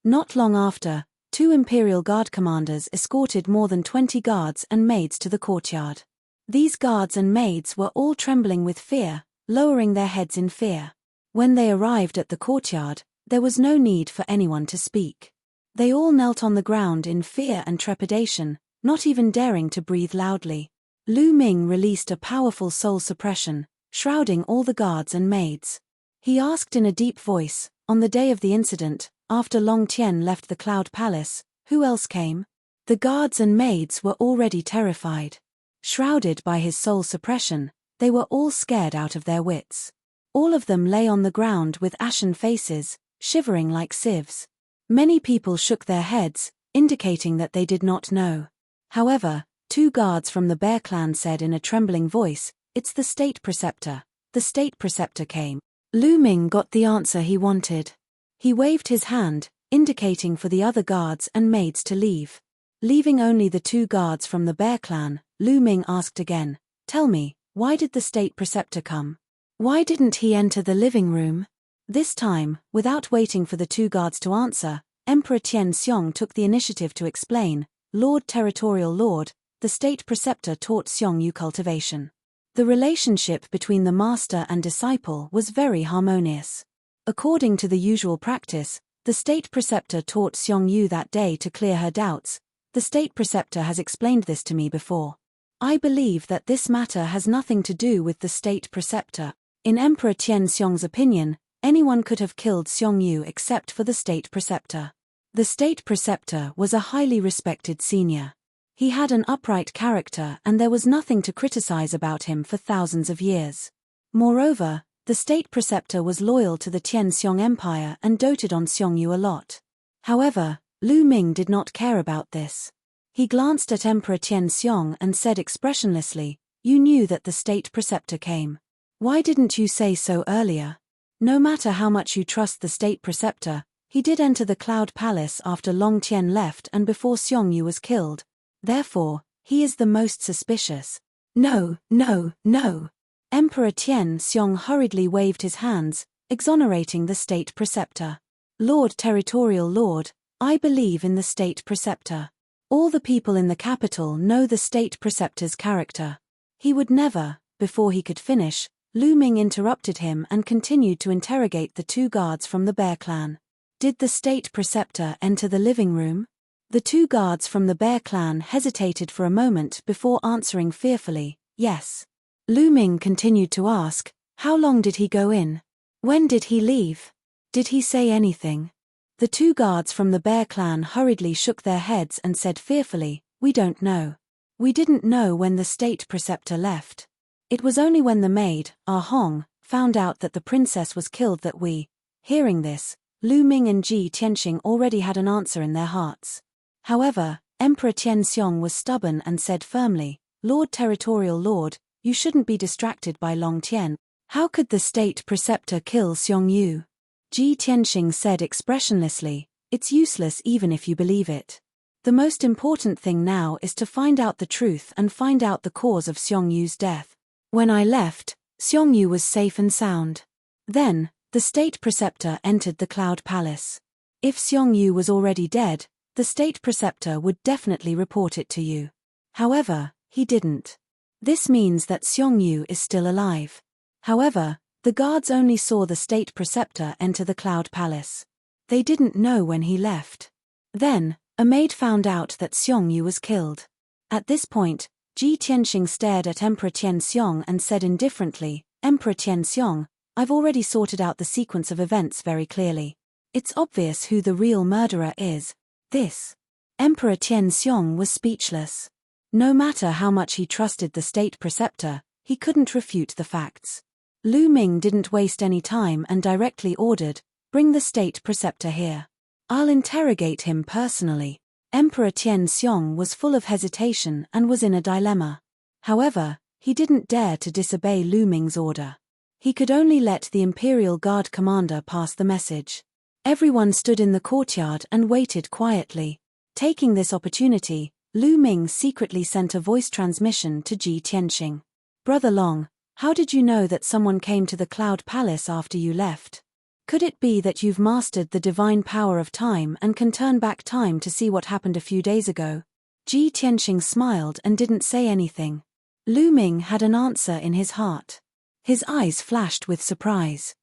Not long after, two imperial guard commanders escorted more than 20 guards and maids to the courtyard. These guards and maids were all trembling with fear, lowering their heads in fear. When they arrived at the courtyard, there was no need for anyone to speak. They all knelt on the ground in fear and trepidation, not even daring to breathe loudly. Lu Ming released a powerful soul suppression, shrouding all the guards and maids. He asked in a deep voice, "On the day of the incident, after Long Tian left the Cloud Palace, who else came?" The guards and maids were already terrified. Shrouded by his soul suppression, they were all scared out of their wits. All of them lay on the ground with ashen faces, shivering like sieves. Many people shook their heads, indicating that they did not know. However, two guards from the Bear clan said in a trembling voice, "It's the state preceptor. The state preceptor came." Lu Ming got the answer he wanted. He waved his hand, indicating for the other guards and maids to leave. Leaving only the two guards from the Bear clan, Lu Ming asked again, "Tell me, why did the state preceptor come? Why didn't he enter the living room?" This time, without waiting for the two guards to answer, Emperor Tian Xiong took the initiative to explain, "Lord Territorial Lord, the state preceptor taught Xiong-yu cultivation." The relationship between the master and disciple was very harmonious. According to the usual practice, the state preceptor taught Xiong-yu that day to clear her doubts. "The state preceptor has explained this to me before. I believe that this matter has nothing to do with the state preceptor." In Emperor Tian Xiong's opinion, anyone could have killed Xiong-yu except for the state preceptor. The state preceptor was a highly respected senior. He had an upright character and there was nothing to criticize about him for thousands of years. Moreover, The state preceptor was loyal to the Tianxiong Empire and doted on Xiongyu a lot. However, Lu Ming did not care about this. He glanced at Emperor Tianxiong and said expressionlessly, "You knew that the state preceptor came. Why didn't you say so earlier?" No matter how much you trust the state preceptor, he did enter the Cloud Palace after Long Tian left and before Xiongyu was killed. Therefore, he is the most suspicious. No, no, no. Emperor Tianxiong hurriedly waved his hands, exonerating the state preceptor. Lord Territorial Lord, I believe in the state preceptor. All the people in the capital know the state preceptor's character. He would never. Before he could finish, Lu Ming interrupted him and continued to interrogate the two guards from the Bear clan. Did the state preceptor enter the living room? The two guards from the Bear clan hesitated for a moment before answering fearfully, yes. Lu Ming continued to ask, how long did he go in? When did he leave? Did he say anything? The two guards from the Bear clan hurriedly shook their heads and said fearfully, we don't know. We didn't know when the state preceptor left. It was only when the maid, Ah Hong, found out that the princess was killed that we. Hearing this, Lu Ming and Ji Tianxing already had an answer in their hearts. However, Emperor Tianxiong was stubborn and said firmly, Lord Territorial Lord, you shouldn't be distracted by Long Tian. How could the state preceptor kill Xiongyu? Ji Tianxing said expressionlessly, it's useless even if you believe it. The most important thing now is to find out the truth and find out the cause of Xiongyu's death. When I left, Xiongyu was safe and sound. Then, the state preceptor entered the Cloud Palace. If Xiongyu was already dead, the state preceptor would definitely report it to you. However, he didn't. This means that Xiongyu is still alive. However, the guards only saw the state preceptor enter the Cloud Palace. They didn't know when he left. Then, a maid found out that Xiongyu was killed. At this point, Ji Tianxing stared at Emperor Tianxiong and said indifferently, Emperor Tianxiong, I've already sorted out the sequence of events very clearly. It's obvious who the real murderer is. This. Emperor Tianxiong was speechless. No matter how much he trusted the state preceptor, he couldn't refute the facts. Lu Ming didn't waste any time and directly ordered, bring the state preceptor here. I'll interrogate him personally. Emperor Tianxiong was full of hesitation and was in a dilemma. However, he didn't dare to disobey Lu Ming's order. He could only let the Imperial Guard commander pass the message. Everyone stood in the courtyard and waited quietly. Taking this opportunity, Lu Ming secretly sent a voice transmission to Ji Tianxing. Brother Long, how did you know that someone came to the Cloud Palace after you left? Could it be that you've mastered the divine power of time and can turn back time to see what happened a few days ago? Ji Tianxing smiled and didn't say anything. Lu Ming had an answer in his heart. His eyes flashed with surprise.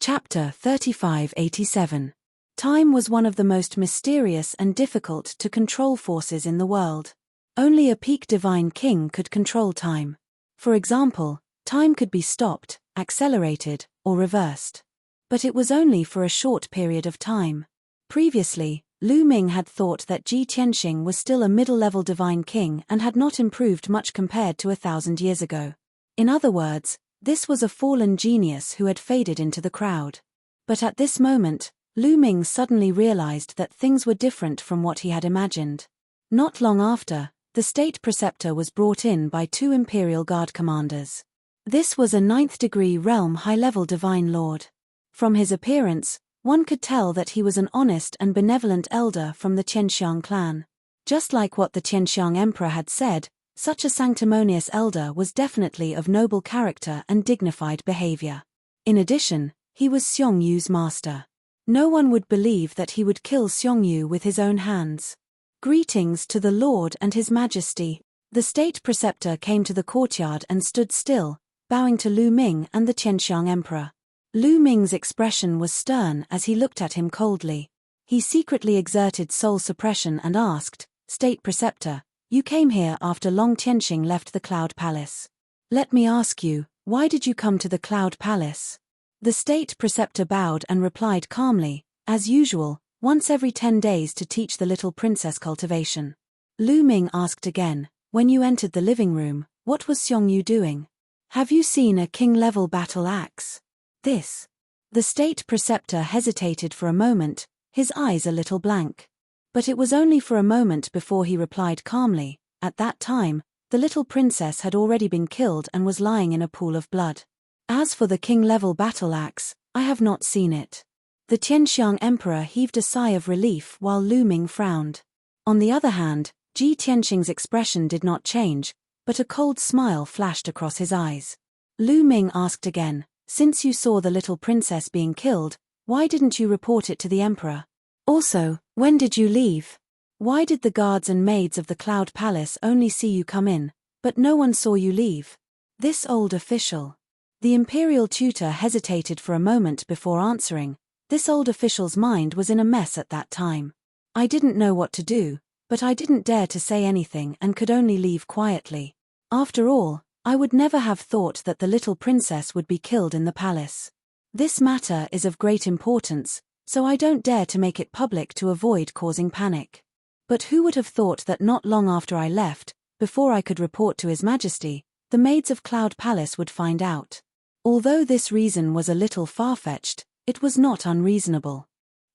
Chapter 3587. Time was one of the most mysterious and difficult to control forces in the world. Only a peak divine king could control time. For example, time could be stopped, accelerated, or reversed. But it was only for a short period of time. Previously, Lu Ming had thought that Ji Tianxing was still a middle-level divine king and had not improved much compared to 1,000 years ago. In other words, this was a fallen genius who had faded into the crowd. But at this moment, Lu Ming suddenly realized that things were different from what he had imagined. Not long after, the state preceptor was brought in by two Imperial Guard commanders. This was a 9th-degree realm high-level divine lord. From his appearance, one could tell that he was an honest and benevolent elder from the Tianxiang clan. Just like what the Tianxiang emperor had said, such a sanctimonious elder was definitely of noble character and dignified behavior. In addition, he was Xiongyu's master. No one would believe that he would kill Xiongyu with his own hands. Greetings to the Lord and His Majesty. The state preceptor came to the courtyard and stood still, bowing to Lu Ming and the Tianxiang emperor. Lu Ming's expression was stern as he looked at him coldly. He secretly exerted soul suppression and asked, State Preceptor, you came here after Long Tianxing left the Cloud Palace. Let me ask you, why did you come to the Cloud Palace? The State Preceptor bowed and replied calmly, as usual, once every 10 days to teach the little princess cultivation. Lu Ming asked again, when you entered the living room, what was Xiongyu doing? Have you seen a king-level battle axe? This. The state preceptor hesitated for a moment, his eyes a little blank. But it was only for a moment before he replied calmly, at that time, the little princess had already been killed and was lying in a pool of blood. As for the king-level battle axe, I have not seen it. The Tianxiang emperor heaved a sigh of relief while Lu Ming frowned. On the other hand, Ji Tianxing's expression did not change, but a cold smile flashed across his eyes. Lu Ming asked again, since you saw the little princess being killed, why didn't you report it to the emperor? Also, when did you leave? Why did the guards and maids of the Cloud Palace only see you come in, but no one saw you leave? This old official. The imperial tutor hesitated for a moment before answering. This old official's mind was in a mess at that time. I didn't know what to do, but I didn't dare to say anything and could only leave quietly. After all, I would never have thought that the little princess would be killed in the palace. This matter is of great importance, so I don't dare to make it public to avoid causing panic. But who would have thought that not long after I left, before I could report to His Majesty, the maids of Cloud Palace would find out? Although this reason was a little far-fetched, it was not unreasonable.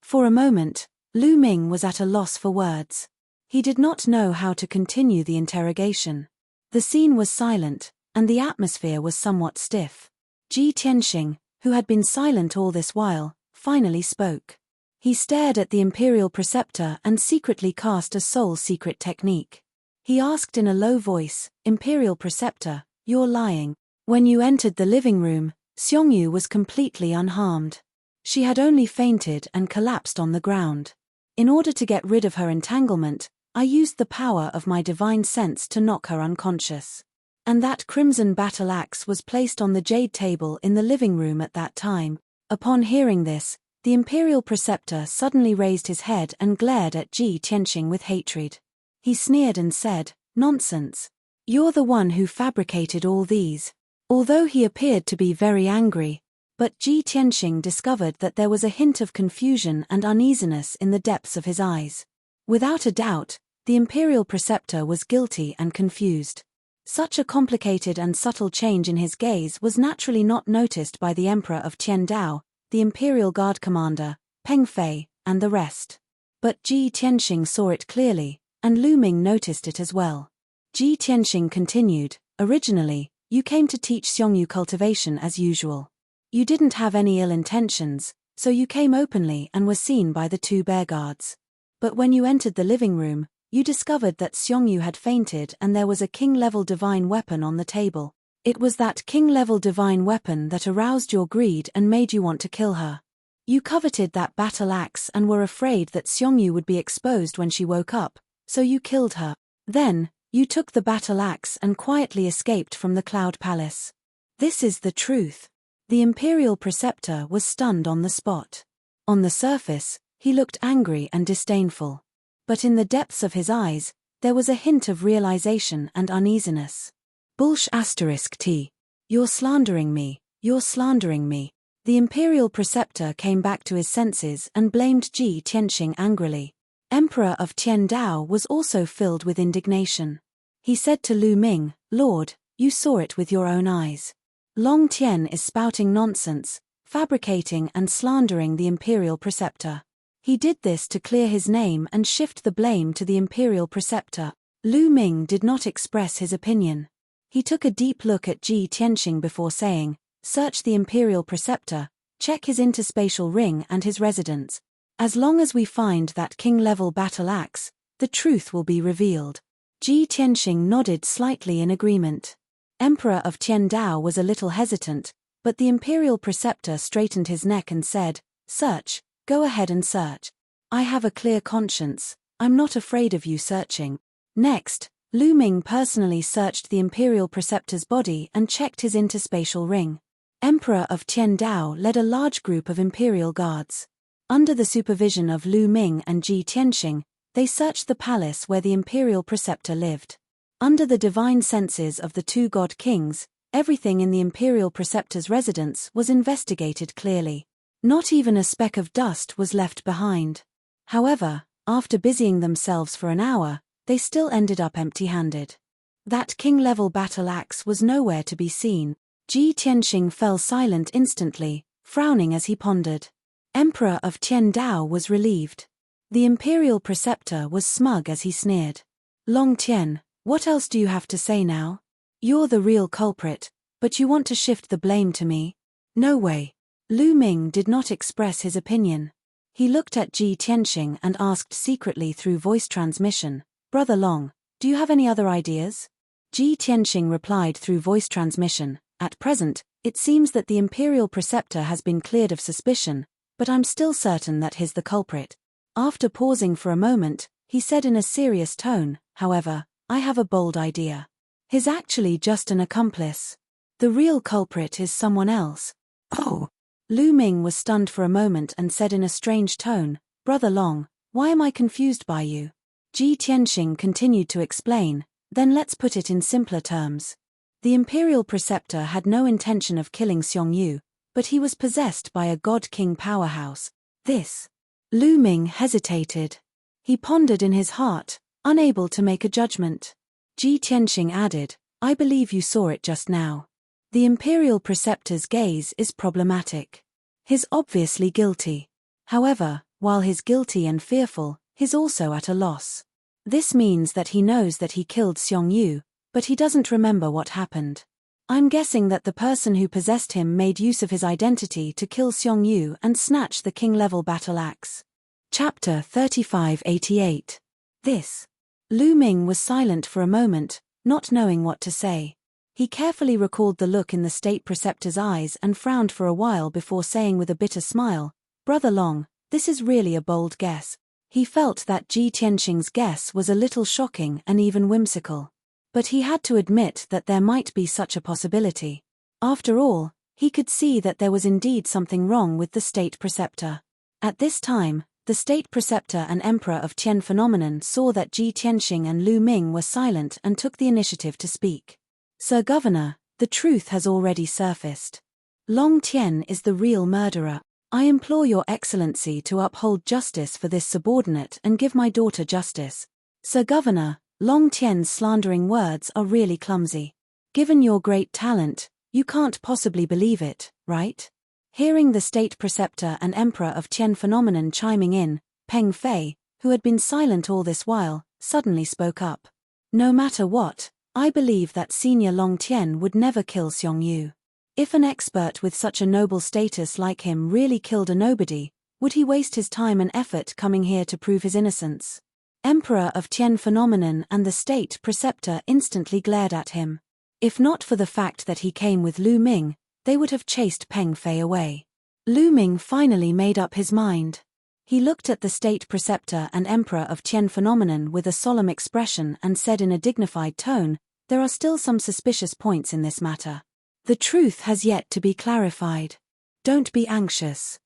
For a moment, Lu Ming was at a loss for words. He did not know how to continue the interrogation. The scene was silent, and the atmosphere was somewhat stiff. Ji Tianxing, who had been silent all this while, finally spoke. He stared at the imperial preceptor and secretly cast a soul secret technique. He asked in a low voice, Imperial preceptor, you're lying. When you entered the living room, Xiongyu was completely unharmed. She had only fainted and collapsed on the ground. In order to get rid of her entanglement, I used the power of my divine sense to knock her unconscious. And that crimson battle axe was placed on the jade table in the living room at that time. Upon hearing this, the imperial preceptor suddenly raised his head and glared at Ji Tianxing with hatred. He sneered and said, Nonsense. You're the one who fabricated all these. Although he appeared to be very angry, but Ji Tianxing discovered that there was a hint of confusion and uneasiness in the depths of his eyes. Without a doubt, the imperial preceptor was guilty and confused. Such a complicated and subtle change in his gaze was naturally not noticed by the emperor of Tiandao, the imperial guard commander, Peng Fei, and the rest. But Ji Tianxing saw it clearly, and Lu Ming noticed it as well. Ji Tianxing continued, Originally, you came to teach Xiongyu cultivation as usual. You didn't have any ill intentions, so you came openly and were seen by the two bear guards. But when you entered the living room, you discovered that Xiongyu had fainted and there was a king-level divine weapon on the table. It was that king-level divine weapon that aroused your greed and made you want to kill her. You coveted that battle axe and were afraid that Xiongyu would be exposed when she woke up, so you killed her. Then, you took the battle axe and quietly escaped from the Cloud Palace. This is the truth. The imperial preceptor was stunned on the spot. On the surface, he looked angry and disdainful. But in the depths of his eyes, there was a hint of realization and uneasiness. T. You're slandering me, you're slandering me. The imperial preceptor came back to his senses and blamed Ji Tianxing angrily. Emperor of Tiandao was also filled with indignation. He said to Lu Ming, Lord, you saw it with your own eyes. Long Tian is spouting nonsense, fabricating and slandering the imperial preceptor. He did this to clear his name and shift the blame to the imperial preceptor. Lu Ming did not express his opinion. He took a deep look at Ji Tianxing before saying, Search the imperial preceptor, check his interspatial ring and his residence. As long as we find that king-level battle axe, the truth will be revealed. Ji Tianxing nodded slightly in agreement. Emperor of Tiandao was a little hesitant, but the imperial preceptor straightened his neck and said, Search. Go ahead and search. I have a clear conscience, I'm not afraid of you searching. Next, Lu Ming personally searched the imperial preceptor's body and checked his interspatial ring. Emperor of Tiandao led a large group of imperial guards. Under the supervision of Lu Ming and Ji Tianxing, they searched the palace where the imperial preceptor lived. Under the divine senses of the two god kings, everything in the imperial preceptor's residence was investigated clearly. Not even a speck of dust was left behind. However, after busying themselves for an hour, they still ended up empty-handed. That king-level battle axe was nowhere to be seen. Ji Tianxing fell silent instantly, frowning as he pondered. Emperor of Tian Dao was relieved. The imperial preceptor was smug as he sneered. Long Tian, what else do you have to say now? You're the real culprit, but you want to shift the blame to me? No way. Lu Ming did not express his opinion. He looked at Ji Tianxing and asked secretly through voice transmission, Brother Long, do you have any other ideas? Ji Tianxing replied through voice transmission, at present, it seems that the imperial preceptor has been cleared of suspicion, but I'm still certain that he's the culprit. After pausing for a moment, he said in a serious tone, however, I have a bold idea. He's actually just an accomplice. The real culprit is someone else. Oh. Lu Ming was stunned for a moment and said in a strange tone, Brother Long, why am I confused by you? Ji Tianxing continued to explain, then let's put it in simpler terms. The imperial preceptor had no intention of killing Xiong Yu, but he was possessed by a god-king powerhouse. This. Lu Ming hesitated. He pondered in his heart, unable to make a judgment. Ji Tianxing added, I believe you saw it just now. The imperial preceptor's gaze is problematic. He's obviously guilty. However, while he's guilty and fearful, he's also at a loss. This means that he knows that he killed Xiong Yu, but he doesn't remember what happened. I'm guessing that the person who possessed him made use of his identity to kill Xiong Yu and snatch the king-level battle axe. Chapter 3588. This. Lu Ming was silent for a moment, not knowing what to say. He carefully recalled the look in the state preceptor's eyes and frowned for a while before saying with a bitter smile, Brother Long, this is really a bold guess. He felt that Ji Tianxing's guess was a little shocking and even whimsical. But he had to admit that there might be such a possibility. After all, he could see that there was indeed something wrong with the state preceptor. At this time, the state preceptor and emperor of Tian phenomenon saw that Ji Tianxing and Lu Ming were silent and took the initiative to speak. Sir Governor, the truth has already surfaced. Long Tian is the real murderer. I implore your excellency to uphold justice for this subordinate and give my daughter justice. Sir Governor, Long Tian's slandering words are really clumsy. Given your great talent, you can't possibly believe it, right? Hearing the state preceptor and emperor of Tian phenomenon chiming in, Peng Fei, who had been silent all this while, suddenly spoke up. No matter what, I believe that Senior Long Tian would never kill Xiong Yu. If an expert with such a noble status like him really killed a nobody, would he waste his time and effort coming here to prove his innocence? Emperor of Tian phenomenon and the state preceptor instantly glared at him. If not for the fact that he came with Lu Ming, they would have chased Peng Fei away. Lu Ming finally made up his mind. He looked at the state preceptor and emperor of Tian phenomenon with a solemn expression and said in a dignified tone, there are still some suspicious points in this matter. The truth has yet to be clarified. Don't be anxious.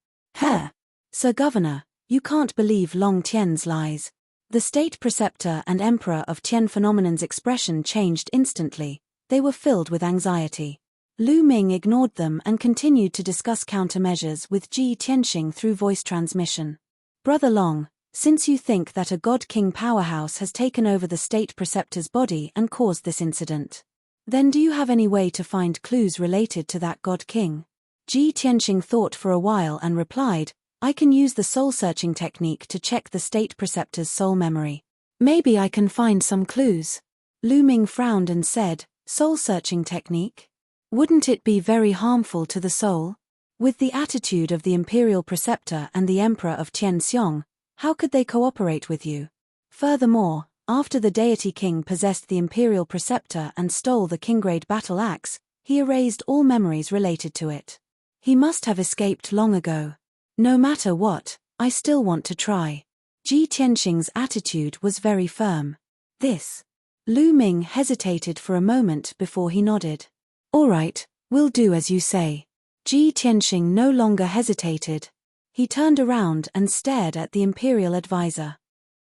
Sir Governor, you can't believe Long Tian's lies. The state preceptor and emperor of Tian phenomenon's expression changed instantly. They were filled with anxiety. Lu Ming ignored them and continued to discuss countermeasures with Ji Tianxing through voice transmission. Brother Long, since you think that a god-king powerhouse has taken over the state preceptor's body and caused this incident, then do you have any way to find clues related to that god-king? Ji Tianxing thought for a while and replied, I can use the soul-searching technique to check the state preceptor's soul memory. Maybe I can find some clues. Lu Ming frowned and said, soul-searching technique? Wouldn't it be very harmful to the soul? With the attitude of the imperial preceptor and the emperor of Tianxiong, how could they cooperate with you? Furthermore, after the deity king possessed the imperial preceptor and stole the king-grade battle axe, he erased all memories related to it. He must have escaped long ago. No matter what, I still want to try. Ji Tianxing's attitude was very firm. This. Lu Ming hesitated for a moment before he nodded. All right, we'll do as you say. Ji Tianxing no longer hesitated. He turned around and stared at the imperial advisor.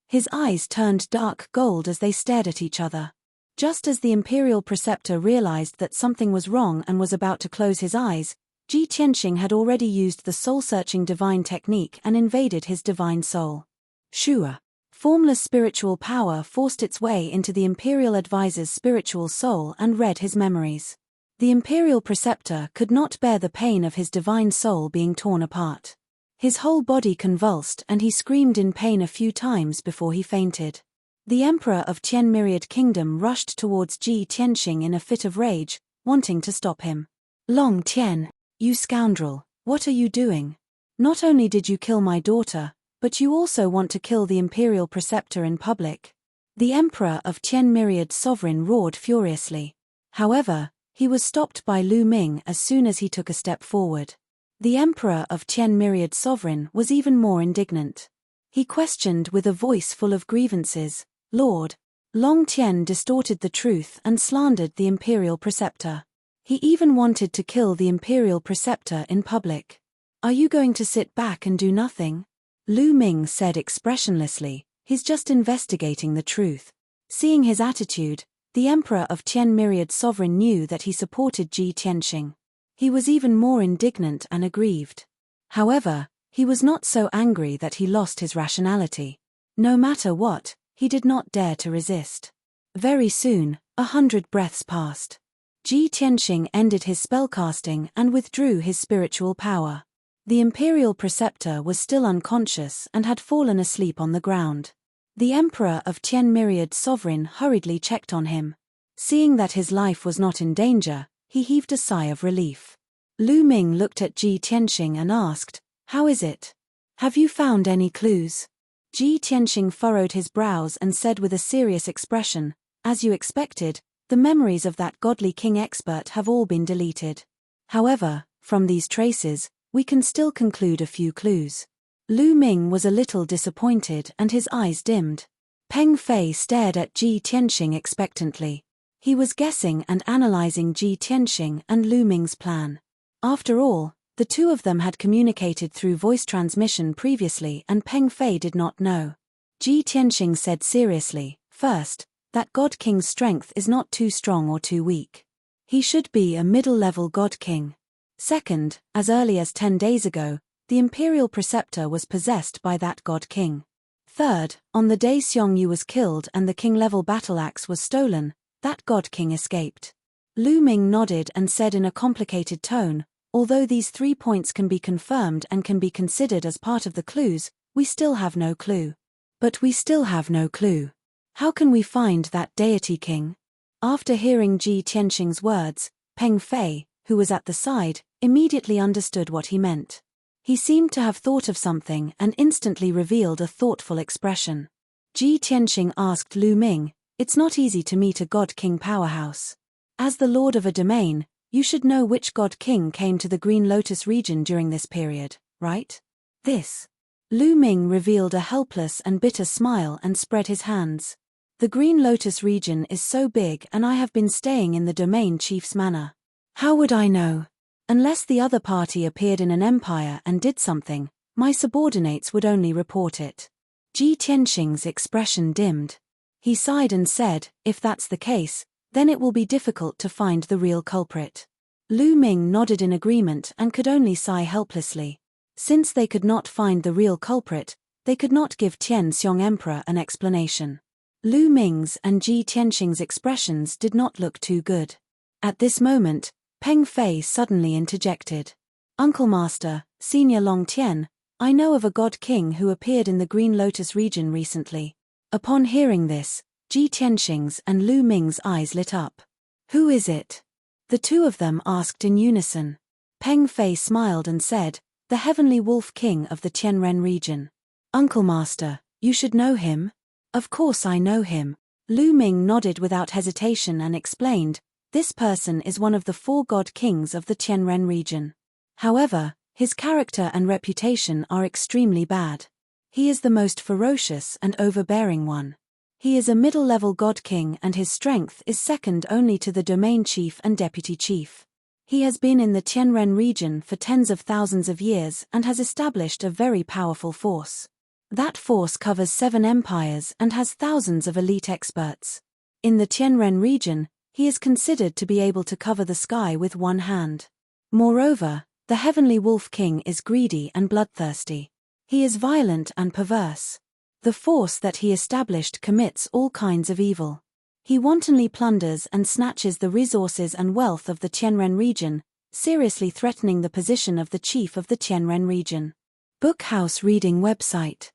His eyes turned dark gold as they stared at each other. Just as the imperial preceptor realized that something was wrong and was about to close his eyes, Ji Tianxing had already used the soul-searching divine technique and invaded his divine soul. Shua. Formless spiritual power forced its way into the imperial advisor's spiritual soul and read his memories. The imperial preceptor could not bear the pain of his divine soul being torn apart. His whole body convulsed and he screamed in pain a few times before he fainted. The emperor of Tian Myriad Kingdom rushed towards Ji Tianxing in a fit of rage, wanting to stop him. Long Tian, you scoundrel, what are you doing? Not only did you kill my daughter, but you also want to kill the imperial preceptor in public. The emperor of Tian Myriad Sovereign roared furiously. However, he was stopped by Lu Ming as soon as he took a step forward. The emperor of Tian Myriad Sovereign was even more indignant. He questioned with a voice full of grievances, "Lord, Long Tian distorted the truth and slandered the imperial preceptor. He even wanted to kill the imperial preceptor in public. Are you going to sit back and do nothing?" Lu Ming said expressionlessly, "He's just investigating the truth." Seeing his attitude, the emperor of Tian Myriad Sovereign knew that he supported Ji Tianxing. He was even more indignant and aggrieved. However, he was not so angry that he lost his rationality. No matter what, he did not dare to resist. Very soon, 100 breaths passed. Ji Tianxing ended his spellcasting and withdrew his spiritual power. The imperial preceptor was still unconscious and had fallen asleep on the ground. The emperor of Tian Myriad Sovereign hurriedly checked on him. Seeing that his life was not in danger, he heaved a sigh of relief. Lu Ming looked at Ji Tianxing and asked, "How is it? Have you found any clues?" Ji Tianxing furrowed his brows and said with a serious expression, "As you expected, the memories of that godly king expert have all been deleted. However, from these traces, we can still conclude a few clues." Lu Ming was a little disappointed and his eyes dimmed. Peng Fei stared at Ji Tianxing expectantly. He was guessing and analyzing Ji Tianxing and Lu Ming's plan. After all, the two of them had communicated through voice transmission previously and Peng Fei did not know. Ji Tianxing said seriously, "First, that God King's strength is not too strong or too weak. He should be a middle-level God King. Second, as early as 10 days ago, the imperial preceptor was possessed by that God King. Third, on the day Xiong Yu was killed and the king-level battle axe was stolen, that God King escaped." Lu Ming nodded and said in a complicated tone, "Although these 3 points can be confirmed and can be considered as part of the clues, we still have no clue. But we still have no clue. How can we find that deity king?" After hearing Ji Tianxing's words, Peng Fei, who was at the side, immediately understood what he meant. He seemed to have thought of something and instantly revealed a thoughtful expression. Ji Tianxing asked Lu Ming, "It's not easy to meet a God King powerhouse. As the lord of a domain, you should know which God King came to the Green Lotus region during this period, right?" "This." Lu Ming revealed a helpless and bitter smile and spread his hands. "The Green Lotus region is so big and I have been staying in the domain chief's manor. How would I know? Unless the other party appeared in an empire and did something, my subordinates would only report it." Ji Tianxing's expression dimmed. He sighed and said, "If that's the case, then it will be difficult to find the real culprit." Lu Ming nodded in agreement and could only sigh helplessly. Since they could not find the real culprit, they could not give Tian Xiong Emperor an explanation. Lu Ming's and Ji Tianxing's expressions did not look too good. At this moment, Peng Fei suddenly interjected. "Uncle Master, Senior Long Tian, I know of a God King who appeared in the Green Lotus region recently." Upon hearing this, Ji Tianxing's and Lu Ming's eyes lit up. "Who is it?" the two of them asked in unison. Peng Fei smiled and said, "The Heavenly Wolf King of the Tianren region." "Uncle Master, you should know him." "Of course I know him." Lu Ming nodded without hesitation and explained, "This person is one of the 4 God Kings of the Tianren region. However, his character and reputation are extremely bad. He is the most ferocious and overbearing one. He is a middle-level God King and his strength is second only to the domain chief and deputy chief. He has been in the Tianren region for tens of thousands of years and has established a very powerful force. That force covers 7 empires and has thousands of elite experts. In the Tianren region, he is considered to be able to cover the sky with one hand. Moreover, the Heavenly Wolf King is greedy and bloodthirsty. He is violent and perverse. The force that he established commits all kinds of evil. He wantonly plunders and snatches the resources and wealth of the Tianren region, seriously threatening the position of the chief of the Tianren region. Bookhouse Reading Website.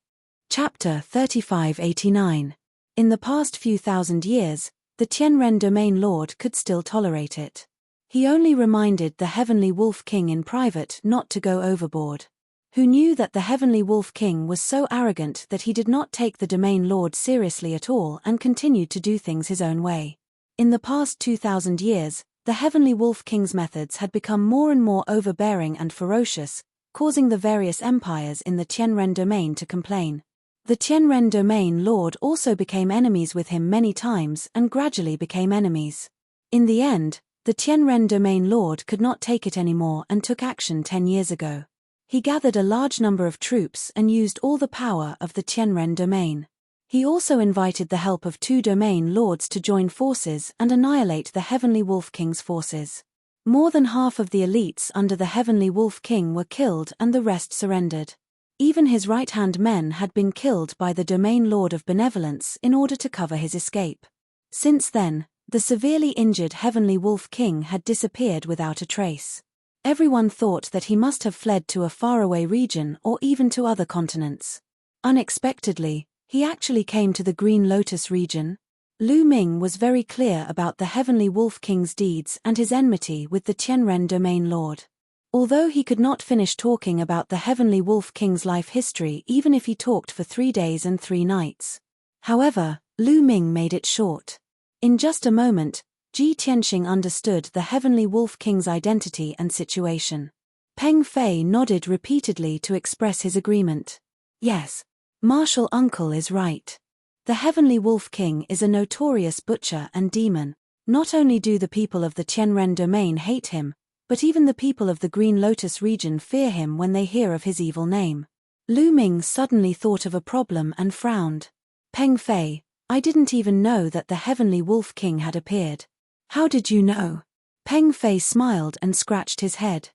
Chapter 3589. In the past few thousand years, the Tianren domain lord could still tolerate it. He only reminded the Heavenly Wolf King in private not to go overboard. Who knew that the Heavenly Wolf King was so arrogant that he did not take the domain lord seriously at all and continued to do things his own way. In the past 2,000 years, the Heavenly Wolf King's methods had become more and more overbearing and ferocious, causing the various empires in the Tianren domain to complain. The Tianren domain lord also became enemies with him many times and gradually became enemies. In the end, the Tianren domain lord could not take it anymore and took action 10 years ago. He gathered a large number of troops and used all the power of the Tianren domain. He also invited the help of 2 domain lords to join forces and annihilate the Heavenly Wolf King's forces. More than half of the elites under the Heavenly Wolf King were killed and the rest surrendered. Even his right-hand men had been killed by the domain lord of benevolence in order to cover his escape. Since then, the severely injured Heavenly Wolf King had disappeared without a trace. Everyone thought that he must have fled to a faraway region or even to other continents. Unexpectedly, he actually came to the Green Lotus region. Lu Ming was very clear about the Heavenly Wolf King's deeds and his enmity with the Tianren domain lord. Although he could not finish talking about the Heavenly Wolf King's life history even if he talked for 3 days and 3 nights. However, Lu Ming made it short. In just a moment, Ji Tianxing understood the Heavenly Wolf King's identity and situation. Peng Fei nodded repeatedly to express his agreement. Yes, Martial Uncle is right. The Heavenly Wolf King is a notorious butcher and demon. Not only do the people of the Tianren domain hate him, but even the people of the Green Lotus region fear him when they hear of his evil name. Lu Ming suddenly thought of a problem and frowned. Peng Fei, I didn't even know that the Heavenly Wolf King had appeared. How did you know? Peng Fei smiled and scratched his head.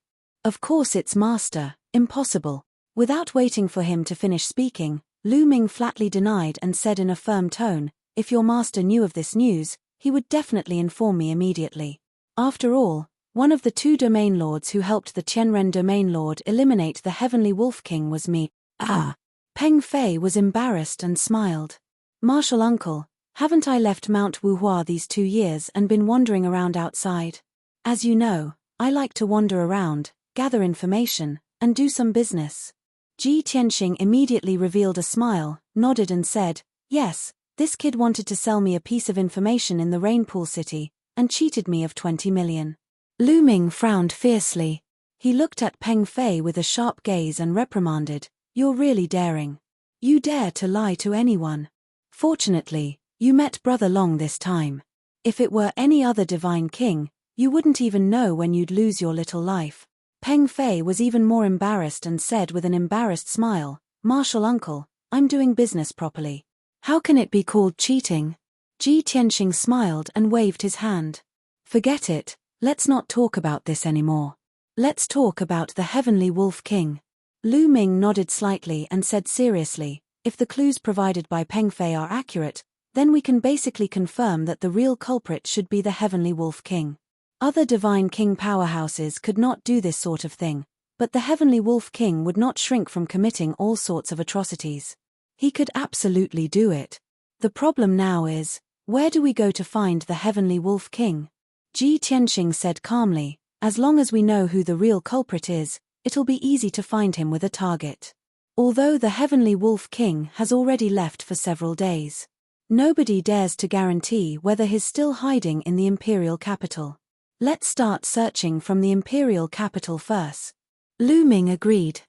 Of course it's master, impossible. Without waiting for him to finish speaking, Lu Ming flatly denied and said in a firm tone, if your master knew of this news, he would definitely inform me immediately. After all, one of the 2 domain lords who helped the Tianren domain lord eliminate the Heavenly Wolf King was me. Ah! Peng Fei was embarrassed and smiled. Martial Uncle, haven't I left Mount Wuhua these 2 years and been wandering around outside? As you know, I like to wander around, gather information, and do some business. Ji Tianxing immediately revealed a smile, nodded and said, yes, this kid wanted to sell me a piece of information in the Rainpool City, and cheated me of 20 million. Lu Ming frowned fiercely. He looked at Peng Fei with a sharp gaze and reprimanded, you're really daring. You dare to lie to anyone. Fortunately, you met Brother Long this time. If it were any other divine king, you wouldn't even know when you'd lose your little life. Peng Fei was even more embarrassed and said with an embarrassed smile, Martial Uncle, I'm doing business properly. How can it be called cheating? Ji Tianxing smiled and waved his hand. Forget it, let's not talk about this anymore. Let's talk about the Heavenly Wolf King. Lu Ming nodded slightly and said seriously, if the clues provided by Peng Fei are accurate, then we can basically confirm that the real culprit should be the Heavenly Wolf King. Other divine king powerhouses could not do this sort of thing, but the Heavenly Wolf King would not shrink from committing all sorts of atrocities. He could absolutely do it. The problem now is, where do we go to find the Heavenly Wolf King? Ji Tianxing said calmly, as long as we know who the real culprit is, it'll be easy to find him with a target. Although the Heavenly Wolf King has already left for several days. Nobody dares to guarantee whether he's still hiding in the imperial capital. Let's start searching from the imperial capital first. Lu Ming agreed.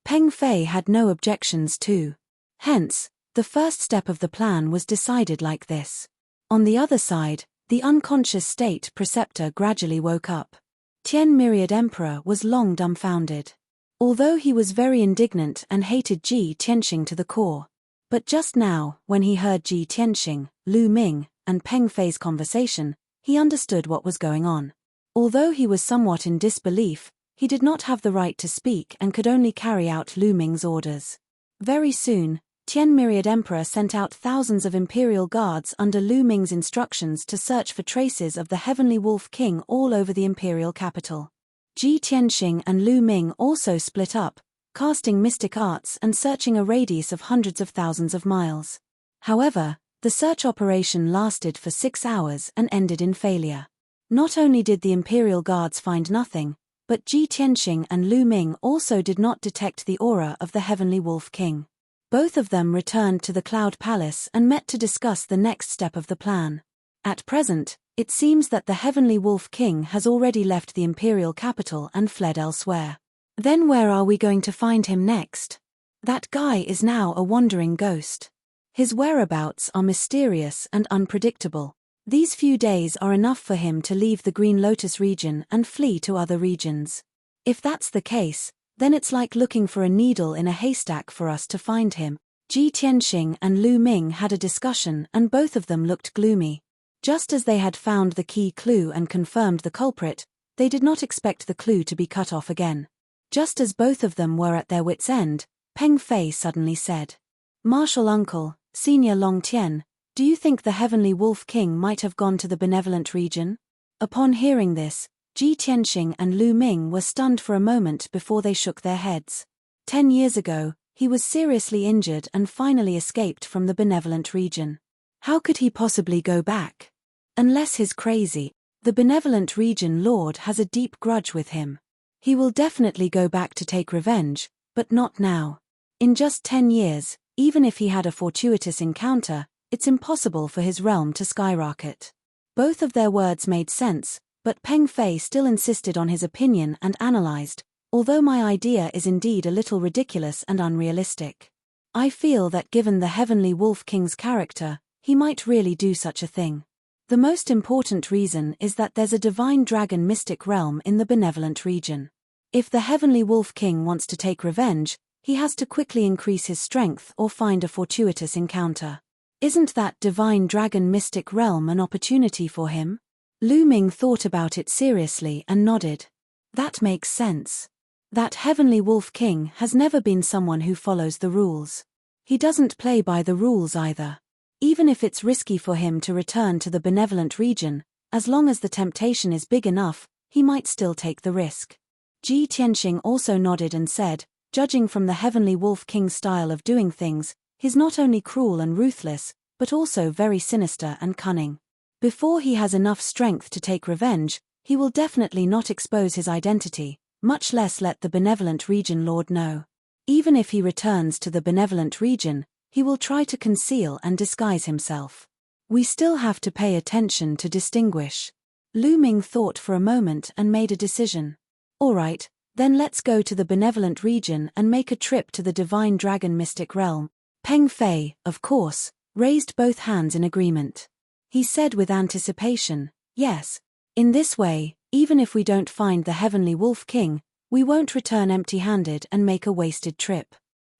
Peng Fei had no objections too. Hence, the first step of the plan was decided like this. On the other side, the unconscious state preceptor gradually woke up. Tian Myriad Emperor was long dumbfounded. Although he was very indignant and hated Ji Tianxing to the core. But just now, when he heard Ji Tianxing, Lu Ming, and Peng Fei's conversation, he understood what was going on. Although he was somewhat in disbelief, he did not have the right to speak and could only carry out Lu Ming's orders. Very soon, Tian Myriad Emperor sent out thousands of imperial guards under Lu Ming's instructions to search for traces of the Heavenly Wolf King all over the imperial capital. Ji Tianxing and Lu Ming also split up, casting mystic arts and searching a radius of hundreds of thousands of miles. However, the search operation lasted for 6 hours and ended in failure. Not only did the imperial guards find nothing, but Ji Tianxing and Lu Ming also did not detect the aura of the Heavenly Wolf King. Both of them returned to the Cloud Palace and met to discuss the next step of the plan. At present, it seems that the Heavenly Wolf King has already left the imperial capital and fled elsewhere. Then where are we going to find him next? That guy is now a wandering ghost. His whereabouts are mysterious and unpredictable. These few days are enough for him to leave the Green Lotus region and flee to other regions. If that's the case, then it's like looking for a needle in a haystack for us to find him. Ji Tianxing and Lu Ming had a discussion and both of them looked gloomy. Just as they had found the key clue and confirmed the culprit, they did not expect the clue to be cut off again. Just as both of them were at their wits' end, Peng Fei suddenly said, "Martial Uncle, Senior Long Tian, do you think the Heavenly Wolf King might have gone to the benevolent region?" Upon hearing this, Ji Tianxing and Lu Ming were stunned for a moment before they shook their heads. 10 years ago, he was seriously injured and finally escaped from the benevolent region. How could he possibly go back? Unless he's crazy, the benevolent region lord has a deep grudge with him. He will definitely go back to take revenge, but not now. In just 10 years, even if he had a fortuitous encounter, it's impossible for his realm to skyrocket. Both of their words made sense, but Peng Fei still insisted on his opinion and analyzed, although my idea is indeed a little ridiculous and unrealistic. I feel that given the Heavenly Wolf King's character, he might really do such a thing. The most important reason is that there's a divine dragon mystic realm in the benevolent region. If the Heavenly Wolf King wants to take revenge, he has to quickly increase his strength or find a fortuitous encounter. Isn't that divine dragon mystic realm an opportunity for him? Lu Ming thought about it seriously and nodded. That makes sense. That Heavenly Wolf King has never been someone who follows the rules. He doesn't play by the rules either. Even if it's risky for him to return to the benevolent region, as long as the temptation is big enough, he might still take the risk. Ji Tianxing also nodded and said, judging from the Heavenly Wolf King's style of doing things, he's not only cruel and ruthless, but also very sinister and cunning. Before he has enough strength to take revenge, he will definitely not expose his identity, much less let the benevolent region lord know. Even if he returns to the benevolent region, he will try to conceal and disguise himself. We still have to pay attention to distinguish. Lu Ming thought for a moment and made a decision. All right, then let's go to the benevolent region and make a trip to the divine dragon mystic realm. Peng Fei, of course, raised both hands in agreement. He said with anticipation, yes. In this way, even if we don't find the Heavenly Wolf King, we won't return empty-handed and make a wasted trip.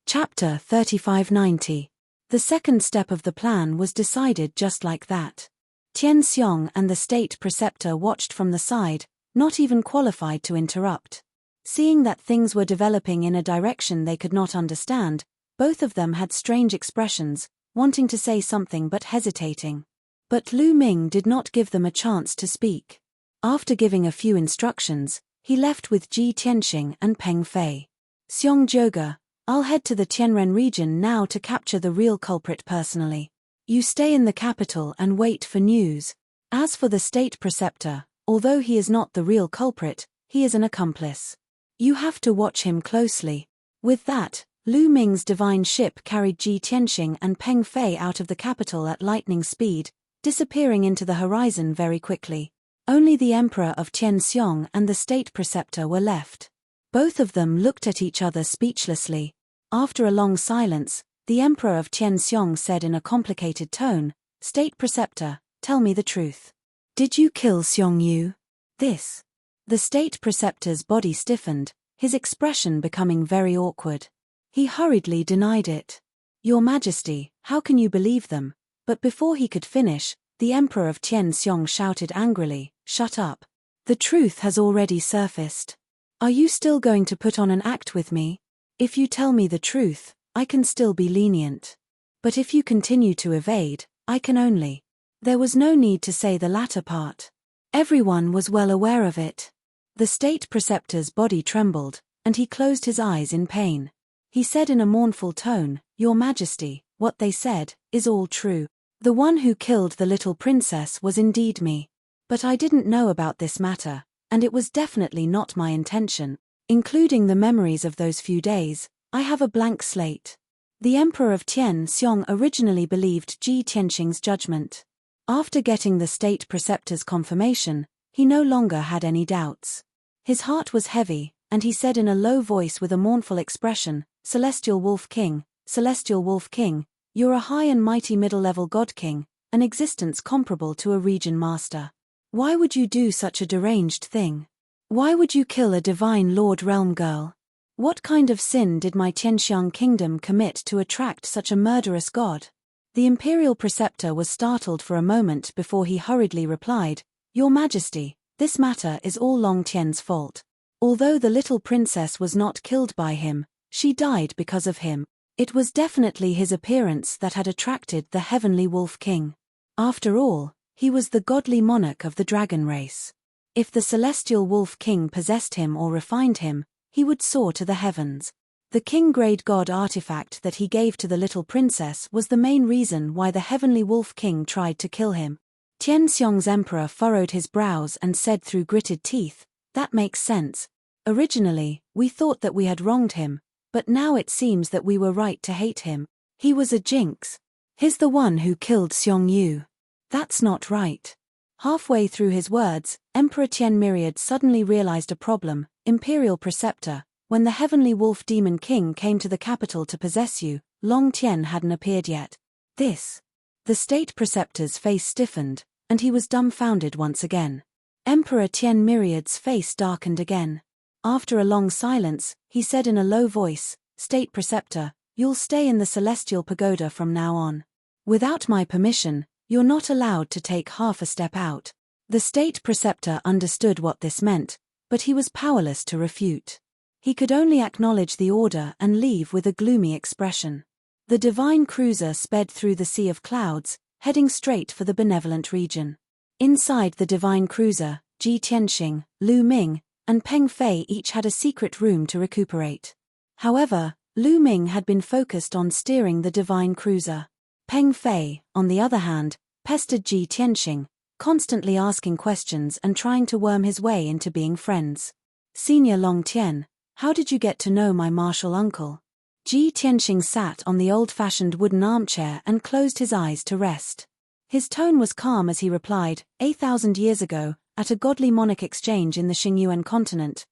Chapter 3590. The second step of the plan was decided just like that. Tian Xiong and the state preceptor watched from the side, not even qualified to interrupt. Seeing that things were developing in a direction they could not understand, both of them had strange expressions, wanting to say something but hesitating. But Lu Ming did not give them a chance to speak. After giving a few instructions, he left with Ji Tianxing and Peng Fei. Xiong Zhoge, I'll head to the Tianren region now to capture the real culprit personally. You stay in the capital and wait for news. As for the state preceptor, although he is not the real culprit, he is an accomplice. You have to watch him closely. With that, Lu Ming's divine ship carried Ji Tianxing and Peng Fei out of the capital at lightning speed, disappearing into the horizon very quickly. Only the Emperor of Tian Xiong and the state preceptor were left. Both of them looked at each other speechlessly. After a long silence, the Emperor of Tian Xiong said in a complicated tone, "State preceptor, tell me the truth. Did you kill Xiong Yu?" This. The state preceptor's body stiffened, his expression becoming very awkward. He hurriedly denied it. "Your Majesty, how can you believe them?" But before he could finish, the Emperor of Tian Xiong shouted angrily, "Shut up. The truth has already surfaced. Are you still going to put on an act with me? If you tell me the truth, I can still be lenient. But if you continue to evade, I can only. There was no need to say the latter part. Everyone was well aware of it. The state preceptor's body trembled, and he closed his eyes in pain. He said in a mournful tone, "Your Majesty, what they said is all true. The one who killed the little princess was indeed me. But I didn't know about this matter, and it was definitely not my intention. Including the memories of those few days, I have a blank slate." The Emperor of Tian Xiong originally believed Ji Tianxing's judgment. After getting the state preceptor's confirmation, he no longer had any doubts. His heart was heavy, and he said in a low voice with a mournful expression, Celestial Wolf King, you're a high and mighty middle-level god king, an existence comparable to a region master. Why would you do such a deranged thing? Why would you kill a divine lord realm girl? What kind of sin did my Tianxiang kingdom commit to attract such a murderous god? The imperial preceptor was startled for a moment before he hurriedly replied, Your Majesty, this matter is all Long Tian's fault. Although the little princess was not killed by him, she died because of him. It was definitely his appearance that had attracted the heavenly wolf king. After all, he was the godly monarch of the dragon race. If the celestial wolf king possessed him or refined him, he would soar to the heavens. The king-grade god artifact that he gave to the little princess was the main reason why the heavenly wolf king tried to kill him. Tian Xiong's emperor furrowed his brows and said through gritted teeth, That makes sense. Originally, we thought that we had wronged him, but now it seems that we were right to hate him. He was a jinx. He's the one who killed Xiong Yu. That's not right. Halfway through his words, Emperor Tian Myriad suddenly realized a problem. Imperial preceptor, when the heavenly wolf demon king came to the capital to possess you, Long Tian hadn't appeared yet. This. The state preceptor's face stiffened, and he was dumbfounded once again. Emperor Tian Myriad's face darkened again. After a long silence, he said in a low voice, State preceptor, you'll stay in the celestial pagoda from now on. Without my permission, you're not allowed to take half a step out. The state preceptor understood what this meant, but he was powerless to refute. He could only acknowledge the order and leave with a gloomy expression. The divine cruiser sped through the sea of clouds, heading straight for the benevolent region. Inside the divine cruiser, Ji Tianxing, Lu Ming, and Peng Fei each had a secret room to recuperate. However, Lu Ming had been focused on steering the divine cruiser. Peng Fei, on the other hand, pestered Ji Tianxing, constantly asking questions and trying to worm his way into being friends. Senior Long Tian, how did you get to know my martial uncle? Ji Tianxing sat on the old-fashioned wooden armchair and closed his eyes to rest. His tone was calm as he replied, 8,000 years ago, at a godly monarch exchange in the Xingyuan continent,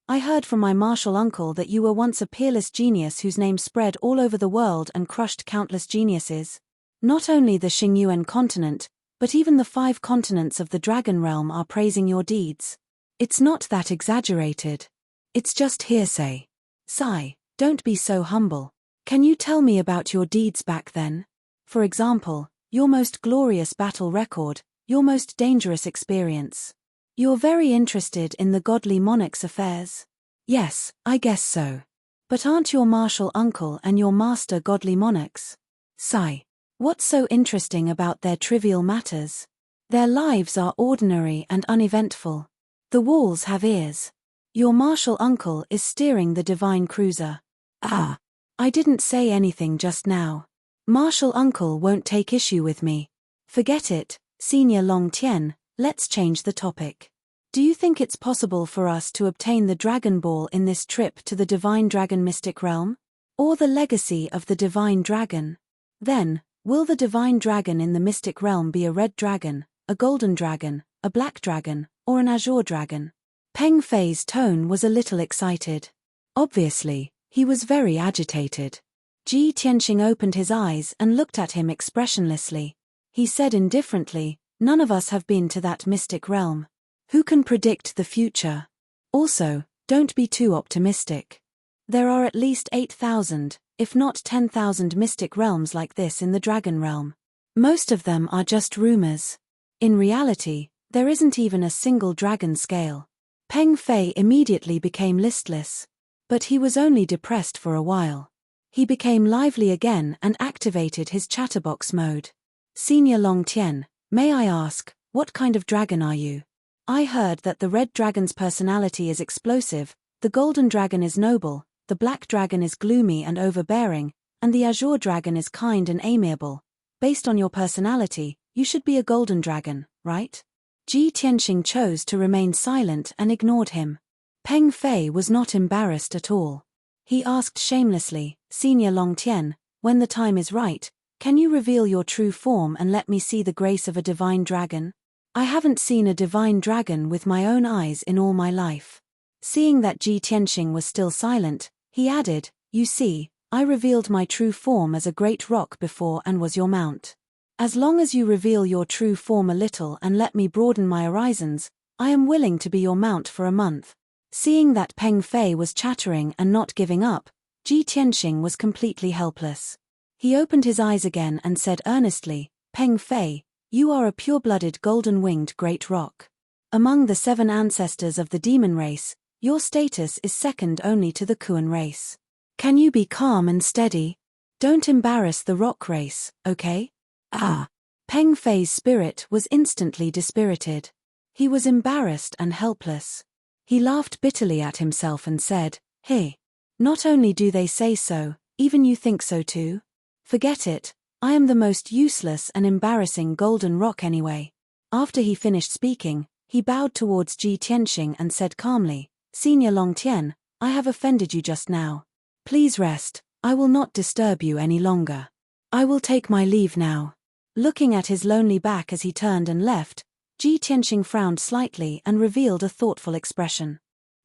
I heard from my martial uncle that you were once a peerless genius whose name spread all over the world and crushed countless geniuses. Not only the Xingyuan continent, but even the 5 continents of the dragon realm are praising your deeds. It's not that exaggerated. It's just hearsay. Sigh, don't be so humble. Can you tell me about your deeds back then? For example, your most glorious battle record, your most dangerous experience. You're very interested in the godly monarch's affairs. Yes, I guess so. But aren't your martial uncle and your master godly monarchs? Sigh. What's so interesting about their trivial matters? Their lives are ordinary and uneventful. The walls have ears. Your martial uncle is steering the divine cruiser. Ah, I didn't say anything just now. Martial uncle won't take issue with me. Forget it, Senior Long Tian, let's change the topic. Do you think it's possible for us to obtain the Dragon Ball in this trip to the Divine Dragon Mystic Realm? Or the legacy of the Divine Dragon? Then, will the Divine Dragon in the Mystic Realm be a red dragon, a golden dragon, a black dragon, or an azure dragon? Peng Fei's tone was a little excited. Obviously, he was very agitated. Ji Tianxing opened his eyes and looked at him expressionlessly. He said indifferently, None of us have been to that mystic realm. Who can predict the future? Also, don't be too optimistic. There are at least 8,000, if not 10,000 mystic realms like this in the Dragon Realm. Most of them are just rumors. In reality, there isn't even a single dragon scale. Peng Fei immediately became listless. But he was only depressed for a while. He became lively again and activated his chatterbox mode. Senior Long Tien, may I ask, what kind of dragon are you? I heard that the red dragon's personality is explosive, the golden dragon is noble, the black dragon is gloomy and overbearing, and the azure dragon is kind and amiable. Based on your personality, you should be a golden dragon, right? Ji Tianxing chose to remain silent and ignored him. Peng Fei was not embarrassed at all. He asked shamelessly, Senior Long Tien, when the time is right, can you reveal your true form and let me see the grace of a divine dragon? I haven't seen a divine dragon with my own eyes in all my life. Seeing that Ji Tianxing was still silent, he added, you see, I revealed my true form as a great rock before and was your mount. As long as you reveal your true form a little and let me broaden my horizons, I am willing to be your mount for a month. Seeing that Peng Fei was chattering and not giving up, Ji Tianxing was completely helpless. He opened his eyes again and said earnestly, Peng Fei, you are a pure-blooded golden-winged great rock. Among the 7 ancestors of the demon race, your status is second only to the Kuan race. Can you be calm and steady? Don't embarrass the rock race, okay? Peng Fei's spirit was instantly dispirited. He was embarrassed and helpless. He laughed bitterly at himself and said, hey, not only do they say so, even you think so too? Forget it, I am the most useless and embarrassing golden rock anyway. After he finished speaking, he bowed towards Ji Tianxing and said calmly, Senior Long Tien, I have offended you just now. Please rest, I will not disturb you any longer. I will take my leave now. Looking at his lonely back as he turned and left, Ji Tianxing frowned slightly and revealed a thoughtful expression.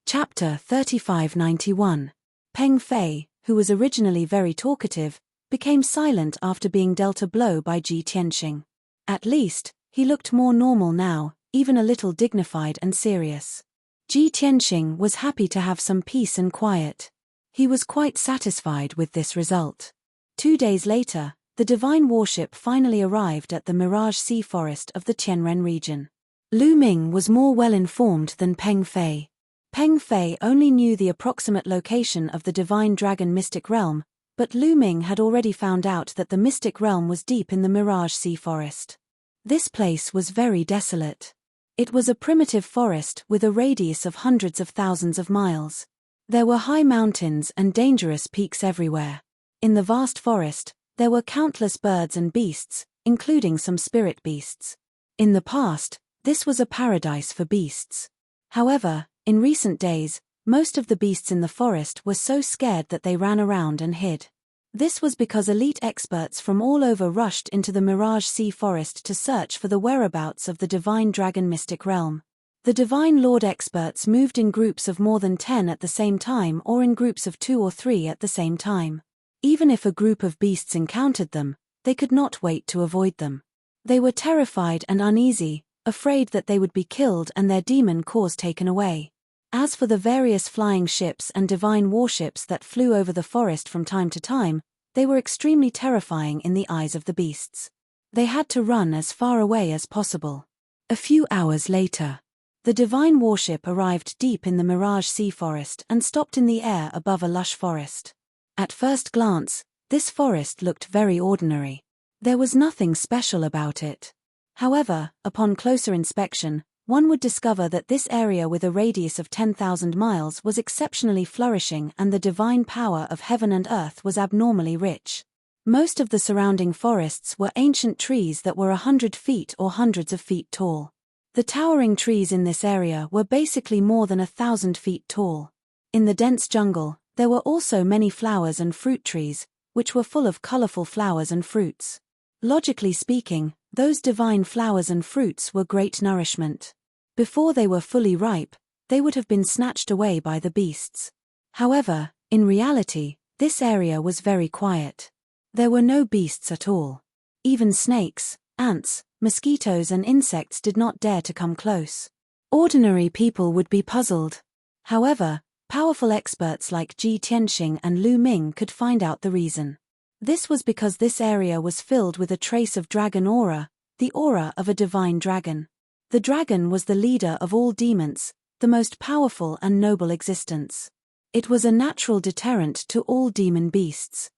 Chapter 3591. Peng Fei, who was originally very talkative, became silent after being dealt a blow by Ji Tianxing. At least, he looked more normal now, even a little dignified and serious. Ji Tianxing was happy to have some peace and quiet. He was quite satisfied with this result. 2 days later, the divine warship finally arrived at the Mirage Sea Forest of the Tianren region. Lu Ming was more well-informed than Peng Fei. Peng Fei only knew the approximate location of the divine dragon mystic realm, but Lu Ming had already found out that the mystic realm was deep in the Mirage Sea Forest. This place was very desolate. It was a primitive forest with a radius of hundreds of thousands of miles. There were high mountains and dangerous peaks everywhere. In the vast forest, there were countless birds and beasts, including some spirit beasts. In the past, this was a paradise for beasts. However, in recent days, most of the beasts in the forest were so scared that they ran around and hid. This was because elite experts from all over rushed into the Mirage Sea Forest to search for the whereabouts of the divine dragon mystic realm. The Divine Lord experts moved in groups of more than 10 at the same time or in groups of 2 or 3 at the same time. Even if a group of beasts encountered them, they could not wait to avoid them. They were terrified and uneasy, afraid that they would be killed and their demon cause taken away. As for the various flying ships and divine warships that flew over the forest from time to time, they were extremely terrifying in the eyes of the beasts. They had to run as far away as possible. A few hours later, the divine warship arrived deep in the Mirage Sea Forest and stopped in the air above a lush forest. At first glance, this forest looked very ordinary. There was nothing special about it. However, upon closer inspection, one would discover that this area with a radius of 10,000 miles was exceptionally flourishing and the divine power of heaven and earth was abnormally rich. Most of the surrounding forests were ancient trees that were 100 feet or hundreds of feet tall. The towering trees in this area were basically more than 1,000 feet tall. In the dense jungle, there were also many flowers and fruit trees, which were full of colorful flowers and fruits. Logically speaking, those divine flowers and fruits were great nourishment. Before they were fully ripe, they would have been snatched away by the beasts. However, in reality, this area was very quiet. There were no beasts at all. Even snakes, ants, mosquitoes and insects did not dare to come close. Ordinary people would be puzzled. However, powerful experts like Ji Tianxing and Lu Ming could find out the reason. This was because this area was filled with a trace of dragon aura, the aura of a divine dragon. The dragon was the leader of all demons, the most powerful and noble existence. It was a natural deterrent to all demon beasts.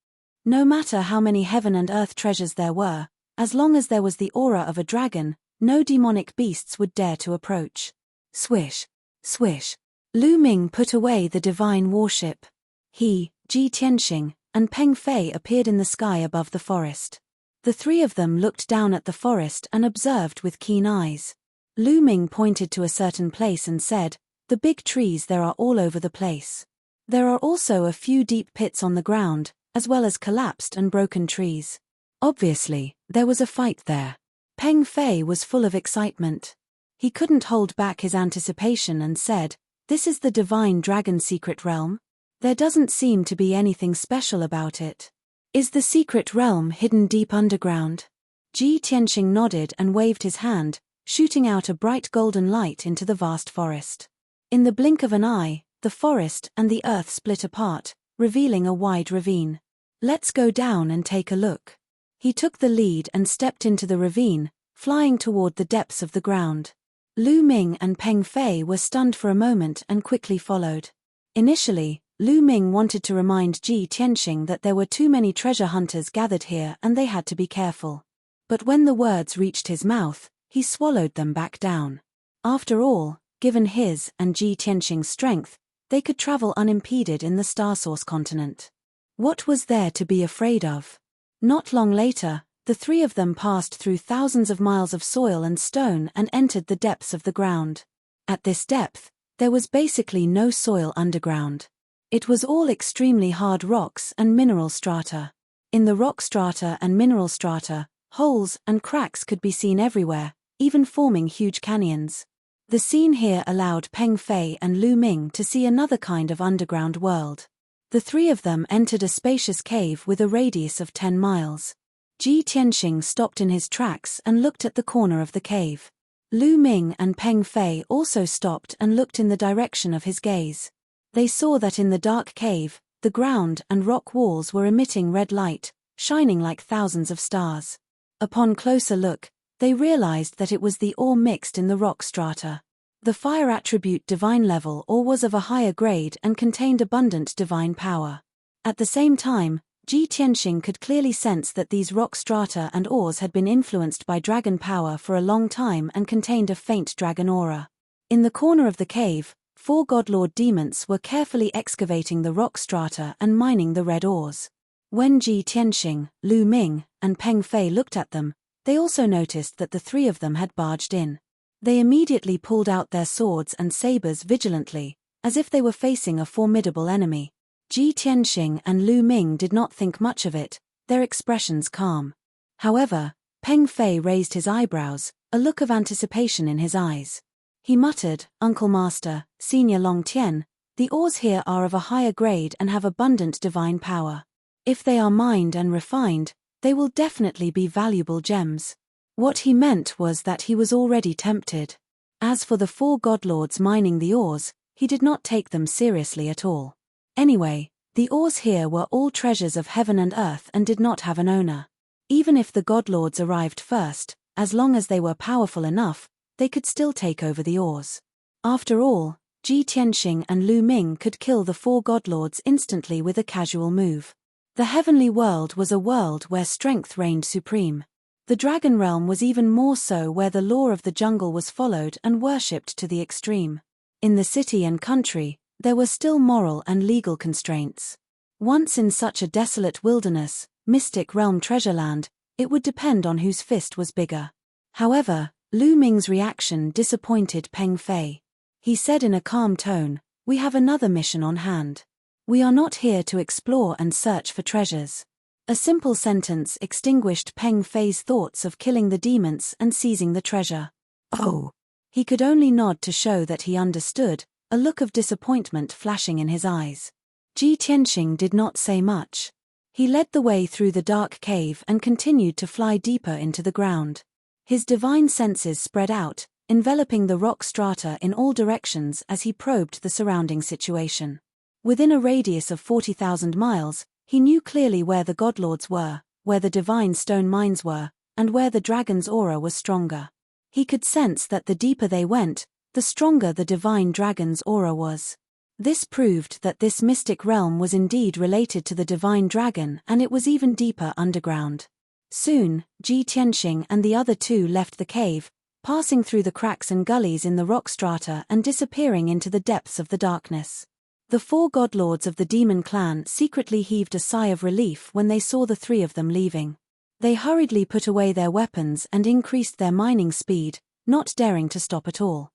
No matter how many heaven and earth treasures there were, as long as there was the aura of a dragon, no demonic beasts would dare to approach. Swish, swish. Lu Ming put away the divine warship. He, Ji Tianxing, and Peng Fei appeared in the sky above the forest. The three of them looked down at the forest and observed with keen eyes. Lu Ming pointed to a certain place and said, "The big trees there are all over the place. There are also a few deep pits on the ground, as well as collapsed and broken trees." Obviously, there was a fight there. Peng Fei was full of excitement. He couldn't hold back his anticipation and said, "This is the divine dragon secret realm? There doesn't seem to be anything special about it. Is the secret realm hidden deep underground?" Ji Tianxing nodded and waved his hand, shooting out a bright golden light into the vast forest. In the blink of an eye, the forest and the earth split apart, revealing a wide ravine. "Let's go down and take a look." He took the lead and stepped into the ravine, flying toward the depths of the ground. Lu Ming and Peng Fei were stunned for a moment and quickly followed. Initially, Lu Ming wanted to remind Ji Tianxing that there were too many treasure hunters gathered here and they had to be careful. But when the words reached his mouth, he swallowed them back down. After all, given his and Ji Tianxing's strength, they could travel unimpeded in the Star Source continent. What was there to be afraid of? Not long later, the three of them passed through thousands of miles of soil and stone and entered the depths of the ground. At this depth, there was basically no soil underground. It was all extremely hard rocks and mineral strata. In the rock strata and mineral strata, holes and cracks could be seen everywhere, even forming huge canyons. The scene here allowed Peng Fei and Lu Ming to see another kind of underground world. The three of them entered a spacious cave with a radius of 10 miles. Ji Tianxing stopped in his tracks and looked at the corner of the cave. Lu Ming and Peng Fei also stopped and looked in the direction of his gaze. They saw that in the dark cave, the ground and rock walls were emitting red light, shining like thousands of stars. Upon closer look, they realized that it was the ore mixed in the rock strata. The fire attribute divine level ore was of a higher grade and contained abundant divine power. At the same time, Ji Tianxing could clearly sense that these rock strata and ores had been influenced by dragon power for a long time and contained a faint dragon aura. In the corner of the cave, 4 godlord demons were carefully excavating the rock strata and mining the red ores. When Ji Tianxing, Lu Ming, and Peng Fei looked at them, they also noticed that the three of them had barged in. They immediately pulled out their swords and sabers vigilantly, as if they were facing a formidable enemy. Ji Tianxing and Lu Ming did not think much of it, their expressions calm. However, Peng Fei raised his eyebrows, a look of anticipation in his eyes. He muttered, "Uncle Master, Senior Long Tian, the ores here are of a higher grade and have abundant divine power. If they are mined and refined, they will definitely be valuable gems." What he meant was that he was already tempted. As for the 4 godlords mining the ores, he did not take them seriously at all. Anyway, the ores here were all treasures of heaven and earth and did not have an owner. Even if the godlords arrived first, as long as they were powerful enough, they could still take over the ores. After all, Ji Tianxing and Lu Ming could kill the 4 godlords instantly with a casual move. The heavenly world was a world where strength reigned supreme. The dragon realm was even more so, where the law of the jungle was followed and worshipped to the extreme. In the city and country, there were still moral and legal constraints. Once in such a desolate wilderness, mystic realm treasureland, it would depend on whose fist was bigger. However, Lu Ming's reaction disappointed Peng Fei. He said in a calm tone, "We have another mission on hand. We are not here to explore and search for treasures." A simple sentence extinguished Peng Fei's thoughts of killing the demons and seizing the treasure. "Oh." He could only nod to show that he understood, a look of disappointment flashing in his eyes. Ji Tianxing did not say much. He led the way through the dark cave and continued to fly deeper into the ground. His divine senses spread out, enveloping the rock strata in all directions as he probed the surrounding situation. Within a radius of 40,000 miles, he knew clearly where the godlords were, where the divine stone mines were, and where the dragon's aura was stronger. He could sense that the deeper they went, the stronger the divine dragon's aura was. This proved that this mystic realm was indeed related to the divine dragon, and it was even deeper underground. Soon, Ji Tianxing and the other two left the cave, passing through the cracks and gullies in the rock strata and disappearing into the depths of the darkness. The four godlords of the demon clan secretly heaved a sigh of relief when they saw the three of them leaving. They hurriedly put away their weapons and increased their mining speed, not daring to stop at all.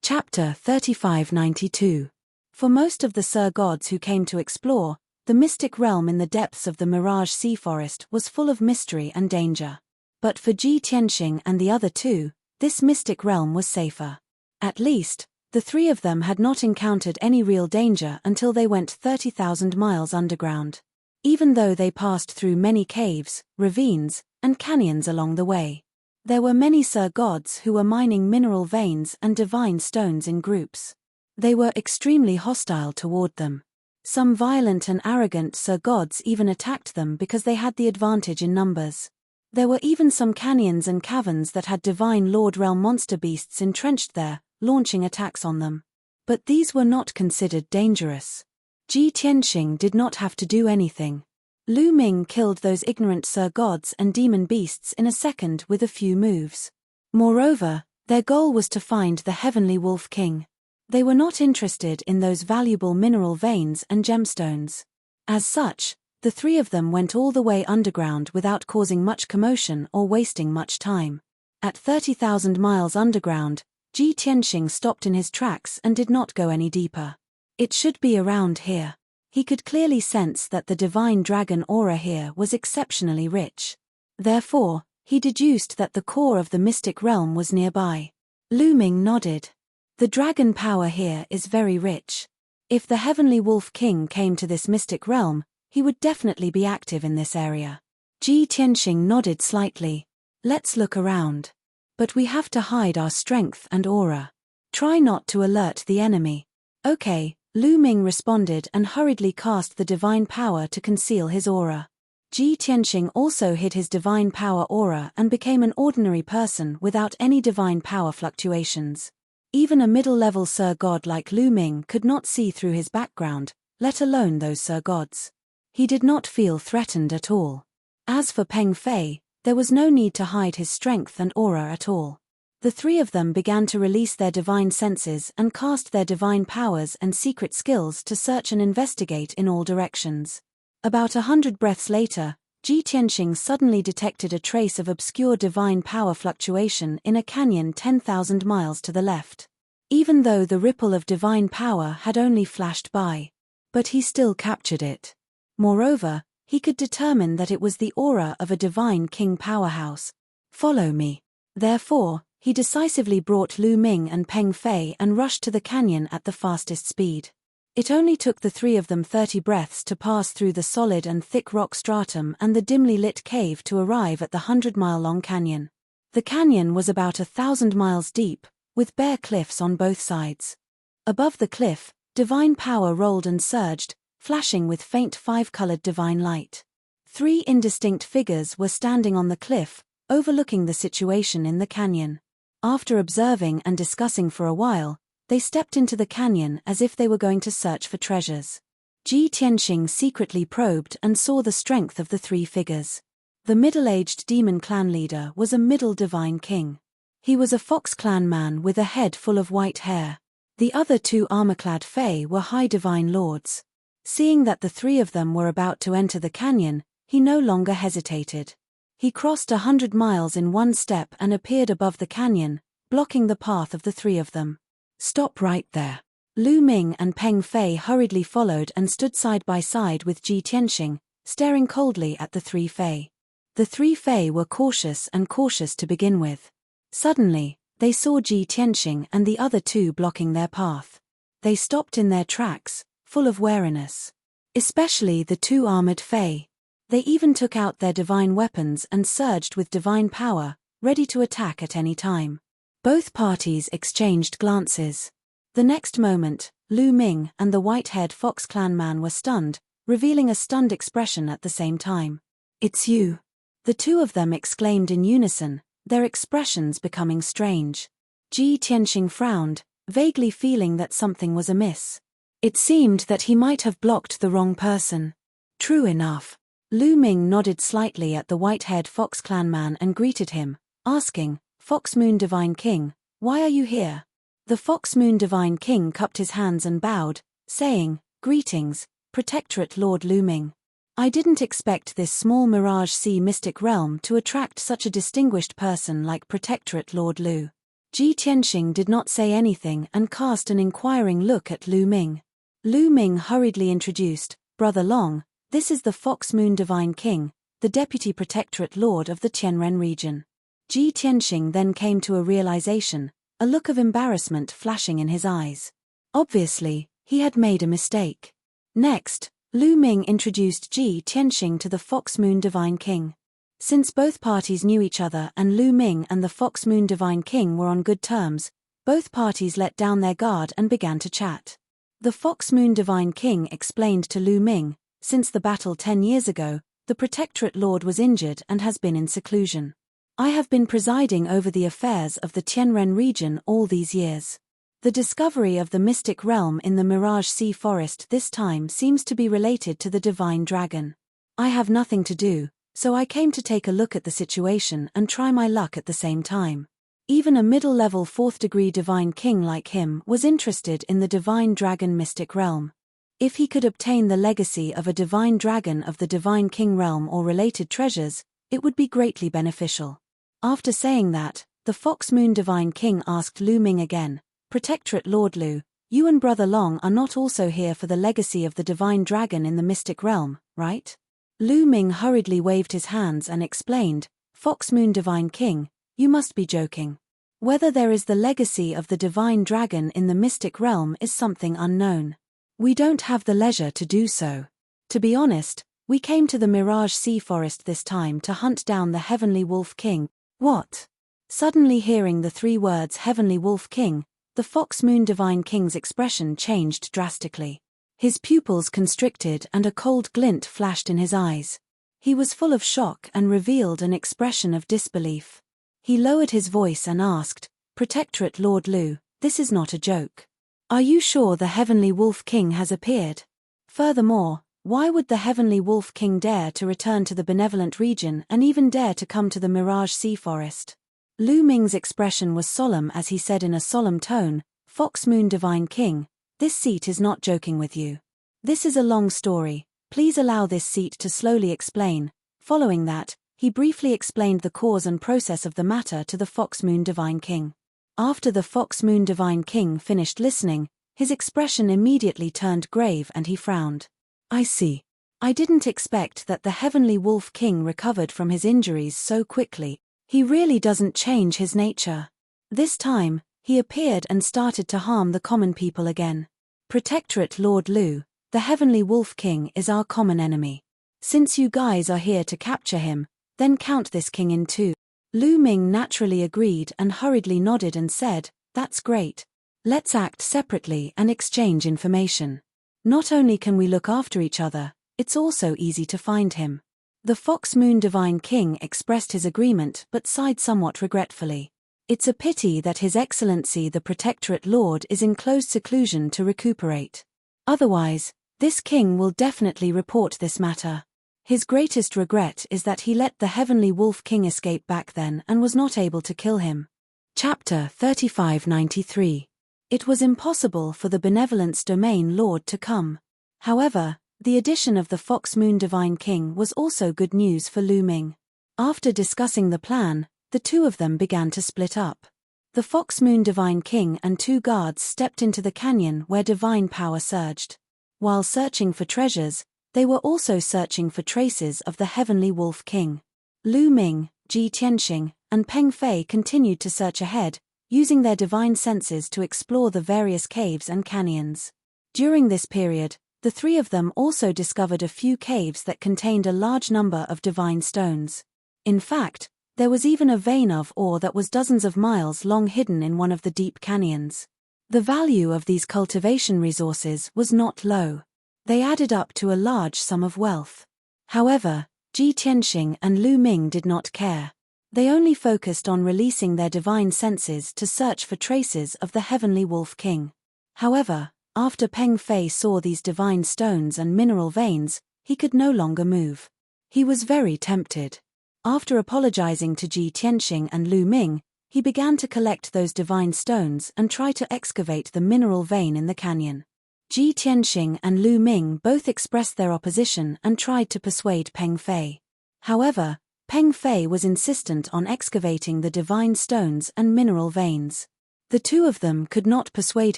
Chapter 3592. For most of the Sir Gods who came to explore, the mystic realm in the depths of the Mirage Sea Forest was full of mystery and danger. But for Ji Tianxing and the other two, this mystic realm was safer. At least, the three of them had not encountered any real danger until they went 30,000 miles underground. Even though they passed through many caves, ravines, and canyons along the way. There were many Sir Gods who were mining mineral veins and divine stones in groups. They were extremely hostile toward them. Some violent and arrogant Sir Gods even attacked them because they had the advantage in numbers. There were even some canyons and caverns that had divine Lord Realm monster beasts entrenched there, launching attacks on them. But these were not considered dangerous. Ji Tianxing did not have to do anything. Lu Ming killed those ignorant Sir Gods and demon beasts in a second with a few moves. Moreover, their goal was to find the Heavenly Wolf King. They were not interested in those valuable mineral veins and gemstones. As such, the three of them went all the way underground without causing much commotion or wasting much time. At 30,000 miles underground, Ji Tianxing stopped in his tracks and did not go any deeper. It should be around here. He could clearly sense that the divine dragon aura here was exceptionally rich. Therefore, he deduced that the core of the mystic realm was nearby. Lu Ming nodded. The dragon power here is very rich. If the Heavenly Wolf King came to this mystic realm, he would definitely be active in this area. Ji Tianxing nodded slightly. Let's look around. But we have to hide our strength and aura. Try not to alert the enemy. Okay, Lu Ming responded and hurriedly cast the divine power to conceal his aura. Ji Tianxing also hid his divine power aura and became an ordinary person without any divine power fluctuations. Even a middle-level Sir God like Lu Ming could not see through his background, let alone those Sir Gods. He did not feel threatened at all. As for Peng Fei, there was no need to hide his strength and aura at all. The three of them began to release their divine senses and cast their divine powers and secret skills to search and investigate in all directions. About 100 breaths later, Ji Tianxing suddenly detected a trace of obscure divine power fluctuation in a canyon 10,000 miles to the left. Even though the ripple of divine power had only flashed by. But he still captured it. Moreover, he could determine that it was the aura of a divine king powerhouse. Follow me. Therefore, he decisively brought Lu Ming and Peng Fei and rushed to the canyon at the fastest speed. It only took the three of them 30 breaths to pass through the solid and thick rock stratum and the dimly lit cave to arrive at the 100-mile-long canyon. The canyon was about 1,000 miles deep, with bare cliffs on both sides. Above the cliff, divine power rolled and surged, flashing with faint 5-colored divine light. 3 indistinct figures were standing on the cliff, overlooking the situation in the canyon. After observing and discussing for a while, they stepped into the canyon as if they were going to search for treasures. Ji Tianxing secretly probed and saw the strength of the 3 figures. The middle-aged demon clan leader was a middle divine king. He was a fox clan man with a head full of white hair. The other 2 armor-clad Fae were high divine lords. Seeing that the 3 of them were about to enter the canyon, he no longer hesitated. He crossed 100 miles in one step and appeared above the canyon, blocking the path of the 3 of them. Stop right there. Lu Ming and Peng Fei hurriedly followed and stood side by side with Ji Tianxing, staring coldly at the 3 Fae. The 3 Fae were cautious to begin with. Suddenly, they saw Ji Tianxing and the other 2 blocking their path. They stopped in their tracks, full of wariness. Especially the 2 armored Fae. They even took out their divine weapons and surged with divine power, ready to attack at any time. Both parties exchanged glances. The next moment, Lu Ming and the white-haired Fox Clan man were stunned, revealing a stunned expression at the same time. "It's you." The 2 of them exclaimed in unison, their expressions becoming strange. Ji Tianxing frowned, vaguely feeling that something was amiss. It seemed that he might have blocked the wrong person. True enough. Lu Ming nodded slightly at the white-haired Fox Clan man and greeted him, asking, "Fox Moon Divine King, why are you here?" The Fox Moon Divine King cupped his hands and bowed, saying, "Greetings, Protectorate Lord Lu Ming. I didn't expect this small Mirage Sea mystic realm to attract such a distinguished person like Protectorate Lord Lu." Ji Tianxing did not say anything and cast an inquiring look at Lu Ming. Lu Ming hurriedly introduced, "Brother Long, this is the Fox Moon Divine King, the Deputy Protectorate Lord of the Tianren region." Ji Tianxing then came to a realization, a look of embarrassment flashing in his eyes. Obviously, he had made a mistake. Next, Lu Ming introduced Ji Tianxing to the Fox Moon Divine King. Since both parties knew each other and Lu Ming and the Fox Moon Divine King were on good terms, both parties let down their guard and began to chat. The Fox Moon Divine King explained to Lu Ming, since the battle 10 years ago, the Protectorate Lord was injured and has been in seclusion. I have been presiding over the affairs of the Tianren region all these years. The discovery of the mystic realm in the Mirage Sea Forest this time seems to be related to the Divine Dragon. I have nothing to do, so I came to take a look at the situation and try my luck at the same time. Even a middle-level 4th-degree Divine King like him was interested in the Divine Dragon mystic realm. If he could obtain the legacy of a Divine Dragon of the Divine King realm or related treasures, it would be greatly beneficial. After saying that, the Fox Moon Divine King asked Lu Ming again, "Protectorate Lord Lu, you and Brother Long are not also here for the legacy of the Divine Dragon in the mystic realm, right?" Lu Ming hurriedly waved his hands and explained, "Fox Moon Divine King, you must be joking. Whether there is the legacy of the Divine Dragon in the mystic realm is something unknown. We don't have the leisure to do so. To be honest, we came to the Mirage Sea Forest this time to hunt down the Heavenly Wolf King." "What?" Suddenly hearing the 3 words Heavenly Wolf King, the Fox Moon Divine King's expression changed drastically. His pupils constricted and a cold glint flashed in his eyes. He was full of shock and revealed an expression of disbelief. He lowered his voice and asked, "Protectorate Lord Lu, this is not a joke. Are you sure the Heavenly Wolf King has appeared? Furthermore, why would the Heavenly Wolf King dare to return to the benevolent region and even dare to come to the Mirage Sea Forest?" Lu Ming's expression was solemn as he said in a solemn tone, "Fox Moon Divine King, this seat is not joking with you. This is a long story, please allow this seat to slowly explain." Following that, he briefly explained the cause and process of the matter to the Fox Moon Divine King. After the Fox Moon Divine King finished listening, his expression immediately turned grave and he frowned. "I see. I didn't expect that the Heavenly Wolf King recovered from his injuries so quickly. He really doesn't change his nature. This time, he appeared and started to harm the common people again. Protectorate Lord Lu, the Heavenly Wolf King is our common enemy. Since you guys are here to capture him, then count this king in 2. Lu Ming naturally agreed and hurriedly nodded and said, "That's great. Let's act separately and exchange information. Not only can we look after each other, it's also easy to find him." The Fox Moon Divine King expressed his agreement but sighed somewhat regretfully. It's a pity that His Excellency the Protectorate Lord is in close seclusion to recuperate. Otherwise, this king will definitely report this matter. His greatest regret is that he let the Heavenly Wolf King escape back then and was not able to kill him. Chapter 3593. It was impossible for the Benevolence Domain Lord to come. However, the addition of the Fox Moon Divine King was also good news for Lu Ming. After discussing the plan, the 2 of them began to split up. The Fox Moon Divine King and 2 guards stepped into the canyon where divine power surged. While searching for treasures, they were also searching for traces of the Heavenly Wolf King. Lu Ming, Ji Tianxing, and Peng Fei continued to search ahead, using their divine senses to explore the various caves and canyons. During this period, the 3 of them also discovered a few caves that contained a large number of divine stones. In fact, there was even a vein of ore that was dozens of miles long hidden in one of the deep canyons. The value of these cultivation resources was not low. They added up to a large sum of wealth. However, Ji Tianxing and Lu Ming did not care. They only focused on releasing their divine senses to search for traces of the Heavenly Wolf King. However, After Peng Fei saw these divine stones and mineral veins, he could no longer move. He was very tempted. After apologizing to Ji Tianxing and Lu Ming, he began to collect those divine stones and try to excavate the mineral vein in the canyon. Ji Tianxing and Lu Ming both expressed their opposition and tried to persuade Peng Fei. However, Peng Fei was insistent on excavating the divine stones and mineral veins. The two of them could not persuade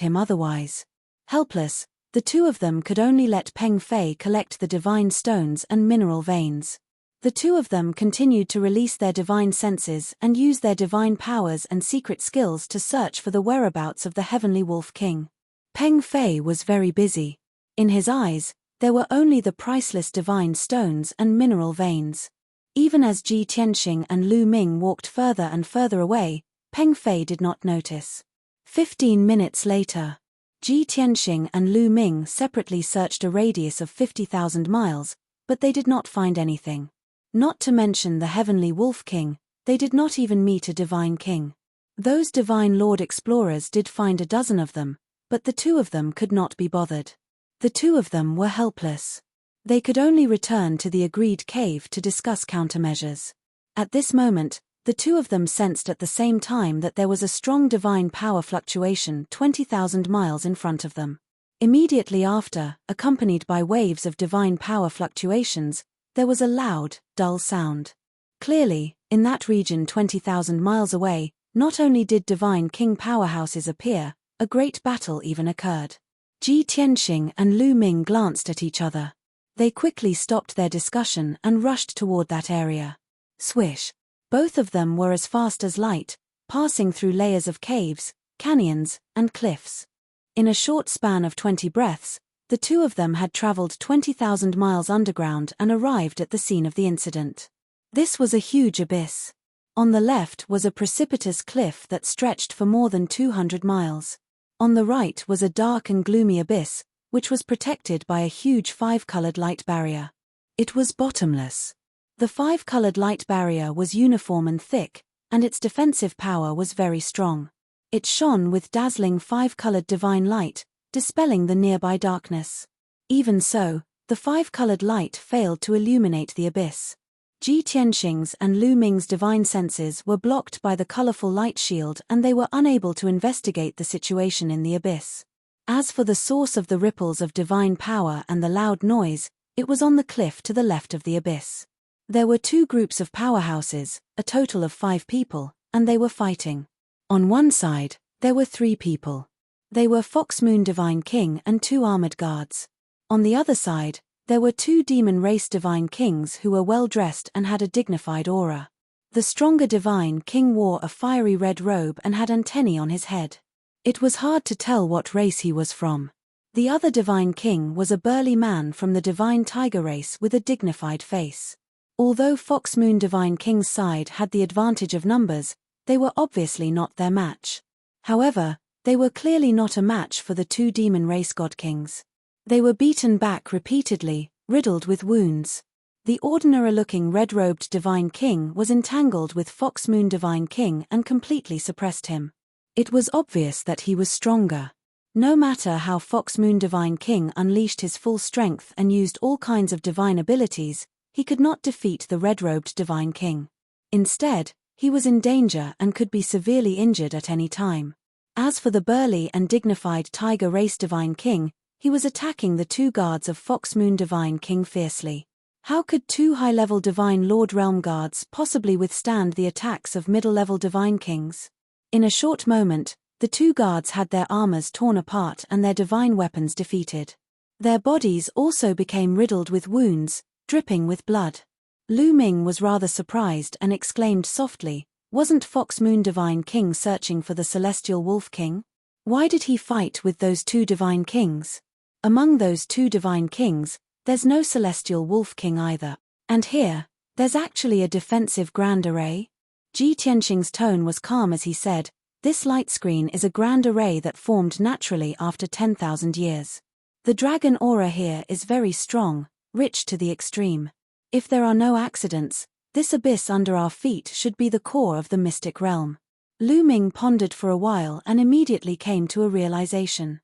him otherwise. Helpless, the two of them could only let Peng Fei collect the divine stones and mineral veins. The two of them continued to release their divine senses and use their divine powers and secret skills to search for the whereabouts of the Heavenly Wolf King. Peng Fei was very busy. In his eyes, there were only the priceless divine stones and mineral veins. Even as Ji Tianxing and Lu Ming walked further and further away, Peng Fei did not notice. 15 minutes later, Ji Tianxing and Lu Ming separately searched a radius of 50,000 miles, but they did not find anything. Not to mention the Heavenly Wolf King, they did not even meet a divine king. Those divine lord explorers did find a dozen of them, but the two of them could not be bothered. The two of them were helpless. They could only return to the agreed cave to discuss countermeasures. At this moment, the two of them sensed at the same time that there was a strong divine power fluctuation 20,000 miles in front of them. Immediately after, accompanied by waves of divine power fluctuations, there was a loud, dull sound. Clearly, in that region 20,000 miles away, not only did divine king powerhouses appear, a great battle even occurred. Ji Tianxing and Lu Ming glanced at each other. They quickly stopped their discussion and rushed toward that area. Swish! Both of them were as fast as light, passing through layers of caves, canyons, and cliffs. In a short span of 20 breaths, the two of them had traveled 20,000 miles underground and arrived at the scene of the incident. This was a huge abyss. On the left was a precipitous cliff that stretched for more than 200 miles. On the right was a dark and gloomy abyss, which was protected by a huge five-colored light barrier. It was bottomless. The five-colored light barrier was uniform and thick, and its defensive power was very strong. It shone with dazzling five-colored divine light, dispelling the nearby darkness. Even so, the five-colored light failed to illuminate the abyss. Ji Tianxing's and Lu Ming's divine senses were blocked by the colorful light shield and they were unable to investigate the situation in the abyss. As for the source of the ripples of divine power and the loud noise, it was on the cliff to the left of the abyss. There were two groups of powerhouses, a total of 5 people, and they were fighting. On one side, there were 3 people. They were Fox Moon Divine King and 2 armored guards. On the other side, there were 2 demon race divine kings who were well dressed and had a dignified aura. The stronger divine king wore a fiery red robe and had antennae on his head. It was hard to tell what race he was from. The other divine king was a burly man from the divine tiger race with a dignified face. Although Fox Moon Divine King's side had the advantage of numbers, they were obviously not their match. However, they were clearly not a match for the 2 demon race god kings. They were beaten back repeatedly, riddled with wounds. The ordinary-looking red-robed divine king was entangled with Fox Moon Divine King and completely suppressed him. It was obvious that he was stronger. No matter how Fox Moon Divine King unleashed his full strength and used all kinds of divine abilities, he could not defeat the red-robed Divine King. Instead, he was in danger and could be severely injured at any time. As for the burly and dignified Tiger Race Divine King, he was attacking the 2 guards of Fox Moon Divine King fiercely. How could 2 high-level Divine Lord Realm guards possibly withstand the attacks of middle-level Divine Kings? In a short moment, the 2 guards had their armors torn apart and their divine weapons defeated. Their bodies also became riddled with wounds, dripping with blood. Lu Ming was rather surprised and exclaimed softly, "Wasn't Fox Moon Divine King searching for the Celestial Wolf King? Why did he fight with those 2 divine kings? Among those 2 divine kings, there's no Celestial Wolf King either. And here, there's actually a defensive grand array?" Ji Tianxing's tone was calm as he said, "This light screen is a grand array that formed naturally after 10,000 years. The dragon aura here is very strong, rich to the extreme. If there are no accidents, this abyss under our feet should be the core of the mystic realm." Lu Ming pondered for a while and immediately came to a realization.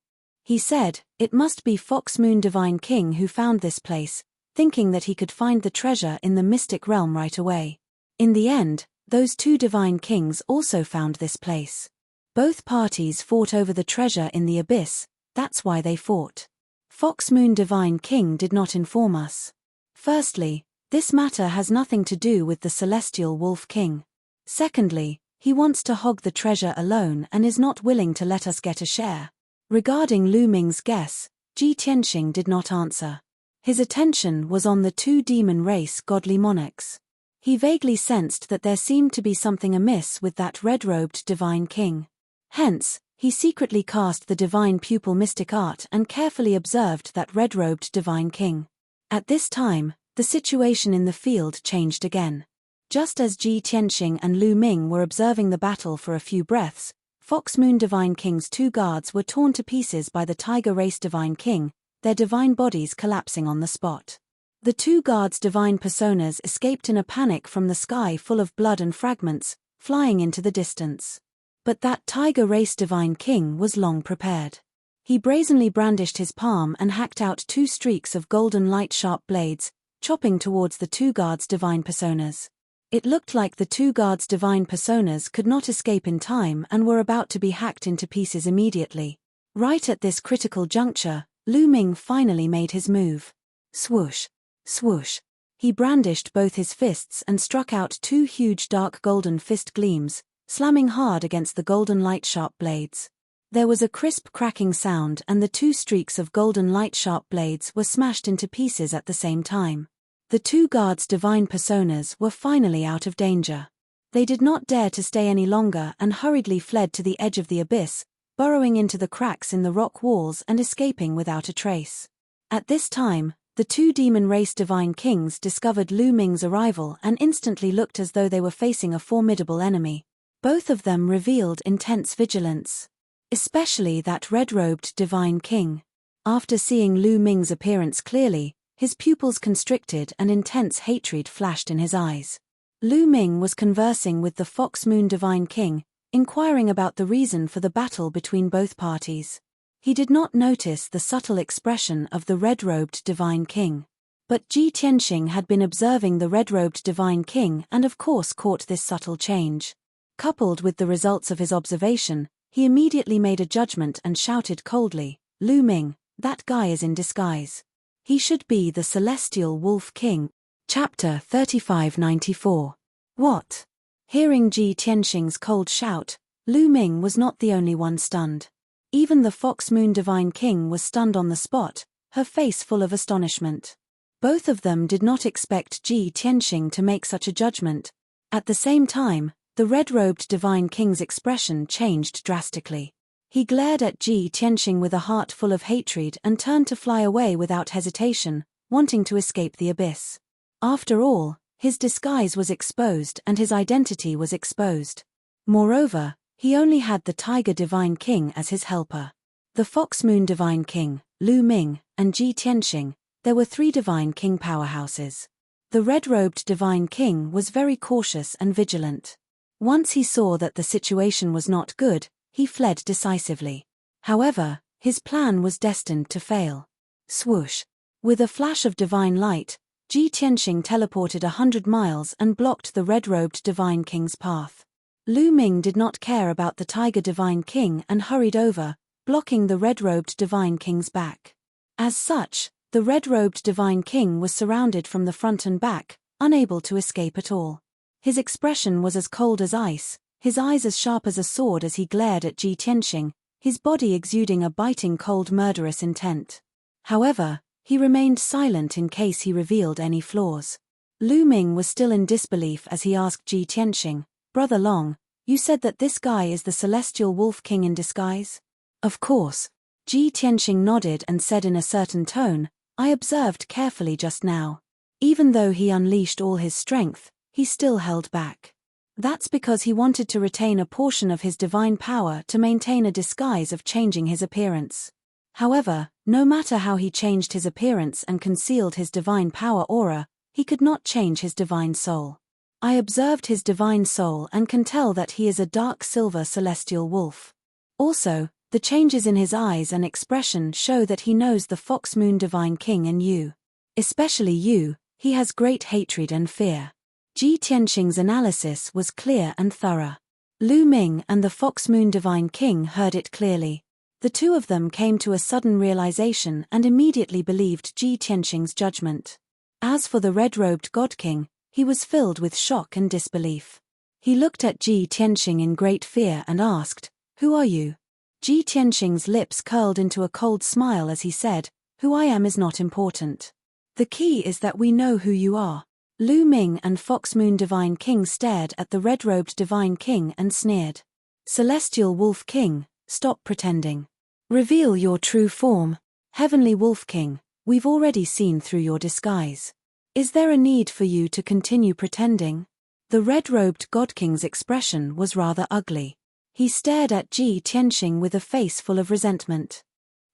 He said, "It must be Fox Moon Divine King who found this place," thinking that he could find the treasure in the mystic realm right away. In the end, those two divine kings also found this place. Both parties fought over the treasure in the abyss, that's why they fought. Fox Moon Divine King did not inform us. Firstly, this matter has nothing to do with the Celestial Wolf King. Secondly, he wants to hog the treasure alone and is not willing to let us get a share. Regarding Lu Ming's guess, Ji Tianxing did not answer. His attention was on the two demon race godly monarchs. He vaguely sensed that there seemed to be something amiss with that red-robed divine king. Hence, he secretly cast the divine pupil mystic art and carefully observed that red-robed divine king. At this time, the situation in the field changed again. Just as Ji Tianxing and Lu Ming were observing the battle for a few breaths, Fox Moon Divine King's two guards were torn to pieces by the Tiger Race Divine King, their divine bodies collapsing on the spot. The two guards' divine personas escaped in a panic from the sky full of blood and fragments, flying into the distance. But that Tiger Race Divine King was long prepared. He brazenly brandished his palm and hacked out two streaks of golden light-sharp blades, chopping towards the two guards' divine personas. It looked like the two guards' divine personas could not escape in time and were about to be hacked into pieces immediately. Right at this critical juncture, Lu Ming finally made his move. Swoosh! Swoosh! He brandished both his fists and struck out two huge dark golden fist gleams, slamming hard against the golden light-sharp blades. There was a crisp cracking sound and the two streaks of golden light-sharp blades were smashed into pieces at the same time. The two guards' divine personas were finally out of danger. They did not dare to stay any longer and hurriedly fled to the edge of the abyss, burrowing into the cracks in the rock walls and escaping without a trace. At this time, the two demon race divine kings discovered Lu Ming's arrival and instantly looked as though they were facing a formidable enemy. Both of them revealed intense vigilance. Especially that red-robed divine king. After seeing Lu Ming's appearance clearly, his pupils constricted and intense hatred flashed in his eyes. Lu Ming was conversing with the Fox Moon Divine King, inquiring about the reason for the battle between both parties. He did not notice the subtle expression of the red-robed Divine King. But Ji Tianxing had been observing the red-robed Divine King and of course caught this subtle change. Coupled with the results of his observation, he immediately made a judgment and shouted coldly, "Lu Ming, that guy is in disguise. He should be the Celestial Wolf King." Chapter 3594. What? Hearing Ji Tianxing's cold shout, Lu Ming was not the only one stunned. Even the Fox Moon Divine King was stunned on the spot, her face full of astonishment. Both of them did not expect Ji Tianxing to make such a judgment. At the same time, the red-robed Divine King's expression changed drastically. He glared at Ji Tianxing with a heart full of hatred and turned to fly away without hesitation, wanting to escape the abyss. After all, his disguise was exposed and his identity was exposed. Moreover, he only had the Tiger Divine King as his helper. The Fox Moon Divine King, Lu Ming, and Ji Tianxing, there were three Divine King powerhouses. The red-robed Divine King was very cautious and vigilant. Once he saw that the situation was not good, he fled decisively. However, his plan was destined to fail. Swoosh! With a flash of divine light, Ji Tianxing teleported 100 miles and blocked the red-robed Divine King's path. Lu Ming did not care about the Tiger Divine King and hurried over, blocking the red-robed Divine King's back. As such, the red-robed Divine King was surrounded from the front and back, unable to escape at all. His expression was as cold as ice, his eyes as sharp as a sword as he glared at Ji Tianxing, his body exuding a biting cold murderous intent. However, he remained silent in case he revealed any flaws. Lu Ming was still in disbelief as he asked Ji Tianxing, "Brother Long, you said that this guy is the Celestial Wolf King in disguise?" "Of course." Ji Tianxing nodded and said in a certain tone, "I observed carefully just now." Even though he unleashed all his strength, he still held back. That's because he wanted to retain a portion of his divine power to maintain a disguise of changing his appearance. However, no matter how he changed his appearance and concealed his divine power aura, he could not change his divine soul. "I observed his divine soul and can tell that he is a dark silver celestial wolf. Also, The changes in his eyes and expression show that he knows the Fox Moon Divine King and you. Especially you, he has great hatred and fear. Ji Tianxing's analysis was clear and thorough. Lu Ming and the Fox Moon Divine King heard it clearly. The two of them came to a sudden realization and immediately believed Ji Tianxing's judgment. As for the red-robed God King, he was filled with shock and disbelief. He looked at Ji Tianxing in great fear and asked, "Who are you?" Ji Tianxing's lips curled into a cold smile as he said, "Who I am is not important. The key is that we know who you are." Lu Ming and Fox Moon Divine King stared at the red-robed Divine King and sneered. "Celestial Wolf King, stop pretending. Reveal your true form. Heavenly Wolf King, we've already seen through your disguise. Is there a need for you to continue pretending?" The red-robed God King's expression was rather ugly. He stared at Ji Tianxing with a face full of resentment.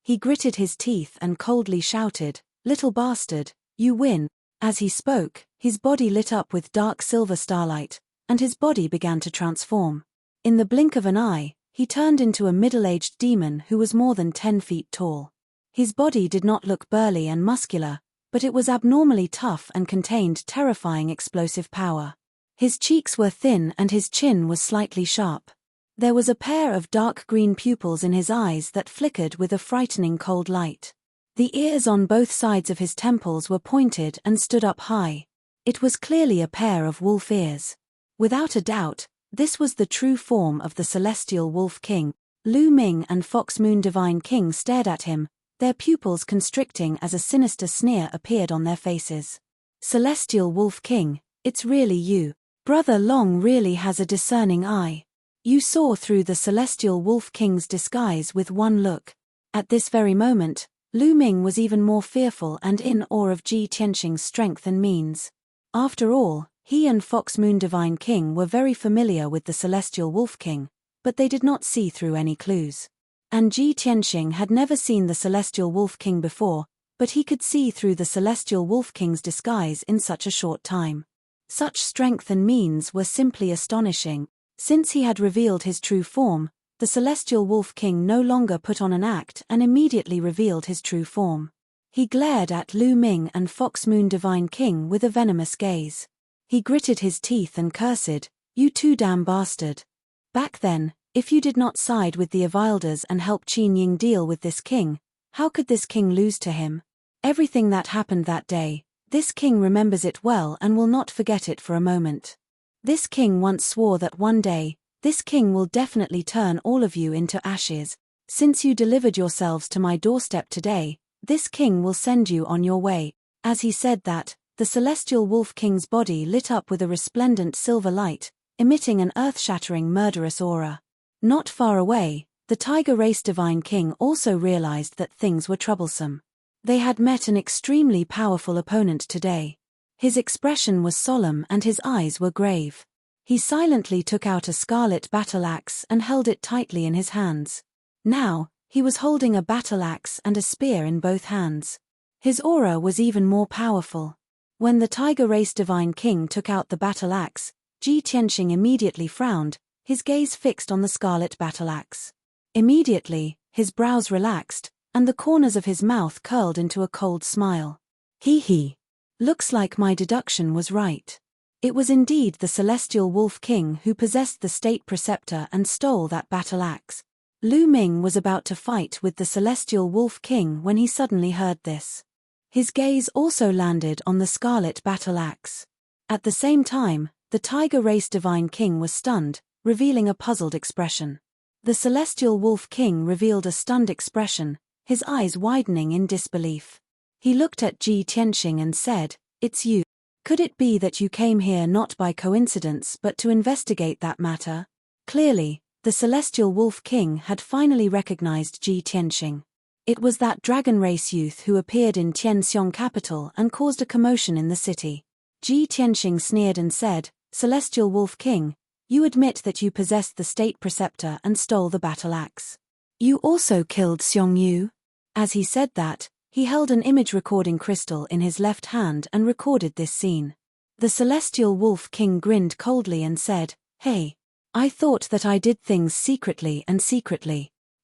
He gritted his teeth and coldly shouted, "Little bastard, you win." As he spoke, his body lit up with dark silver starlight, and his body began to transform. In the blink of an eye, he turned into a middle-aged demon who was more than 10 feet tall. His body did not look burly and muscular, but it was abnormally tough and contained terrifying explosive power. His cheeks were thin and his chin was slightly sharp. There was a pair of dark green pupils in his eyes that flickered with a frightening cold light. The ears on both sides of his temples were pointed and stood up high. It was clearly a pair of wolf ears. Without a doubt, this was the true form of the Celestial Wolf King. Lu Ming and Fox Moon Divine King stared at him, their pupils constricting as a sinister sneer appeared on their faces. "Celestial Wolf King, it's really you. Brother Long really has a discerning eye. You saw through the Celestial Wolf King's disguise with one look." At this very moment, Lu Ming was even more fearful and in awe of Ji Tianxing's strength and means. After all, he and Fox Moon Divine King were very familiar with the Celestial Wolf King, but they did not see through any clues. And Ji Tianxing had never seen the Celestial Wolf King before, but he could see through the Celestial Wolf King's disguise in such a short time. Such strength and means were simply astonishing. Since he had revealed his true form, the Celestial Wolf King no longer put on an act and immediately revealed his true form. He glared at Lu Ming and Fox Moon Divine King with a venomous gaze. He gritted his teeth and cursed, "You too damn bastard. Back then, if you did not side with the Avilders and help Qin Ying deal with this king, how could this king lose to him? Everything that happened that day, this king remembers it well and will not forget it for a moment. This king once swore that one day, this king will definitely turn all of you into ashes. Since you delivered yourselves to my doorstep today, this king will send you on your way." As he said that, the Celestial Wolf King's body lit up with a resplendent silver light, emitting an earth-shattering murderous aura. Not far away, the Tiger Race Divine King also realized that things were troublesome. They had met an extremely powerful opponent today. His expression was solemn and his eyes were grave. He silently took out a scarlet battle axe and held it tightly in his hands. Now, he was holding a battle axe and a spear in both hands. His aura was even more powerful. When the Tiger Race Divine King took out the battle axe, Ji Tianxing immediately frowned, his gaze fixed on the scarlet battle axe. Immediately, his brows relaxed, and the corners of his mouth curled into a cold smile. He. Looks like my deduction was right. It was indeed the Celestial Wolf King who possessed the State Preceptor and stole that battle axe. Lu Ming was about to fight with the Celestial Wolf King when he suddenly heard this. His gaze also landed on the scarlet battle axe. At the same time, the Tiger Race Divine King was stunned, revealing a puzzled expression. The Celestial Wolf King revealed a stunned expression, his eyes widening in disbelief. He looked at Ji Tianxing and said, "It's you. Could it be that you came here not by coincidence but to investigate that matter?" Clearly, the Celestial Wolf King had finally recognized Ji Tianxing. It was that dragon race youth who appeared in Tianxiong capital and caused a commotion in the city. Ji Tianxing sneered and said, "Celestial Wolf King, you admit that you possessed the State Preceptor and stole the battle axe. You also killed Xiong Yu?" As he said that, he held an image recording crystal in his left hand and recorded this scene. The Celestial Wolf King grinned coldly and said, "Hey. I thought that I did things secretly.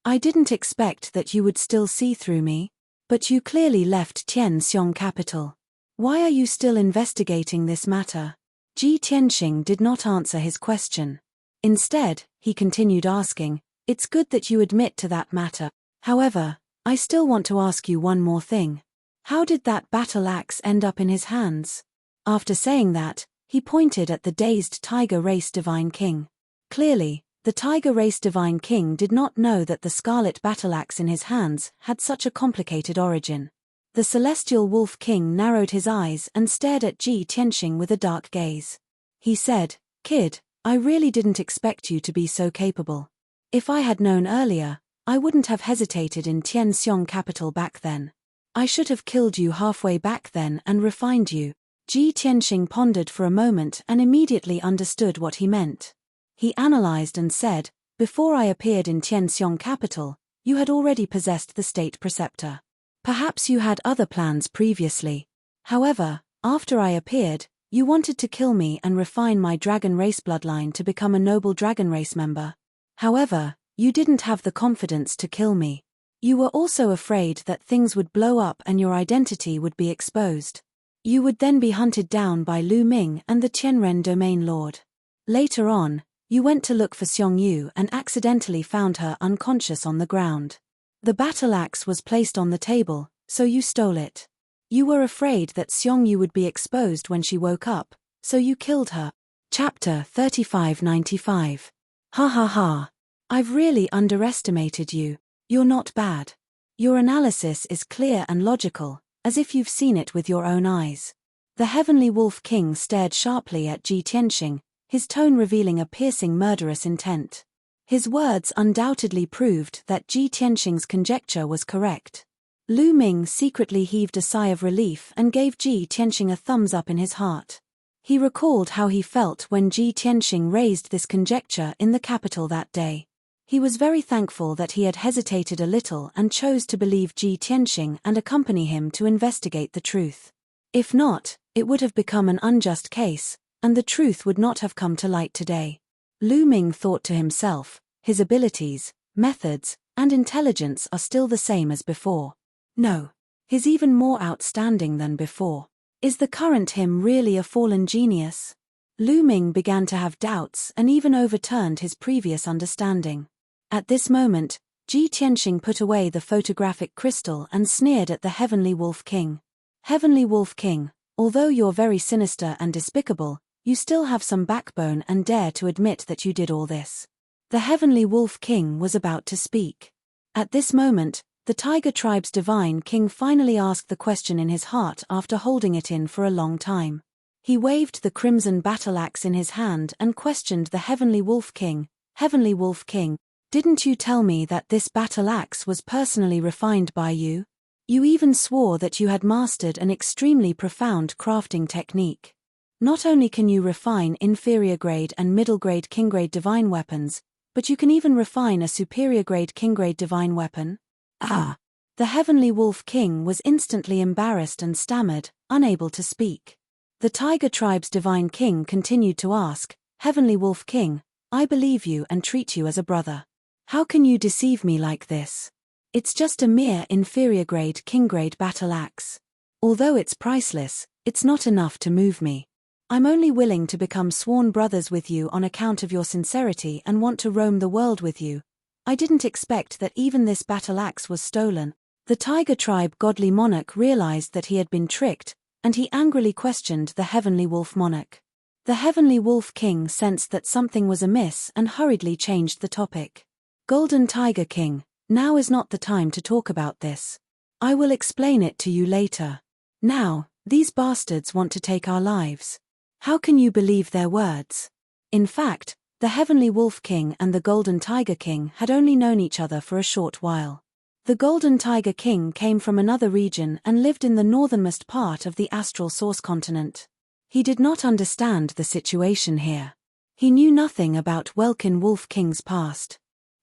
I didn't expect that you would still see through me. But you clearly left Tianxiong capital. Why are you still investigating this matter? Ji Tianxing did not answer his question. Instead, he continued asking, it's good that you admit to that matter. However, I still want to ask you one more thing. How did that battle axe end up in his hands? After saying that, he pointed at the dazed tiger race divine king. Clearly, the tiger race divine king did not know that the scarlet battle axe in his hands had such a complicated origin. The celestial wolf king narrowed his eyes and stared at Ji Tianxing with a dark gaze. He said, Kid, I really didn't expect you to be so capable. If I had known earlier, I wouldn't have hesitated in Tianxiong capital back then. I should have killed you halfway back then and refined you. Ji Tianxing pondered for a moment and immediately understood what he meant. He analyzed and said, before I appeared in Tianxiong capital, you had already possessed the state preceptor. Perhaps you had other plans previously. However, after I appeared, you wanted to kill me and refine my dragon race bloodline to become a noble dragon race member. However, you didn't have the confidence to kill me. You were also afraid that things would blow up and your identity would be exposed. You would then be hunted down by Lu Ming and the Tianren domain lord. Later on, you went to look for Xiong Yu and accidentally found her unconscious on the ground. The battle axe was placed on the table, so you stole it. You were afraid that Xiong Yu would be exposed when she woke up, so you killed her. Chapter 3595. Ha ha ha. I've really underestimated you. You're not bad. Your analysis is clear and logical, as if you've seen it with your own eyes. The Heavenly Wolf King stared sharply at Ji Tianxing, his tone revealing a piercing murderous intent. His words undoubtedly proved that Ji Tianxing's conjecture was correct. Lu Ming secretly heaved a sigh of relief and gave Ji Tianxing a thumbs up in his heart. He recalled how he felt when Ji Tianxing raised this conjecture in the capital that day. He was very thankful that he had hesitated a little and chose to believe Ji Tianxing and accompany him to investigate the truth. If not, it would have become an unjust case, and the truth would not have come to light today. Lu Ming thought to himself, his abilities, methods, and intelligence are still the same as before. No, he's even more outstanding than before. Is the current him really a fallen genius? Lu Ming began to have doubts and even overturned his previous understanding. At this moment, Ji Tianxing put away the photographic crystal and sneered at the Heavenly Wolf King. Heavenly Wolf King, although you're very sinister and despicable, you still have some backbone and dare to admit that you did all this. The Heavenly Wolf King was about to speak. At this moment, the Tiger Tribe's divine king finally asked the question in his heart after holding it in for a long time. He waved the crimson battle axe in his hand and questioned the Heavenly Wolf King. Heavenly Wolf King, didn't you tell me that this battle axe was personally refined by you? You even swore that you had mastered an extremely profound crafting technique. Not only can you refine inferior grade and middle grade king grade divine weapons, but you can even refine a superior grade king grade divine weapon? Ah! The Heavenly Wolf King was instantly embarrassed and stammered, unable to speak. The Tiger Tribe's divine king continued to ask, Heavenly Wolf King, I believe you and treat you as a brother. How can you deceive me like this? It's just a mere inferior grade king grade battle axe. Although it's priceless, it's not enough to move me. I'm only willing to become sworn brothers with you on account of your sincerity and want to roam the world with you. I didn't expect that even this battle axe was stolen. The Tiger Tribe godly monarch realized that he had been tricked, and he angrily questioned the Heavenly Wolf Monarch. The Heavenly Wolf King sensed that something was amiss and hurriedly changed the topic. Golden Tiger King, now is not the time to talk about this. I will explain it to you later. Now, these bastards want to take our lives. How can you believe their words? In fact, the Heavenly Wolf King and the Golden Tiger King had only known each other for a short while. The Golden Tiger King came from another region and lived in the northernmost part of the astral source continent. He did not understand the situation here. He knew nothing about Welkin Wolf King's past.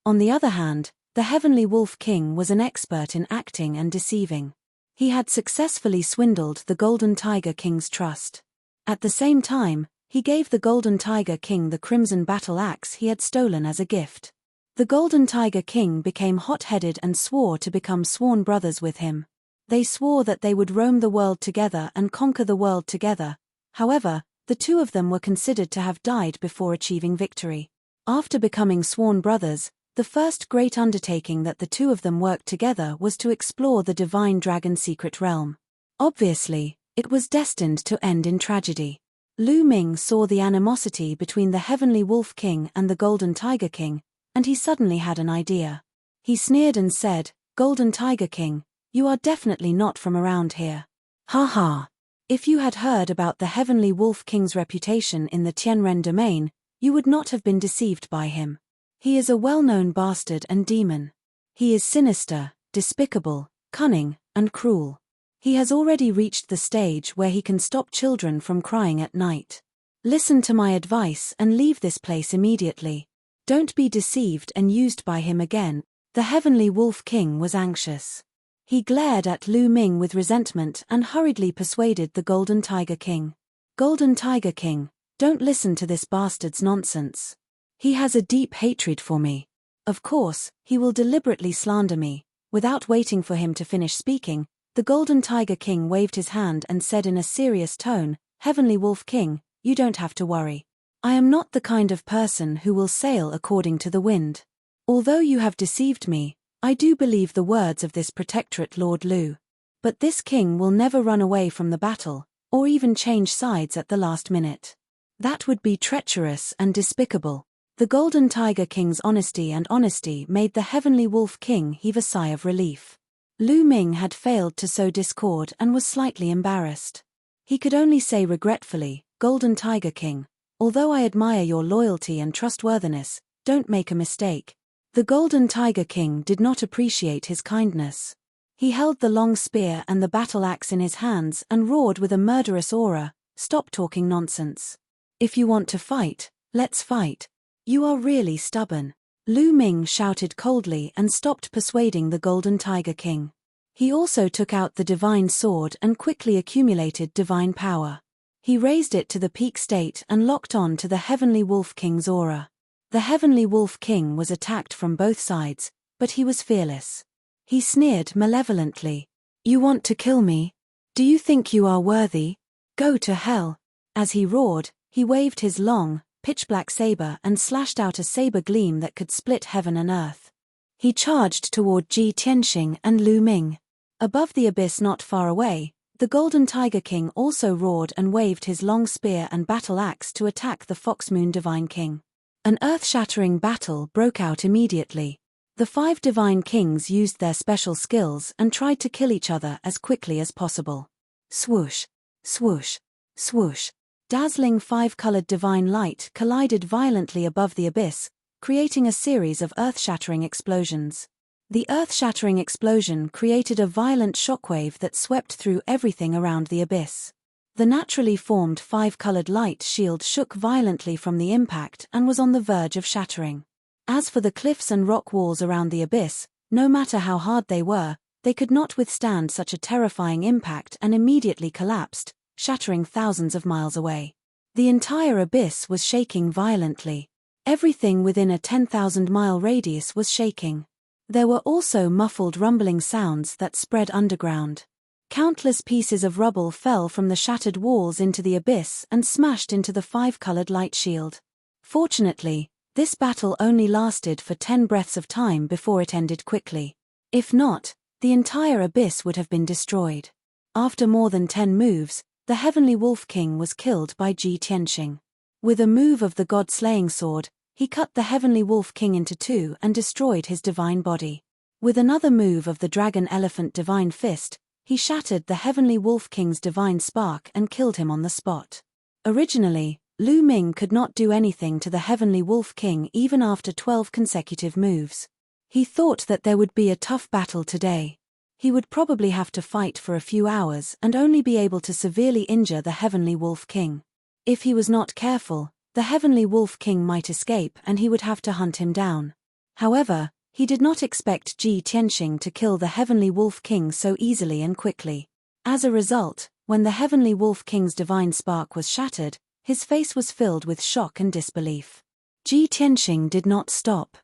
On the other hand, the Heavenly Wolf King was an expert in acting and deceiving. He had successfully swindled the Golden Tiger King's trust. At the same time, he gave the Golden Tiger King the crimson battle axe he had stolen as a gift. The Golden Tiger King became hot-headed and swore to become sworn brothers with him. They swore that they would roam the world together and conquer the world together. However, the two of them were considered to have died before achieving victory. After becoming sworn brothers, the first great undertaking that the two of them worked together was to explore the divine dragon secret realm. Obviously, it was destined to end in tragedy. Lu Ming saw the animosity between the Heavenly Wolf King and the Golden Tiger King, and he suddenly had an idea. He sneered and said, "Golden Tiger King, you are definitely not from around here. Ha ha. If you had heard about the Heavenly Wolf King's reputation in the Tianren domain, you would not have been deceived by him. He is a well-known bastard and demon. He is sinister, despicable, cunning, and cruel. He has already reached the stage where he can stop children from crying at night. Listen to my advice and leave this place immediately. Don't be deceived and used by him again." The Heavenly Wolf King was anxious. He glared at Lu Ming with resentment and hurriedly persuaded the Golden Tiger King. "Golden Tiger King, don't listen to this bastard's nonsense. He has a deep hatred for me. Of course, he will deliberately slander me." Without waiting for him to finish speaking, the Golden Tiger King waved his hand and said in a serious tone, "Heavenly Wolf King, you don't have to worry. I am not the kind of person who will sail according to the wind. Although you have deceived me, I do believe the words of this protectorate Lord Lu. But this king will never run away from the battle, or even change sides at the last minute. That would be treacherous and despicable." The Golden Tiger King's honesty made the Heavenly Wolf King heave a sigh of relief. Lu Ming had failed to sow discord and was slightly embarrassed. He could only say regretfully, "Golden Tiger King, although I admire your loyalty and trustworthiness, don't make a mistake." The Golden Tiger King did not appreciate his kindness. He held the long spear and the battle axe in his hands and roared with a murderous aura, "Stop talking nonsense. If you want to fight, let's fight. You are really stubborn." Lu Ming shouted coldly and stopped persuading the Golden Tiger King. He also took out the divine sword and quickly accumulated divine power. He raised it to the peak state and locked on to the Heavenly Wolf King's aura. The Heavenly Wolf King was attacked from both sides, but he was fearless. He sneered malevolently. "You want to kill me? Do you think you are worthy? Go to hell." As he roared, he waved his long, pitch-black saber and slashed out a saber gleam that could split heaven and earth. He charged toward Ji Tianxing and Lu Ming. Above the abyss not far away, the Golden Tiger King also roared and waved his long spear and battle axe to attack the Fox Moon Divine King. An earth-shattering battle broke out immediately. The 5 Divine Kings used their special skills and tried to kill each other as quickly as possible. Swoosh, swoosh, swoosh. Dazzling 5-colored divine light collided violently above the abyss, creating a series of earth-shattering explosions. The earth-shattering explosion created a violent shockwave that swept through everything around the abyss. The naturally formed 5-colored light shield shook violently from the impact and was on the verge of shattering. As for the cliffs and rock walls around the abyss, no matter how hard they were, they could not withstand such a terrifying impact and immediately collapsed, shattering thousands of miles away. The entire abyss was shaking violently. Everything within a 10,000-mile radius was shaking. There were also muffled rumbling sounds that spread underground. Countless pieces of rubble fell from the shattered walls into the abyss and smashed into the 5-colored light shield. Fortunately, this battle only lasted for 10 breaths of time before it ended quickly. If not, the entire abyss would have been destroyed. After more than 10 moves, the Heavenly Wolf King was killed by Ji Tianxing. With a move of the God-slaying sword, he cut the Heavenly Wolf King into 2 and destroyed his divine body. With another move of the Dragon Elephant Divine Fist, he shattered the Heavenly Wolf King's divine spark and killed him on the spot. Originally, Lu Ming could not do anything to the Heavenly Wolf King even after 12 consecutive moves. He thought that there would be a tough battle today. He would probably have to fight for a few hours and only be able to severely injure the Heavenly Wolf King. If he was not careful, the Heavenly Wolf King might escape and he would have to hunt him down. However, he did not expect Ji Tianxing to kill the Heavenly Wolf King so easily and quickly. As a result, when the Heavenly Wolf King's divine spark was shattered, his face was filled with shock and disbelief. Ji Tianxing did not stop.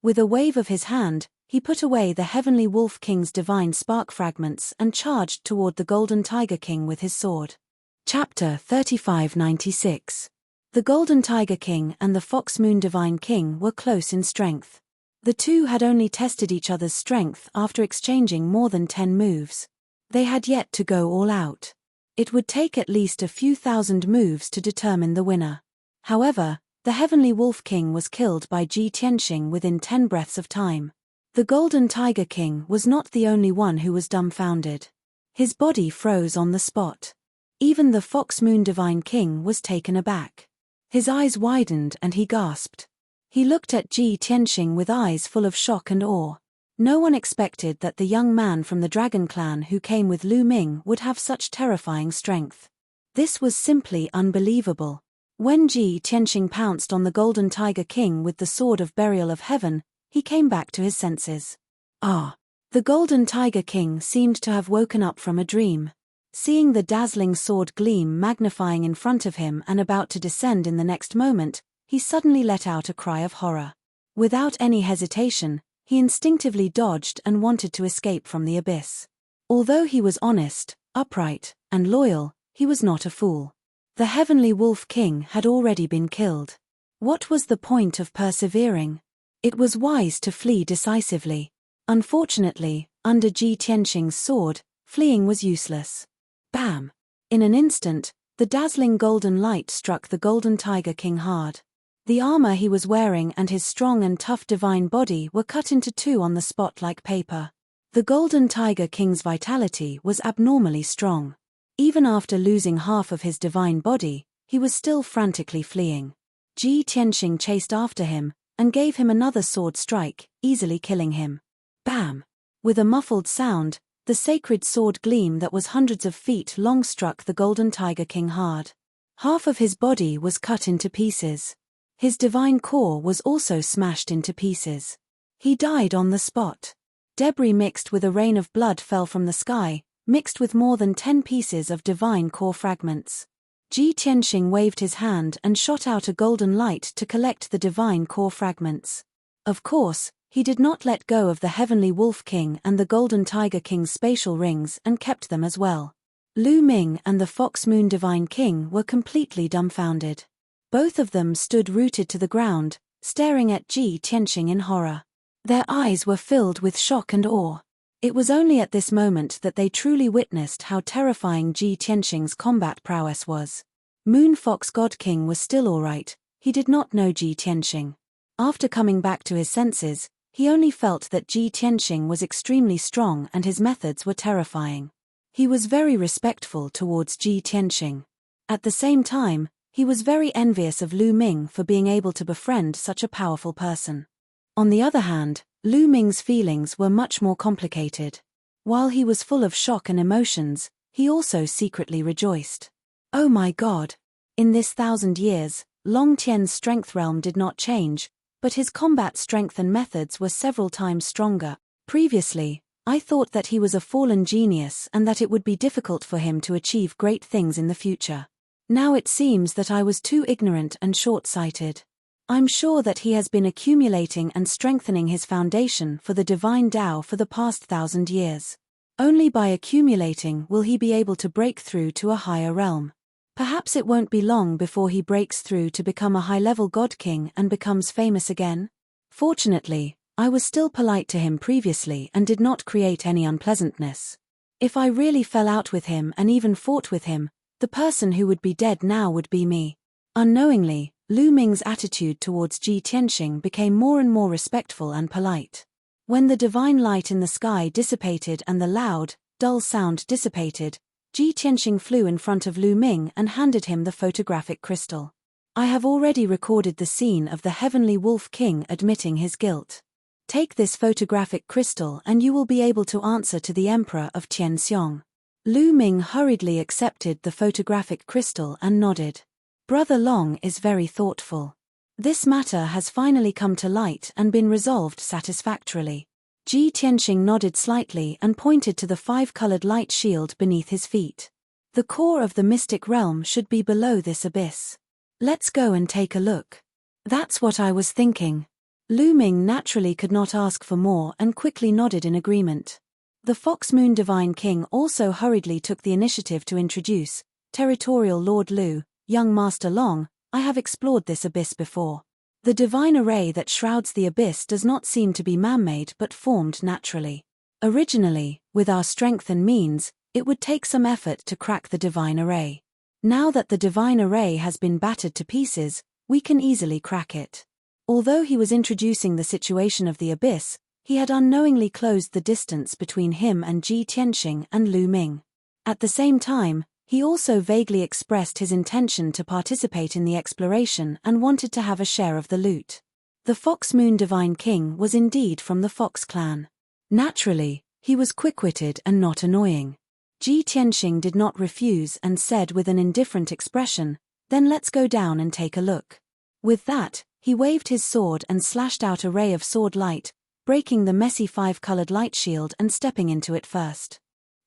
With a wave of his hand, he put away the Heavenly Wolf King's divine spark fragments and charged toward the Golden Tiger King with his sword. Chapter 3596. The Golden Tiger King and the Fox Moon Divine King were close in strength. The two had only tested each other's strength after exchanging more than 10 moves. They had yet to go all out. It would take at least a few thousand moves to determine the winner. However, the Heavenly Wolf King was killed by Ji Tianxing within 10 breaths of time. The Golden Tiger King was not the only one who was dumbfounded. His body froze on the spot. Even the Fox Moon Divine King was taken aback. His eyes widened and he gasped. He looked at Ji Tianxing with eyes full of shock and awe. No one expected that the young man from the Dragon Clan who came with Lu Ming would have such terrifying strength. This was simply unbelievable. When Ji Tianxing pounced on the Golden Tiger King with the Sword of Burial of Heaven, he came back to his senses. The Golden Tiger King seemed to have woken up from a dream. Seeing the dazzling sword gleam magnifying in front of him and about to descend in the next moment, he suddenly let out a cry of horror. Without any hesitation, he instinctively dodged and wanted to escape from the abyss. Although he was honest, upright, and loyal, he was not a fool. The Heavenly Wolf King had already been killed. What was the point of persevering? It was wise to flee decisively. Unfortunately, under Ji Tianxing's sword, fleeing was useless. Bam! In an instant, the dazzling golden light struck the Golden Tiger King hard. The armor he was wearing and his strong and tough divine body were cut into two on the spot like paper. The Golden Tiger King's vitality was abnormally strong. Even after losing half of his divine body, he was still frantically fleeing. Ji Tianxing chased after him and gave him another sword strike, easily killing him. Bam! With a muffled sound, the sacred sword gleam that was hundreds of feet long struck the Golden Tiger King hard. Half of his body was cut into pieces. His divine core was also smashed into pieces. He died on the spot. Debris mixed with a rain of blood fell from the sky, mixed with more than 10 pieces of divine core fragments. Ji Tianxing waved his hand and shot out a golden light to collect the divine core fragments. Of course, he did not let go of the Heavenly Wolf King and the Golden Tiger King's spatial rings and kept them as well. Lu Ming and the Fox Moon Divine King were completely dumbfounded. Both of them stood rooted to the ground, staring at Ji Tianxing in horror. Their eyes were filled with shock and awe. It was only at this moment that they truly witnessed how terrifying Ji Tianxing's combat prowess was. Moon Fox God King was still alright, he did not know Ji Tianxing. After coming back to his senses, he only felt that Ji Tianxing was extremely strong and his methods were terrifying. He was very respectful towards Ji Tianxing. At the same time, he was very envious of Lu Ming for being able to befriend such a powerful person. On the other hand, Lu Ming's feelings were much more complicated. While he was full of shock and emotions, he also secretly rejoiced. Oh my God! In this 1,000 years, Long Tian's strength realm did not change, but his combat strength and methods were several times stronger. Previously, I thought that he was a fallen genius and that it would be difficult for him to achieve great things in the future. Now it seems that I was too ignorant and short-sighted. I'm sure that he has been accumulating and strengthening his foundation for the divine Tao for the past 1,000 years. Only by accumulating will he be able to break through to a higher realm. Perhaps it won't be long before he breaks through to become a high-level God King and becomes famous again. Fortunately, I was still polite to him previously and did not create any unpleasantness. If I really fell out with him and even fought with him, the person who would be dead now would be me. Unknowingly, Lu Ming's attitude towards Ji Tianxing became more and more respectful and polite. When the divine light in the sky dissipated and the loud, dull sound dissipated, Ji Tianxing flew in front of Lu Ming and handed him the photographic crystal. I have already recorded the scene of the Heavenly Wolf King admitting his guilt. Take this photographic crystal and you will be able to answer to the Emperor of Tianxiong. Lu Ming hurriedly accepted the photographic crystal and nodded. Brother Long is very thoughtful. This matter has finally come to light and been resolved satisfactorily. Ji Tianxing nodded slightly and pointed to the 5-colored light shield beneath his feet. The core of the mystic realm should be below this abyss. Let's go and take a look. That's what I was thinking. Lu Ming naturally could not ask for more and quickly nodded in agreement. The Fox Moon Divine King also hurriedly took the initiative to introduce, Territorial Lord Lu, young Master Long, I have explored this abyss before. The divine array that shrouds the abyss does not seem to be man-made but formed naturally. Originally, with our strength and means, it would take some effort to crack the divine array. Now that the divine array has been battered to pieces, we can easily crack it. Although he was introducing the situation of the abyss, he had unknowingly closed the distance between him and Ji Tianxing and Lu Ming. At the same time, he also vaguely expressed his intention to participate in the exploration and wanted to have a share of the loot. The Fox Moon Divine King was indeed from the Fox clan. Naturally, he was quick-witted and not annoying. Ji Tianxing did not refuse and said with an indifferent expression, "Then let's go down and take a look." With that, he waved his sword and slashed out a ray of sword light, breaking the messy five-colored light shield and stepping into it first.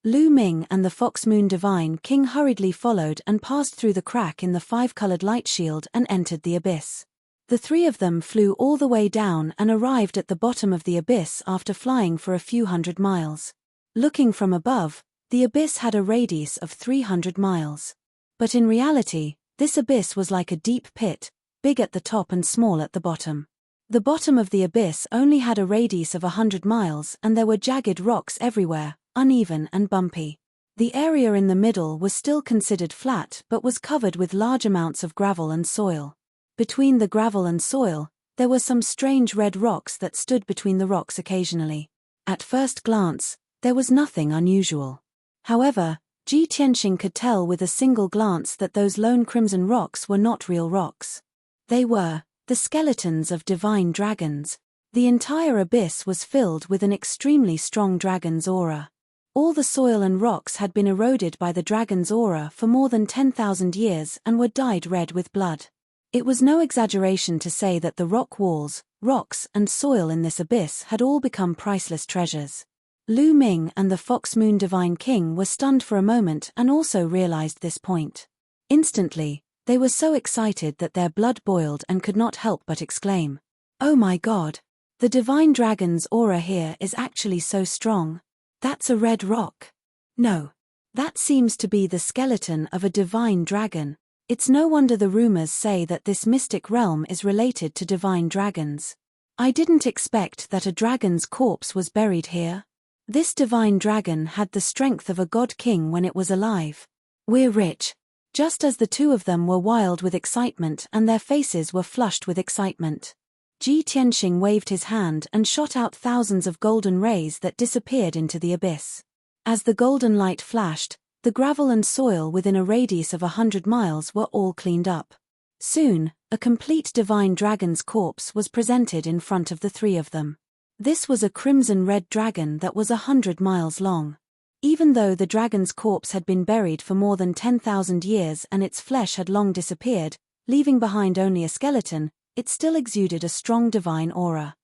Lu Ming and the Fox Moon Divine King hurriedly followed and passed through the crack in the five-colored light shield and entered the abyss. The three of them flew all the way down and arrived at the bottom of the abyss after flying for a few hundred miles. Looking from above, the abyss had a radius of 300 miles. But in reality, this abyss was like a deep pit, big at the top and small at the bottom. The bottom of the abyss only had a radius of 100 miles and there were jagged rocks everywhere, uneven and bumpy. The area in the middle was still considered flat but was covered with large amounts of gravel and soil. Between the gravel and soil, there were some strange red rocks that stood between the rocks occasionally. At first glance, there was nothing unusual. However, Ji Tianxing could tell with a single glance that those lone crimson rocks were not real rocks. They were the skeletons of divine dragons. The entire abyss was filled with an extremely strong dragon's aura. All the soil and rocks had been eroded by the dragon's aura for more than 10,000 years and were dyed red with blood. It was no exaggeration to say that the rock walls, rocks, and soil in this abyss had all become priceless treasures. Lu Ming and the Fox Moon Divine King were stunned for a moment and also realized this point. Instantly, they were so excited that their blood boiled and could not help but exclaim, "Oh my God! The divine dragon's aura here is actually so strong. That's a red rock. No. That seems to be the skeleton of a divine dragon. It's no wonder the rumors say that this mystic realm is related to divine dragons. I didn't expect that a dragon's corpse was buried here. This divine dragon had the strength of a god king when it was alive. We're rich." Just as the two of them were wild with excitement and their faces were flushed with excitement, Ji Tianxing waved his hand and shot out thousands of golden rays that disappeared into the abyss. As the golden light flashed, the gravel and soil within a radius of 100 miles were all cleaned up. Soon, a complete divine dragon's corpse was presented in front of the three of them. This was a crimson-red dragon that was 100 miles long. Even though the dragon's corpse had been buried for more than 10,000 years and its flesh had long disappeared, leaving behind only a skeleton, it still exuded a strong divine aura.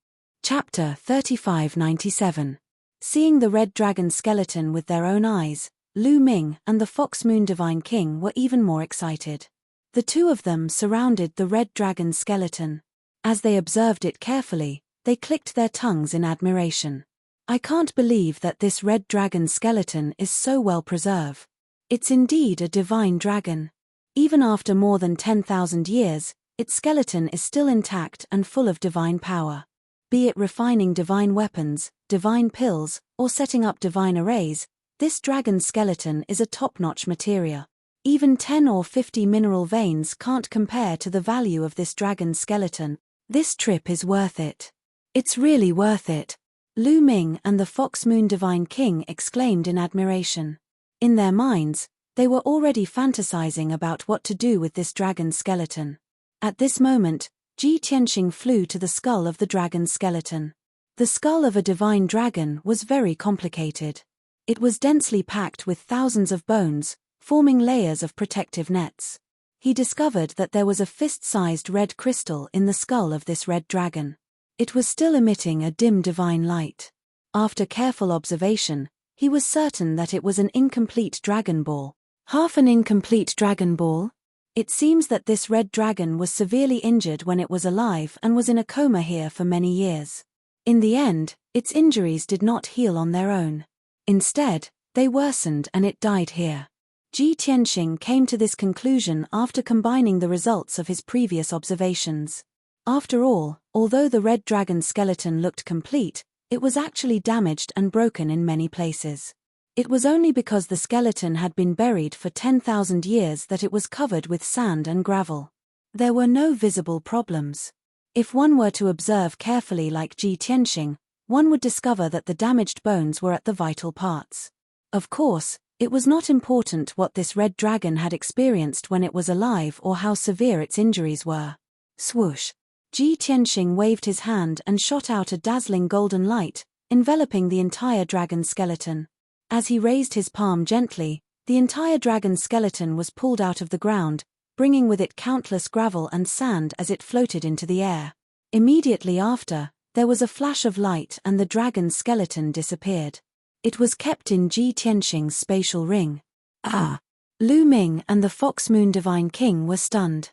Chapter 3597. Seeing the red dragon skeleton with their own eyes, Lu Ming and the Fox Moon Divine King were even more excited. The two of them surrounded the red dragon skeleton. As they observed it carefully, they clicked their tongues in admiration. "I can't believe that this red dragon skeleton is so well preserved. It's indeed a divine dragon. Even after more than 10,000 years, its skeleton is still intact and full of divine power. Be it refining divine weapons, divine pills, or setting up divine arrays, this dragon skeleton is a top-notch material. Even 10 or 50 mineral veins can't compare to the value of this dragon skeleton. This trip is worth it. It's really worth it." Lu Ming and the Fox Moon Divine King exclaimed in admiration. In their minds, they were already fantasizing about what to do with this dragon skeleton. At this moment, Ji Tianxing flew to the skull of the dragon skeleton. The skull of a divine dragon was very complicated. It was densely packed with thousands of bones, forming layers of protective nets. He discovered that there was a fist-sized red crystal in the skull of this red dragon. It was still emitting a dim divine light. After careful observation, he was certain that it was an incomplete dragon ball. Half an incomplete dragon ball? It seems that this red dragon was severely injured when it was alive and was in a coma here for many years. In the end, its injuries did not heal on their own. Instead, they worsened and it died here. Ji Tianxing came to this conclusion after combining the results of his previous observations. After all, although the red dragon skeleton looked complete, it was actually damaged and broken in many places. It was only because the skeleton had been buried for 10,000 years that it was covered with sand and gravel. There were no visible problems. If one were to observe carefully like Ji Tianxing, one would discover that the damaged bones were at the vital parts. Of course, it was not important what this red dragon had experienced when it was alive or how severe its injuries were. Swoosh! Ji Tianxing waved his hand and shot out a dazzling golden light, enveloping the entire dragon skeleton. As he raised his palm gently, the entire dragon skeleton was pulled out of the ground, bringing with it countless gravel and sand as it floated into the air. Immediately after, there was a flash of light and the dragon skeleton disappeared. It was kept in Ji Tianxing's spatial ring. Ah! Lu Ming and the Fox Moon Divine King were stunned.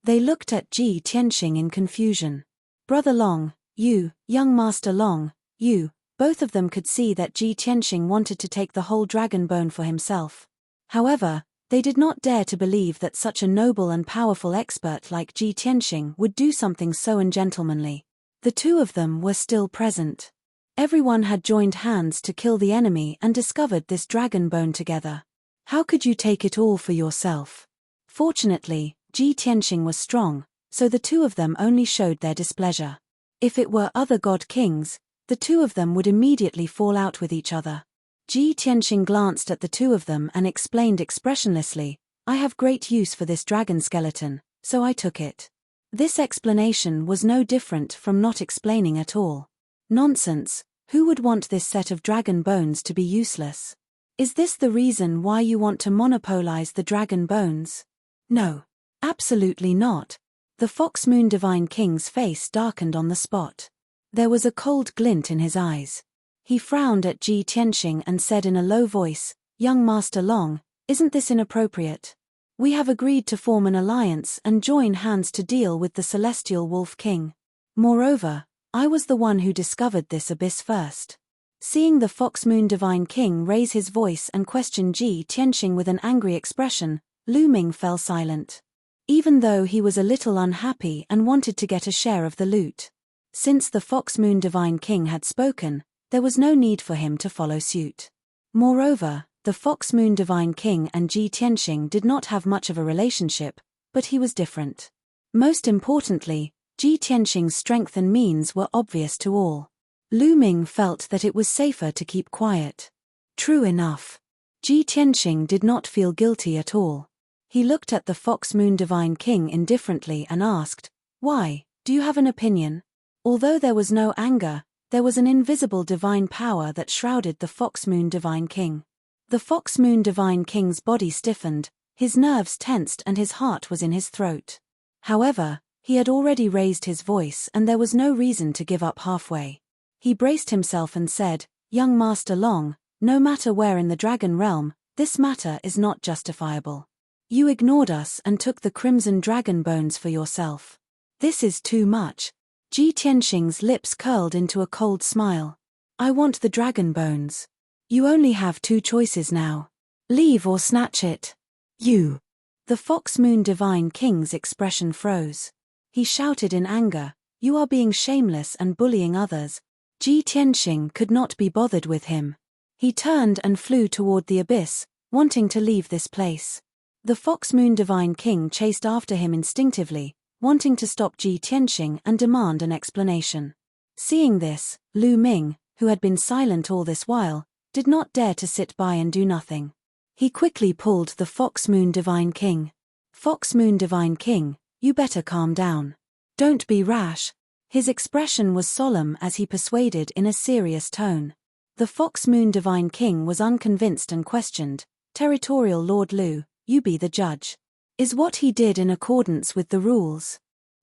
They looked at Ji Tianxing in confusion. Brother Long, you, young Master Long, you, both of them could see that Ji Tianxing wanted to take the whole dragon bone for himself. However, they did not dare to believe that such a noble and powerful expert like Ji Tianxing would do something so ungentlemanly. The two of them were still present. Everyone had joined hands to kill the enemy and discovered this dragon bone together. How could you take it all for yourself? Fortunately, Ji Tianxing was strong, so the two of them only showed their displeasure. If it were other god kings, the two of them would immediately fall out with each other. Ji Tianxing glanced at the two of them and explained expressionlessly, I have great use for this dragon skeleton, so I took it. This explanation was no different from not explaining at all. Nonsense, who would want this set of dragon bones to be useless? Is this the reason why you want to monopolize the dragon bones? No. Absolutely not. The Fox Moon Divine King's face darkened on the spot. There was a cold glint in his eyes. He frowned at Ji Tianxing and said in a low voice, Young Master Long, isn't this inappropriate? We have agreed to form an alliance and join hands to deal with the Celestial Wolf King. Moreover, I was the one who discovered this abyss first. Seeing the Fox Moon Divine King raise his voice and question Ji Tianxing with an angry expression, Lu Ming fell silent. Even though he was a little unhappy and wanted to get a share of the loot. Since the Fox Moon Divine King had spoken, there was no need for him to follow suit. Moreover, the Fox Moon Divine King and Ji Tianxing did not have much of a relationship, but he was different. Most importantly, Ji Tianxing's strength and means were obvious to all. Lu Ming felt that it was safer to keep quiet. True enough. Ji Tianxing did not feel guilty at all. He looked at the Fox Moon Divine King indifferently and asked, Why, do you have an opinion? Although there was no anger, there was an invisible divine power that shrouded the Fox Moon Divine King. The Fox Moon Divine King's body stiffened, his nerves tensed and his heart was in his throat. However, he had already raised his voice and there was no reason to give up halfway. He braced himself and said, Young Master Long, no matter where in the Dragon Realm, this matter is not justifiable. You ignored us and took the Crimson Dragon Bones for yourself. This is too much. Ji Tianxing's lips curled into a cold smile. I want the dragon bones. You only have two choices now. Leave or snatch it. You. The Fox Moon Divine King's expression froze. He shouted in anger, You are being shameless and bullying others. Ji Tianxing could not be bothered with him. He turned and flew toward the abyss, wanting to leave this place. The Fox Moon Divine King chased after him instinctively, wanting to stop Ji Tianxing and demand an explanation. Seeing this, Lu Ming, who had been silent all this while, did not dare to sit by and do nothing. He quickly pulled the Fox Moon Divine King. Fox Moon Divine King, you better calm down. Don't be rash. His expression was solemn as he persuaded in a serious tone. The Fox Moon Divine King was unconvinced and questioned, Territorial Lord Lu, you be the judge. Is what he did in accordance with the rules?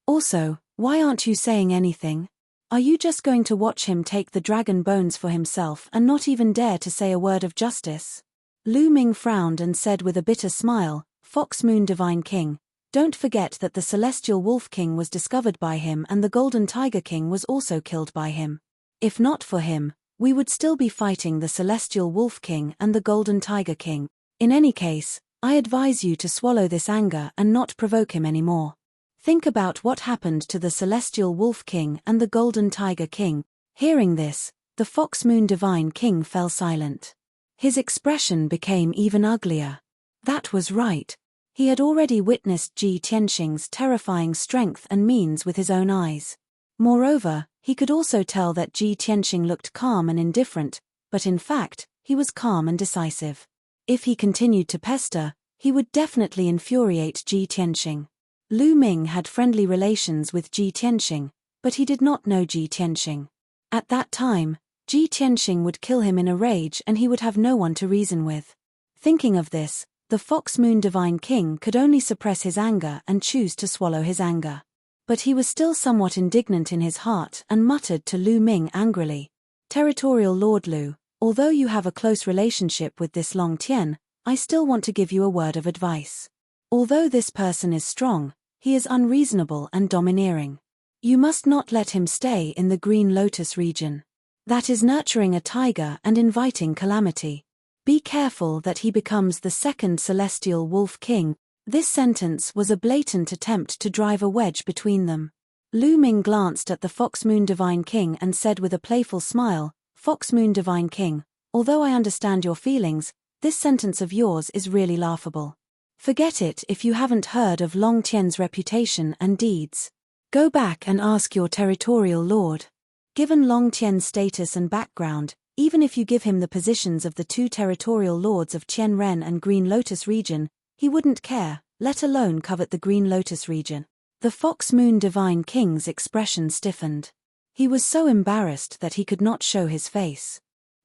Also, why aren't you saying anything? Are you just going to watch him take the dragon bones for himself and not even dare to say a word of justice? Lu Ming frowned and said with a bitter smile, Fox Moon Divine King, Don't forget that the Celestial Wolf King was discovered by him and the Golden Tiger King was also killed by him. If not for him, we would still be fighting the Celestial Wolf King and the Golden Tiger King. In any case, I advise you to swallow this anger and not provoke him anymore. Think about what happened to the Celestial Wolf King and the Golden Tiger King. Hearing this, the Fox Moon Divine King fell silent. His expression became even uglier. That was right. He had already witnessed Ji Tianxing's terrifying strength and means with his own eyes. Moreover, he could also tell that Ji Tianxing looked calm and indifferent, but in fact, he was calm and decisive. If he continued to pester, he would definitely infuriate Ji Tianxing. Lu Ming had friendly relations with Ji Tianxing, but he did not know Ji Tianxing. At that time, Ji Tianxing would kill him in a rage and he would have no one to reason with. Thinking of this, the Fox Moon Divine King could only suppress his anger and choose to swallow his anger. But he was still somewhat indignant in his heart and muttered to Lu Ming angrily, "Territorial Lord Lu, although you have a close relationship with this Long Tian, I still want to give you a word of advice. Although this person is strong, he is unreasonable and domineering. You must not let him stay in the Green Lotus region. That is nurturing a tiger and inviting calamity. Be careful that he becomes the second Celestial Wolf King." This sentence was a blatant attempt to drive a wedge between them. Lu Ming glanced at the Fox Moon Divine King and said with a playful smile, "Fox Moon Divine King, although I understand your feelings, this sentence of yours is really laughable. Forget it if you haven't heard of Long Tian's reputation and deeds. Go back and ask your territorial lord." Given Long Tian's status and background, even if you give him the positions of the two territorial lords of Tianren and Green Lotus region, he wouldn't care, let alone covet the Green Lotus region. The Fox Moon Divine King's expression stiffened. He was so embarrassed that he could not show his face.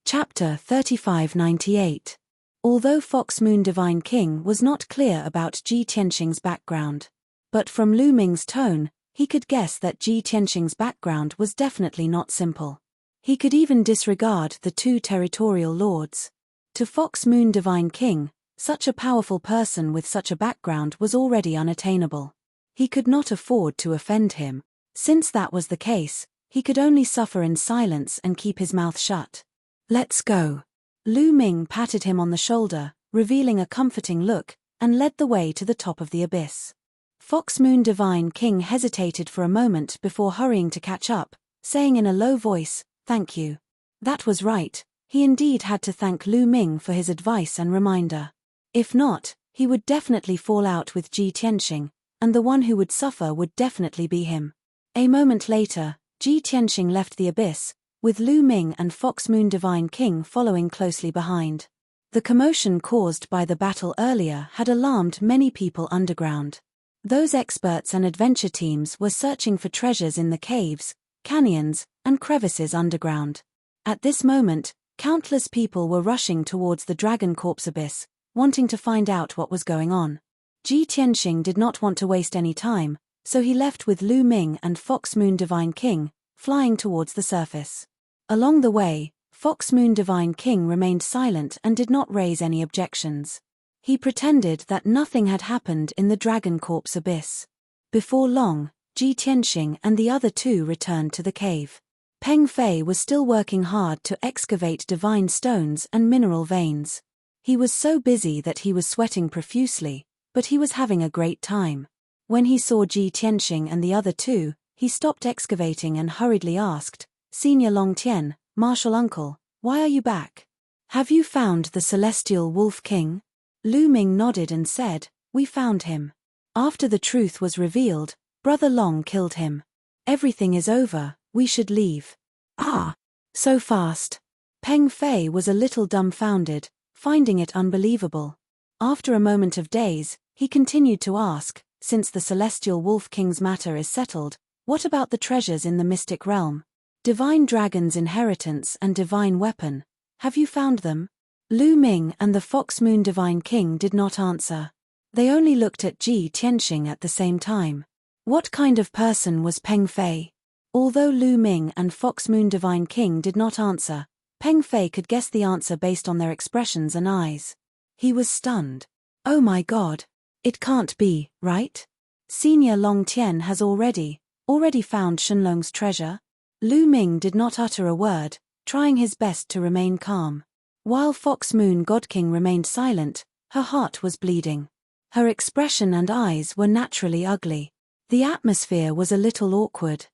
Chapter 3598. Although Fox Moon Divine King was not clear about Ji Tianxing's background. But from Lu Ming's tone, he could guess that Ji Tianxing's background was definitely not simple. He could even disregard the two territorial lords. To Fox Moon Divine King, such a powerful person with such a background was already unattainable. He could not afford to offend him. Since that was the case, he could only suffer in silence and keep his mouth shut. "Let's go." Lu Ming patted him on the shoulder, revealing a comforting look, and led the way to the top of the abyss. Fox Moon Divine King hesitated for a moment before hurrying to catch up, saying in a low voice, "Thank you." That was right, he indeed had to thank Lu Ming for his advice and reminder. If not, he would definitely fall out with Ji Tianxing, and the one who would suffer would definitely be him. A moment later, Ji Tianxing left the abyss, with Lu Ming and Fox Moon Divine King following closely behind. The commotion caused by the battle earlier had alarmed many people underground. Those experts and adventure teams were searching for treasures in the caves, canyons, and crevices underground. At this moment, countless people were rushing towards the Dragon Corpse abyss, wanting to find out what was going on. Ji Tianxing did not want to waste any time, so he left with Lu Ming and Fox Moon Divine King, flying towards the surface. Along the way, Fox Moon Divine King remained silent and did not raise any objections. He pretended that nothing had happened in the Dragon Corpse abyss. Before long, Ji Tianxing and the other two returned to the cave. Peng Fei was still working hard to excavate divine stones and mineral veins. He was so busy that he was sweating profusely, but he was having a great time. When he saw Ji Tianxing and the other two, he stopped excavating and hurriedly asked, "Senior Long Tian, Martial Uncle, why are you back? Have you found the Celestial Wolf King?" Lu Ming nodded and said, "We found him. After the truth was revealed, Brother Long killed him. Everything is over, we should leave." "Ah, so fast." Peng Fei was a little dumbfounded, finding it unbelievable. After a moment of daze, he continued to ask, "Since the Celestial Wolf King's matter is settled, what about the treasures in the mystic realm? Divine Dragon's inheritance and divine weapon, have you found them?" Lu Ming and the Fox Moon Divine King did not answer. They only looked at Ji Tianxing at the same time. What kind of person was Peng Fei? Although Lu Ming and Fox Moon Divine King did not answer, Peng Fei could guess the answer based on their expressions and eyes. He was stunned. "Oh my God! It can't be, right? Senior Long Tian has already found Shenlong's treasure? Lu Ming did not utter a word, trying his best to remain calm. While Fox Moon God King remained silent, her heart was bleeding. Her expression and eyes were naturally ugly. The atmosphere was a little awkward.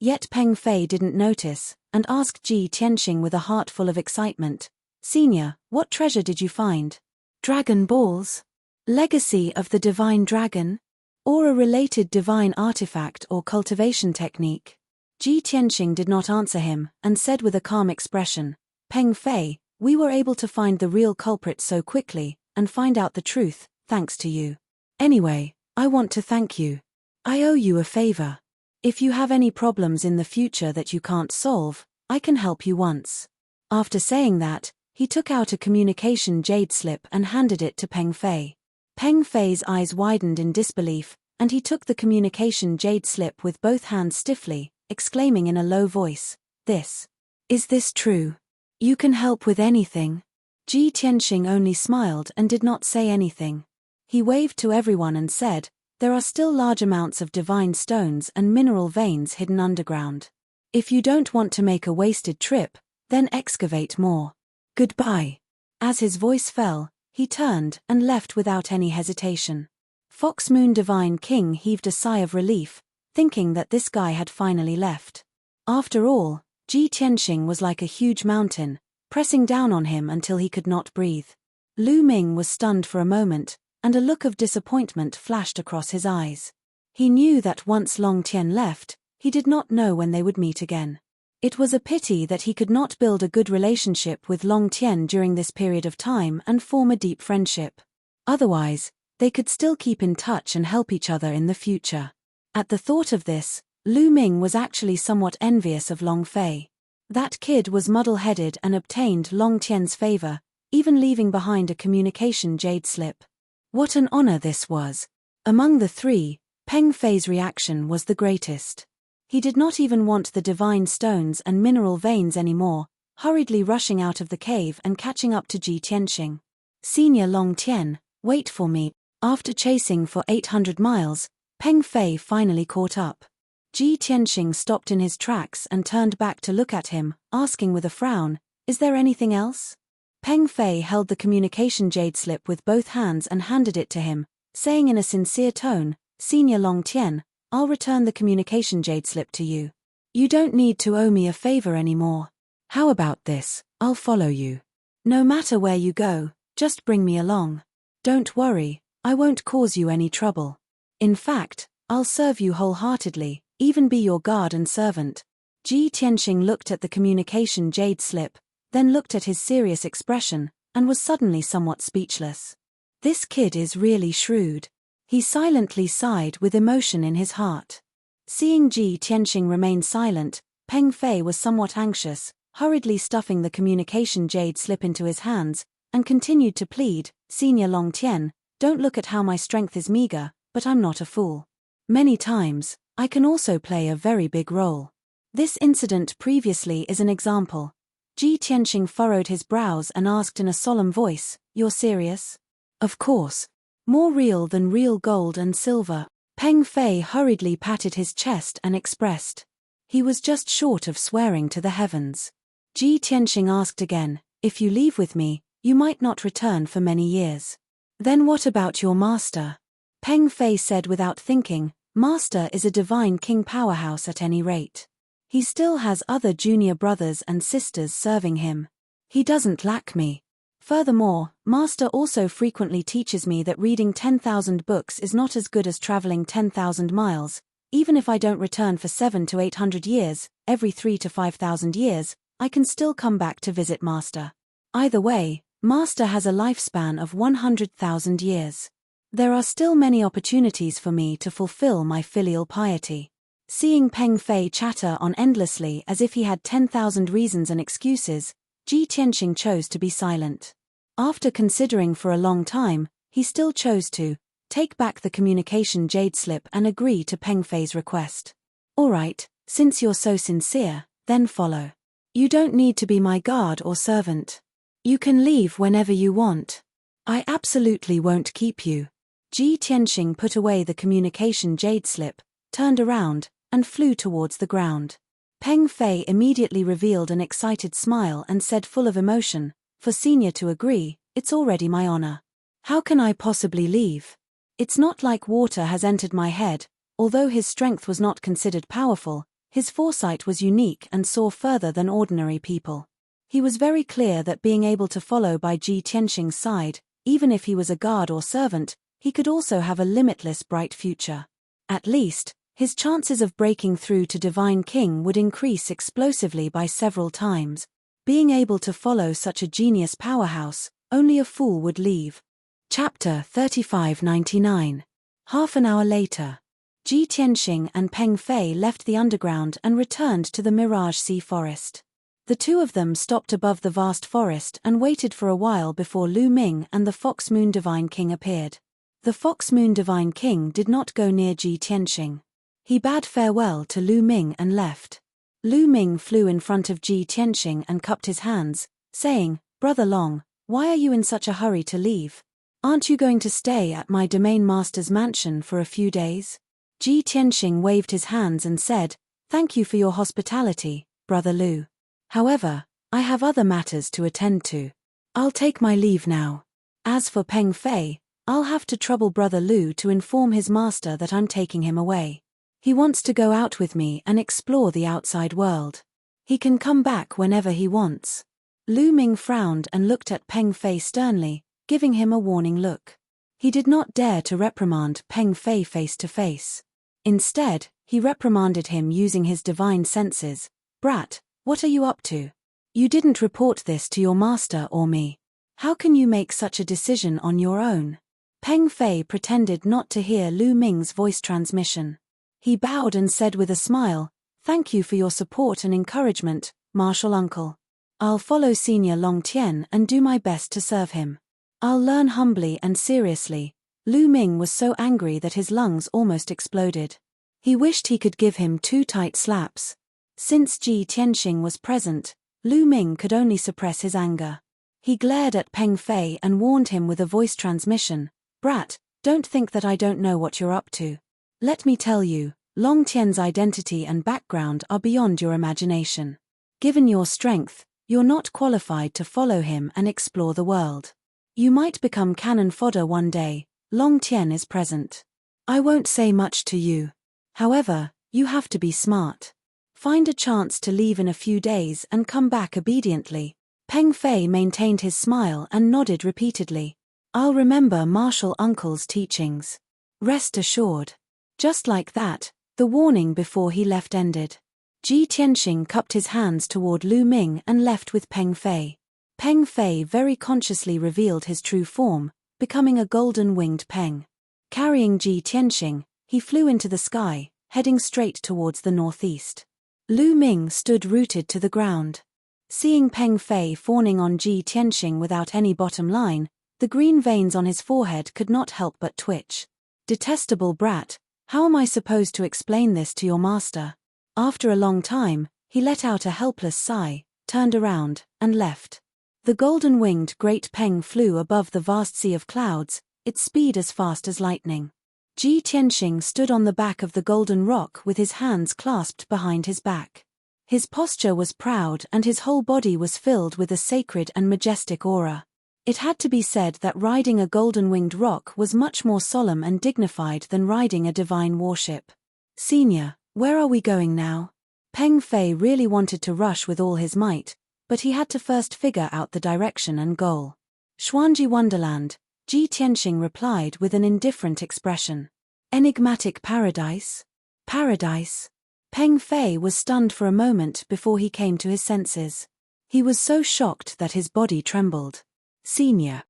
Yet Peng Fei didn't notice, and asked Ji Tianxing with a heart full of excitement, "Senior, what treasure did you find? Dragon balls? Legacy of the divine dragon? Or a related divine artifact or cultivation technique?" Ji Tianxing did not answer him, and said with a calm expression, "Peng Fei, we were able to find the real culprit so quickly, and find out the truth, thanks to you. Anyway, I want to thank you. I owe you a favor. If you have any problems in the future that you can't solve, I can help you once." After saying that, he took out a communication jade slip and handed it to Peng Fei. Peng Fei's eyes widened in disbelief, and he took the communication jade slip with both hands stiffly, exclaiming in a low voice, Is this true? You can help with anything?" Ji Tianxing only smiled and did not say anything. He waved to everyone and said, "There are still large amounts of divine stones and mineral veins hidden underground. If you don't want to make a wasted trip, then excavate more. Goodbye." As his voice fell, he turned and left without any hesitation. Fox Moon Divine King heaved a sigh of relief, thinking that this guy had finally left. After all, Ji Tianxing was like a huge mountain, pressing down on him until he could not breathe. Lu Ming was stunned for a moment, and a look of disappointment flashed across his eyes. He knew that once Long Tian left, he did not know when they would meet again. It was a pity that he could not build a good relationship with Long Tian during this period of time and form a deep friendship. Otherwise, they could still keep in touch and help each other in the future. At the thought of this, Lu Ming was actually somewhat envious of Long Fei. That kid was muddle-headed and obtained Long Tian's favor, even leaving behind a communication jade slip. What an honor this was. Among the three, Peng Fei's reaction was the greatest. He did not even want the divine stones and mineral veins anymore, hurriedly rushing out of the cave and catching up to Ji Tianxing. "Senior Long Tian, wait for me." After chasing for 800 miles, Peng Fei finally caught up. Ji Tianxing stopped in his tracks and turned back to look at him, asking with a frown, "Is there anything else?" Peng Fei held the communication jade slip with both hands and handed it to him, saying in a sincere tone, "Senior Long Tian, I'll return the communication jade slip to you. You don't need to owe me a favor anymore. How about this? I'll follow you. No matter where you go, just bring me along. Don't worry, I won't cause you any trouble. In fact, I'll serve you wholeheartedly, even be your guard and servant." Ji Tianxing looked at the communication jade slip, then looked at his serious expression, and was suddenly somewhat speechless. This kid is really shrewd. He silently sighed with emotion in his heart. Seeing Ji Tianxing remain silent, Peng Fei was somewhat anxious, hurriedly stuffing the communication jade slip into his hands, and continued to plead, "Senior Long Tian, don't look at how my strength is meager, but I'm not a fool. Many times, I can also play a very big role. This incident previously is an example." Ji Tianxing furrowed his brows and asked in a solemn voice, "You're serious?" "Of course. More real than real gold and silver." Peng Fei hurriedly patted his chest and expressed. He was just short of swearing to the heavens. Ji Tianxing asked again, "If you leave with me, you might not return for many years. Then what about your master?" Peng Fei said without thinking, "Master is a divine king powerhouse at any rate. He still has other junior brothers and sisters serving him. He doesn't lack me. Furthermore, Master also frequently teaches me that reading 10,000 books is not as good as traveling 10,000 miles. Even if I don't return for 700 to 800 years, every 3,000 to 5,000 years, I can still come back to visit Master. Either way, Master has a lifespan of 100,000 years. There are still many opportunities for me to fulfill my filial piety." Seeing Peng Fei chatter on endlessly as if he had 10,000 reasons and excuses, Ji Tianxing chose to be silent. After considering for a long time, he still chose to take back the communication jade slip and agree to Peng Fei's request. "All right, since you're so sincere, then follow. You don't need to be my guard or servant. You can leave whenever you want. I absolutely won't keep you." Ji Tianxing put away the communication jade slip, turned around, and flew towards the ground. Peng Fei immediately revealed an excited smile and said, full of emotion, "For Senior to agree, it's already my honor. How can I possibly leave? It's not like water has entered my head." Although his strength was not considered powerful, his foresight was unique and saw further than ordinary people. He was very clear that being able to follow by Ji Tianxing's side, even if he was a guard or servant, he could also have a limitless bright future. At least, his chances of breaking through to Divine King would increase explosively by several times. Being able to follow such a genius powerhouse, only a fool would leave. Chapter 3599. Half an hour later, Ji Tianxing and Peng Fei left the underground and returned to the Mirage Sea forest. The two of them stopped above the vast forest and waited for a while before Lu Ming and the Fox Moon Divine King appeared. The Fox Moon Divine King did not go near Ji Tianxing. He bade farewell to Lu Ming and left. Lu Ming flew in front of Ji Tianxing and cupped his hands, saying, "Brother Long, why are you in such a hurry to leave? Aren't you going to stay at my domain master's mansion for a few days?" Ji Tianxing waved his hands and said, "Thank you for your hospitality, Brother Lu. However, I have other matters to attend to. I'll take my leave now. As for Peng Fei, I'll have to trouble Brother Lu to inform his master that I'm taking him away. He wants to go out with me and explore the outside world. He can come back whenever he wants." Lu Ming frowned and looked at Peng Fei sternly, giving him a warning look. He did not dare to reprimand Peng Fei face to face. Instead, he reprimanded him using his divine senses. "Brat, what are you up to? You didn't report this to your master or me. How can you make such a decision on your own?" Peng Fei pretended not to hear Lu Ming's voice transmission. He bowed and said with a smile, "Thank you for your support and encouragement, Martial Uncle. I'll follow Senior Long Tian and do my best to serve him." "I'll learn humbly and seriously." Lu Ming was so angry that his lungs almost exploded. He wished he could give him 2 tight slaps. Since Ji Tianxing was present, Lu Ming could only suppress his anger. He glared at Peng Fei and warned him with a voice transmission, "Brat, don't think that I don't know what you're up to. Let me tell you, Long Tian's identity and background are beyond your imagination. Given your strength, you're not qualified to follow him and explore the world. You might become cannon fodder one day. Long Tian is present. I won't say much to you. However, you have to be smart. Find a chance to leave in a few days and come back obediently." Peng Fei maintained his smile and nodded repeatedly. "I'll remember Martial Uncle's teachings. Rest assured." Just like that, the warning before he left ended. Ji Tianxing cupped his hands toward Lu Ming and left with Peng Fei. Peng Fei very consciously revealed his true form, becoming a golden-winged peng. Carrying Ji Tianxing, he flew into the sky, heading straight towards the northeast. Lu Ming stood rooted to the ground. Seeing Peng Fei fawning on Ji Tianxing without any bottom line, the green veins on his forehead could not help but twitch. "Detestable brat, how am I supposed to explain this to your master?" After a long time, he let out a helpless sigh, turned around, and left. The golden-winged great peng flew above the vast sea of clouds, its speed as fast as lightning. Ji Tianxing stood on the back of the golden rock with his hands clasped behind his back. His posture was proud and his whole body was filled with a sacred and majestic aura. It had to be said that riding a golden-winged rock was much more solemn and dignified than riding a divine warship. "Senior, where are we going now?" Peng Fei really wanted to rush with all his might, but he had to first figure out the direction and goal. "Xuanji Wonderland," Ji Tianxing replied with an indifferent expression. "Enigmatic paradise? Paradise?" Peng Fei was stunned for a moment before he came to his senses. He was so shocked that his body trembled. "Senior,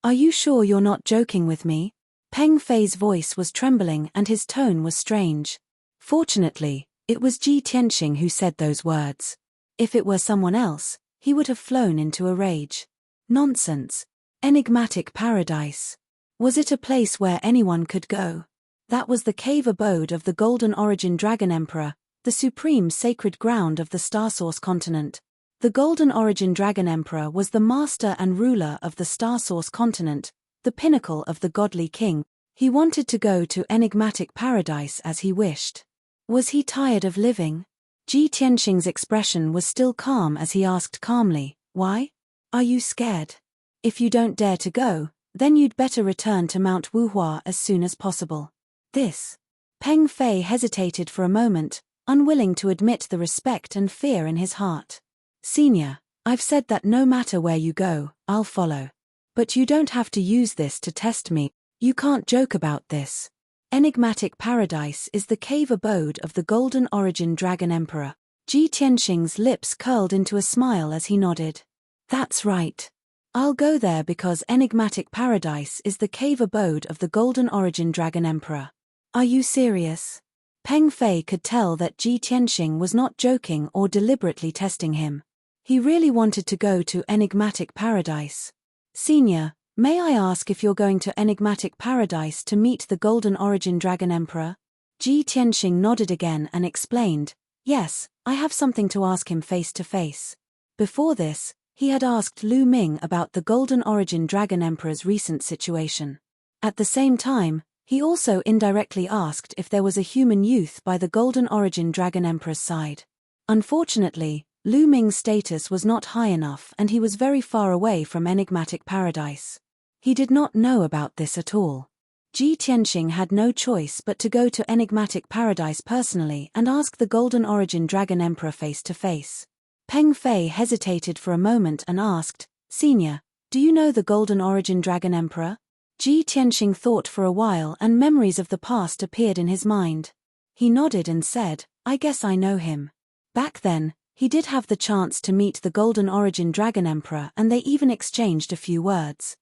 are you sure you're not joking with me?" Peng Fei's voice was trembling and his tone was strange. Fortunately, it was Ji Tianxing who said those words. If it were someone else, he would have flown into a rage. Nonsense. Enigmatic paradise. Was it a place where anyone could go? That was the cave abode of the Golden Origin Dragon Emperor, the supreme sacred ground of the Star Source continent. The Golden Origin Dragon Emperor was the master and ruler of the Star Source continent, the pinnacle of the godly king. He wanted to go to enigmatic paradise as he wished. Was he tired of living? Ji Tianxing's expression was still calm as he asked calmly, "Why? Are you scared? If you don't dare to go, then you'd better return to Mount Wuhua as soon as possible." This. Peng Fei hesitated for a moment, unwilling to admit the respect and fear in his heart. "Senior, I've said that no matter where you go, I'll follow. But you don't have to use this to test me. You can't joke about this. Enigmatic paradise is the cave abode of the Golden Origin Dragon Emperor." Ji Tianxing's lips curled into a smile as he nodded. "That's right. I'll go there because enigmatic paradise is the cave abode of the Golden Origin Dragon Emperor." "Are you serious?" Peng Fei could tell that Ji Tianxing was not joking or deliberately testing him. He really wanted to go to enigmatic paradise. "Senior, may I ask if you're going to enigmatic paradise to meet the Golden Origin Dragon Emperor?" Ji Tianxing nodded again and explained, "Yes, I have something to ask him face to face." Before this, he had asked Lu Ming about the Golden Origin Dragon Emperor's recent situation. At the same time, he also indirectly asked if there was a human youth by the Golden Origin Dragon Emperor's side. Unfortunately, Lu Ming's status was not high enough and he was very far away from enigmatic paradise. He did not know about this at all. Ji Tianxing had no choice but to go to enigmatic paradise personally and ask the Golden Origin Dragon Emperor face to face. Peng Fei hesitated for a moment and asked, "Senior, do you know the Golden Origin Dragon Emperor?" Ji Tianxing thought for a while and memories of the past appeared in his mind. He nodded and said, "I guess I know him. Back then, he did have the chance to meet the Golden Origin Dragon Emperor and they even exchanged a few words.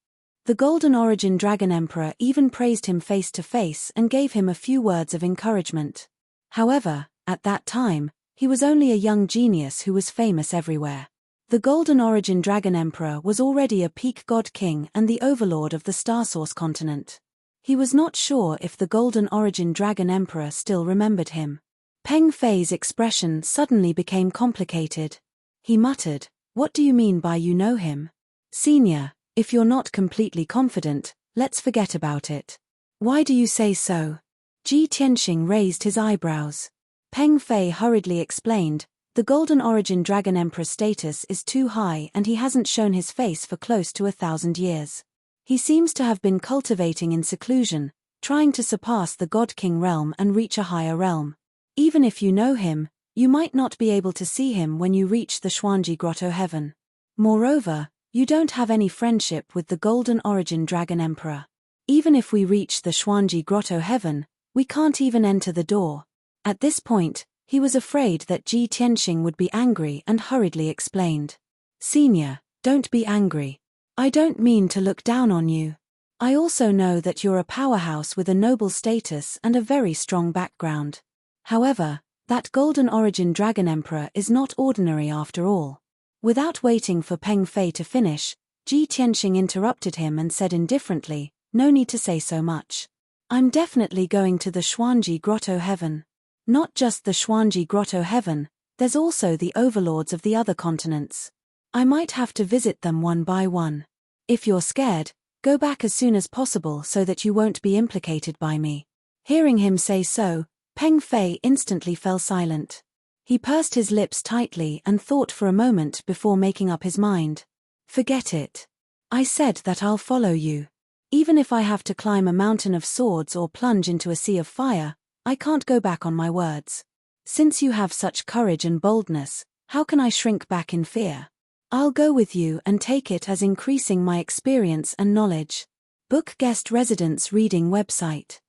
The Golden Origin Dragon Emperor even praised him face to face and gave him a few words of encouragement. However, at that time, he was only a young genius who was famous everywhere. The Golden Origin Dragon Emperor was already a peak god king and the overlord of the Starsource continent. He was not sure if the Golden Origin Dragon Emperor still remembered him. Peng Fei's expression suddenly became complicated. He muttered, "What do you mean by you know him? Senior, if you're not completely confident, let's forget about it." "Why do you say so?" Ji Tianxing raised his eyebrows. Peng Fei hurriedly explained, "The Golden Origin Dragon Emperor's status is too high and he hasn't shown his face for close to 1,000 years. He seems to have been cultivating in seclusion, trying to surpass the God King realm and reach a higher realm. Even if you know him, you might not be able to see him when you reach the Xuanji Grotto Heaven. Moreover, you don't have any friendship with the Golden Origin Dragon Emperor. Even if we reach the Xuanji Grotto Heaven, we can't even enter the door." At this point, he was afraid that Ji Tianxing would be angry and hurriedly explained, "Senior, don't be angry. I don't mean to look down on you. I also know that you're a powerhouse with a noble status and a very strong background. However, that Golden Origin Dragon Emperor is not ordinary after all." Without waiting for Peng Fei to finish, Ji Tianxing interrupted him and said indifferently, "No need to say so much. I'm definitely going to the Xuanji Grotto Heaven. Not just the Xuanji Grotto Heaven, there's also the overlords of the other continents. I might have to visit them one by one. If you're scared, go back as soon as possible so that you won't be implicated by me." Hearing him say so, Peng Fei instantly fell silent. He pursed his lips tightly and thought for a moment before making up his mind. "Forget it. I said that I'll follow you. Even if I have to climb a mountain of swords or plunge into a sea of fire, I can't go back on my words. Since you have such courage and boldness, how can I shrink back in fear? I'll go with you and take it as increasing my experience and knowledge." Book Guest Residence Reading Website.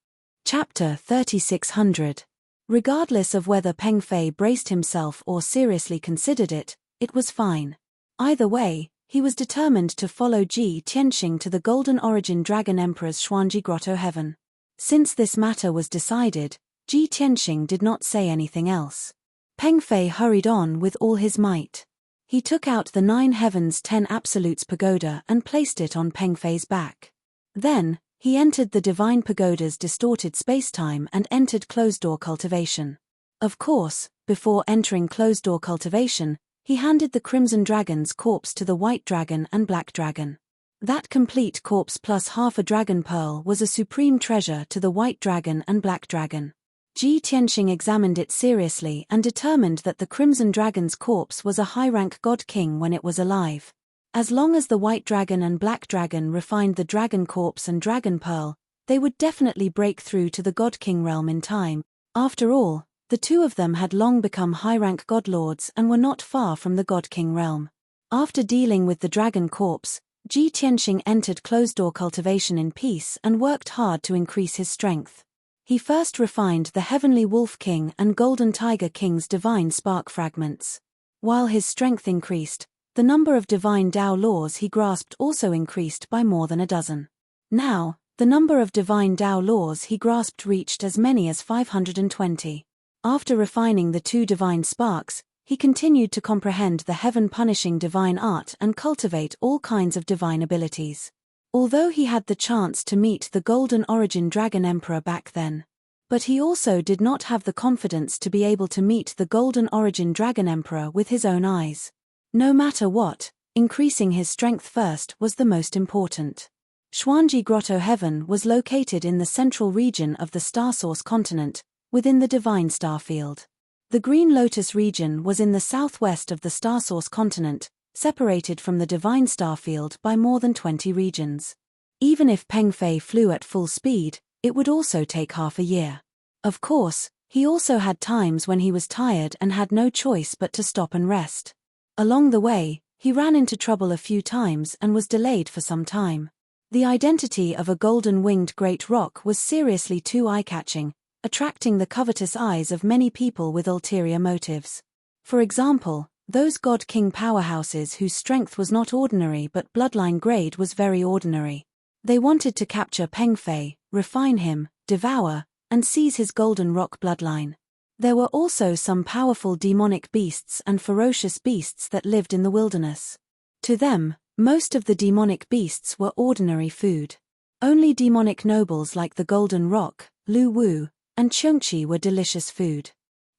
Chapter 3600. Regardless of whether Peng Fei braced himself or seriously considered it, it was fine. Either way, he was determined to follow Ji Tianxing to the Golden Origin Dragon Emperor's Xuanji Grotto Heaven. Since this matter was decided, Ji Tianxing did not say anything else. Peng Fei hurried on with all his might. He took out the 9 Heavens 10 Absolutes pagoda and placed it on Peng Fei's back. Then, he entered the Divine Pagoda's distorted spacetime and entered closed-door cultivation. Of course, before entering closed-door cultivation, he handed the Crimson Dragon's corpse to the White Dragon and Black Dragon. That complete corpse plus half a dragon pearl was a supreme treasure to the white dragon and black dragon. Ji Tianxing examined it seriously and determined that the crimson dragon's corpse was a high-rank god king when it was alive. As long as the white dragon and black dragon refined the dragon corpse and dragon pearl, they would definitely break through to the god king realm in time. After all, the two of them had long become high-rank godlords and were not far from the god king realm. After dealing with the dragon corpse, Ji Tianxing entered closed-door cultivation in peace and worked hard to increase his strength. He first refined the Heavenly Wolf King and Golden Tiger King's divine spark fragments. While his strength increased, the number of divine Tao laws he grasped also increased by more than a dozen. Now, the number of divine Tao laws he grasped reached as many as 520. After refining the two divine sparks, he continued to comprehend the heaven-punishing divine art and cultivate all kinds of divine abilities. Although he had the chance to meet the Golden Origin Dragon Emperor back then. But he also did not have the confidence to be able to meet the Golden Origin Dragon Emperor with his own eyes. No matter what, increasing his strength first was the most important. Xuanji Grotto Heaven was located in the central region of the Star Source continent, within the Divine Star Field. The Green Lotus region was in the southwest of the Star Source continent, separated from the Divine Star Field by more than 20 regions. Even if Peng Fei flew at full speed, it would also take half a year. Of course, he also had times when he was tired and had no choice but to stop and rest. Along the way, he ran into trouble a few times and was delayed for some time. The identity of a golden-winged great roc was seriously too eye-catching, attracting the covetous eyes of many people with ulterior motives. For example, those God King powerhouses whose strength was not ordinary but bloodline grade was very ordinary. They wanted to capture Peng Fei, refine him, devour, and seize his golden roc bloodline. There were also some powerful demonic beasts and ferocious beasts that lived in the wilderness. To them, most of the demonic beasts were ordinary food. Only demonic nobles like the golden roc, Lu Wu, and Chongqi were delicious food.